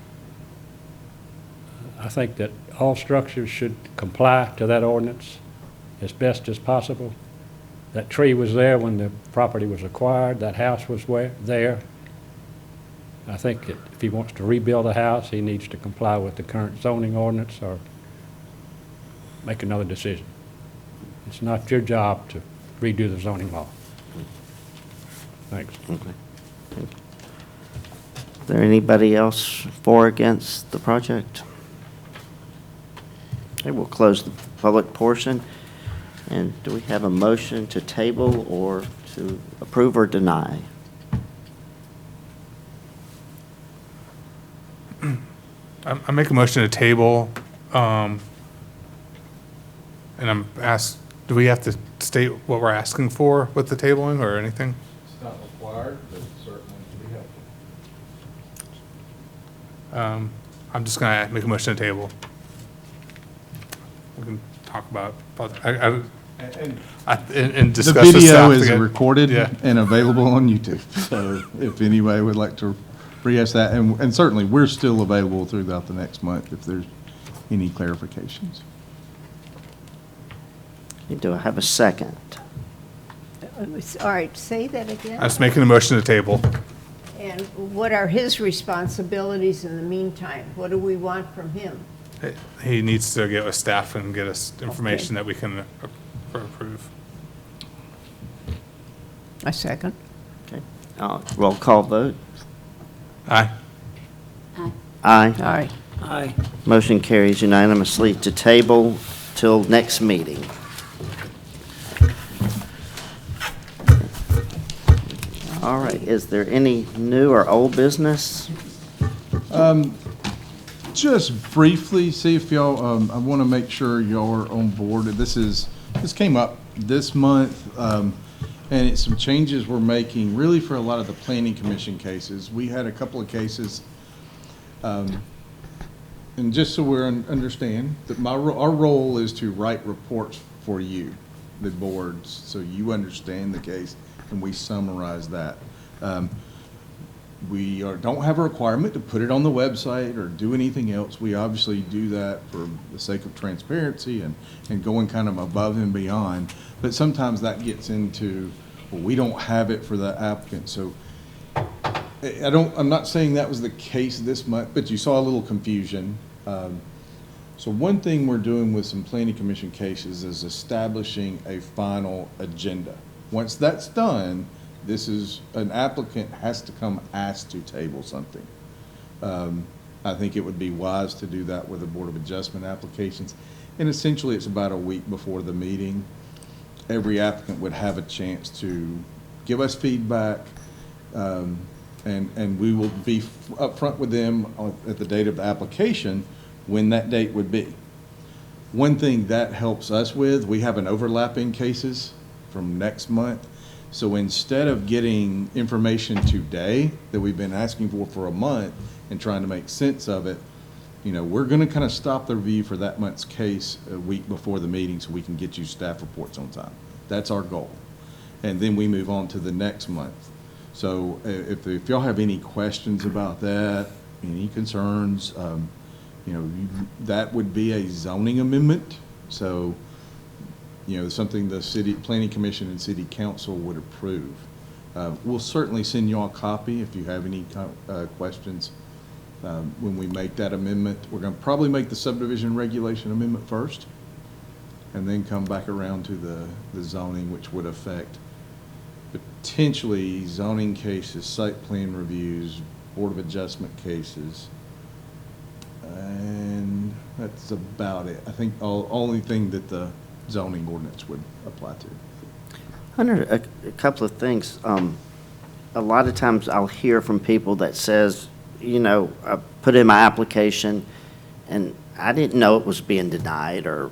I think that all structures should comply to that ordinance as best as possible. That tree was there when the property was acquired. That house was there. I think that if he wants to rebuild a house, he needs to comply with the current zoning ordinance or make another decision. It's not your job to redo the zoning law. Thanks. Okay. Is there anybody else for or against the project? Okay, we'll close the public portion. And do we have a motion to table or to approve or deny? I make a motion to table, and I'm asked, do we have to state what we're asking for with the tabling or anything? It's not required, but certainly can be helpful. I'm just gonna make a motion to table. We can talk about, and discuss The with video staff is again. recorded Yeah. and available on YouTube. So if anybody would like to rehash that, and certainly we're still available throughout the next month if there's any clarifications. Do I have a second? All right, say that again. I was making a motion to table. And what are his responsibilities in the meantime? What do we want from him? He needs to get with staff and get us information that we can approve. A second. Okay. Roll call vote. Aye. Aye. Aye. Aye. Motion carries unanimously to table till next meeting. All right, is there any new or old business? Just briefly, see if y'all, I want to make sure y'all are on board. This came up this month, and it's some changes we're making really for a lot of the planning commission cases. We had a couple of cases, and just so we understand, that our role is to write reports for you, the boards, so you understand the case, and we summarize that. We don't have a requirement to put it on the website or do anything else. We obviously do that for the sake of transparency and going kind of above and beyond. But sometimes that gets into, well, we don't have it for the applicant. So I'm not saying that was the case this month, but you saw a little confusion. So one thing we're doing with some planning commission cases is establishing a final agenda. Once that's done, an applicant has to come ask to table something. I think it would be wise to do that with the Board of Adjustment applications. And essentially, it's about a week before the meeting. Every applicant would have a chance to give us feedback, and we will be upfront with them at the date of the application when that date would be. One thing that helps us with, we have an overlapping cases from next month. So instead of getting information today that we've been asking for a month and trying to make sense of it, we're going to kind of stop the review for that month's case a week before the meeting so we can get you staff reports on time. That's our goal. And then we move on to the next month. So if y'all have any questions about that, any concerns, that would be a zoning amendment. So, something the city planning commission and city council would approve. We'll certainly send you all a copy if you have any questions when we make that amendment. We're going to probably make the subdivision regulation amendment first and then come back around to the zoning, which would affect potentially zoning cases, site plan reviews, Board of Adjustment cases, and that's about it. I think only thing that the zoning ordinance would apply to. Hunter, a couple of things. A lot of times I'll hear from people that says, I put in my application and I didn't know it was being denied or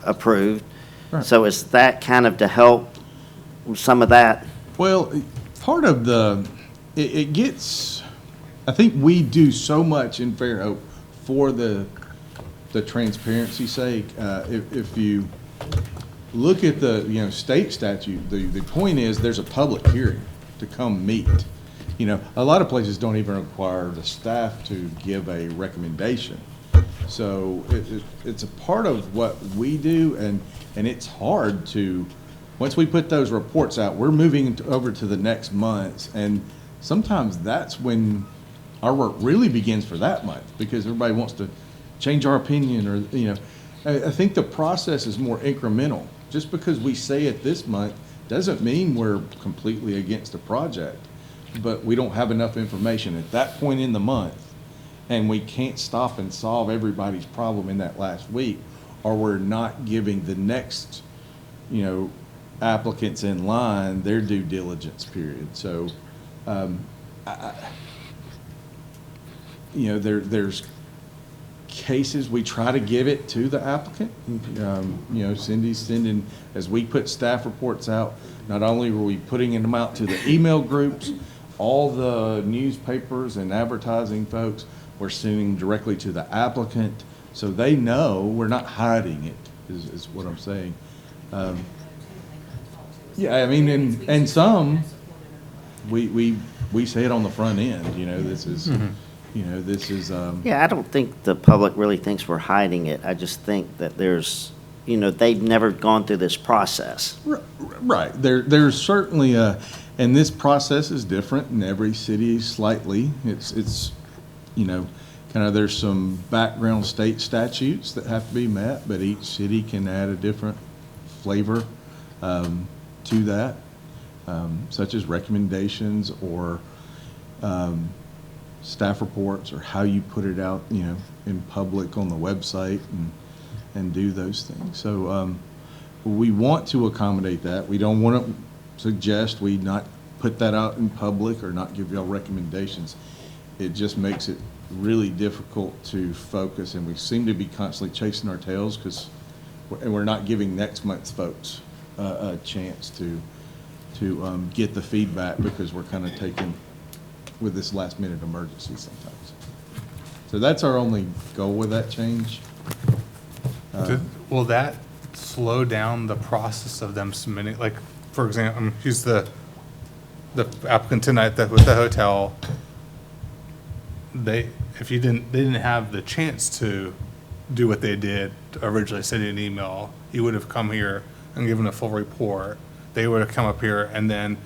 approved. Right. So is that kind of to help with some of that? Well, part of it gets, I think we do so much in Fairhope for the transparency's sake. If you look at the, state statute, the point is there's a public hearing to come meet. A lot of places don't even require the staff to give a recommendation. So it's a part of what we do, and it's hard to, once we put those reports out, we're moving over to the next month, and sometimes that's when our work really begins for that month, because everybody wants to change our opinion, or, I think the process is more incremental. Just because we say it this month doesn't mean we're completely against the project, but we don't have enough information at that point in the month, and we can't stop and solve everybody's problem in that last week, or we're not giving the next, applicants in line their due diligence period. So, there's cases we try to give it to the applicant. Cindy's sending, as we put staff reports out, not only were we putting them out to the email groups, all the newspapers and advertising folks, we're sending directly to the applicant, so they know we're not hiding it, is what I'm saying. Yeah, I mean, and some, we say it on the front end, this is, this is. Yeah, I don't think the public really thinks we're hiding it. I just think that there's, they've never gone through this process. Right. There's certainly and this process is different in every city slightly. It's kind of, there's some background state statutes that have to be met, but each city can add a different flavor to that, such as recommendations or staff reports, or how you put it out, in public on the website and do those things. So we want to accommodate that. We don't want to suggest we not put that out in public or not give y'all recommendations. It just makes it really difficult to focus, and we seem to be constantly chasing our tails because we're not giving next month's folks a chance to get the feedback, because we're kind of taking with this last minute emergency sometimes. So that's our only goal with that change. Will that slow down the process of them submitting, like, for example, use the applicant tonight with the hotel. They didn't have the chance to do what they did originally, send an email, you would have come here and given a full report. They would have come up here and then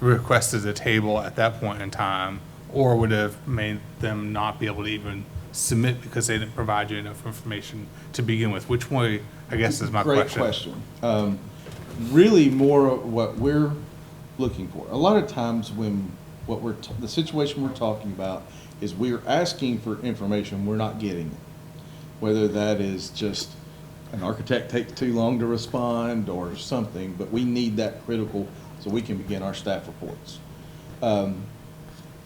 requested a table at that point in time, Or would it have made them not be able to even submit because they didn't provide you enough information to begin with? Which way, I guess, is my question. Great question. Really more of what we're looking for. A lot of times when the situation we're talking about is we're asking for information, we're not getting it. Whether that is just an architect takes too long to respond or something, but we need that critical so we can begin our staff reports.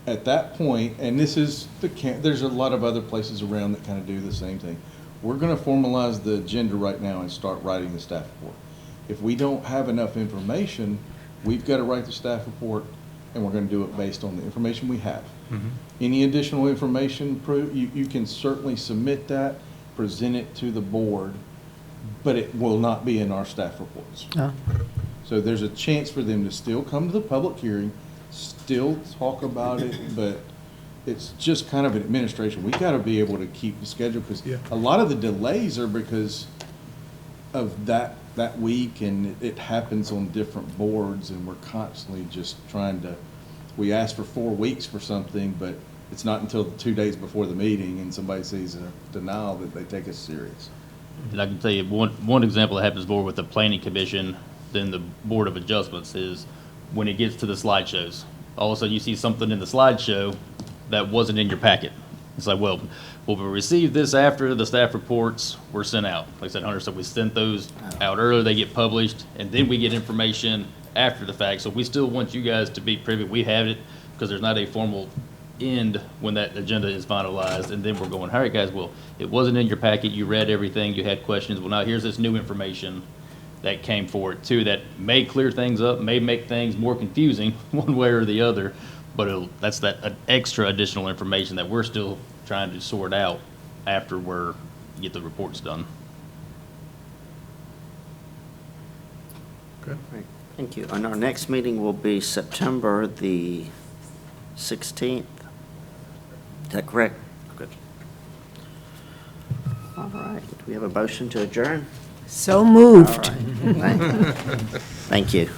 At that point, and this is there's a lot of other places around that kind of do the same thing. We're going to formalize the agenda right now and start writing the staff report. If we don't have enough information, we've got to write the staff report, and we're going to do it based on the information we have. Mhm. Any additional information, you can certainly submit that, present it to the board, but it will not be in our staff reports. So there's a chance for them to still come to the public hearing, still talk about it, but it's just kind of an administration. We got to be able to keep the schedule because a lot of the delays are because of that week, and it happens on different boards, and we're constantly just trying to, we ask for 4 weeks for something, but it's not until 2 days before the meeting and somebody sees a denial that they take us serious. And I can tell you one example that happens more with the planning commission than the Board of Adjustments is when it gets to the slideshows. All of a sudden you see something in the slideshow that wasn't in your packet. It's like, well, we received this after the staff reports were sent out. Like I said, Hunter said, we sent those out earlier, they get published, and then we get information after the fact. So we still want you guys to be privy. We have it because there's not a formal end when that agenda is finalized, and then we're going, all right, guys, well, it wasn't in your packet, you read everything, you had questions, well, now here's this new information that came forward too that may clear things up, may make things more confusing one way or the other, but that's that extra additional information that we're still trying to sort out after we get the reports done. Okay. Great. Thank you. And our next meeting will be September the 16th. Is that correct? Good. All right. Do we have a motion to adjourn? So moved. All right. Thank you.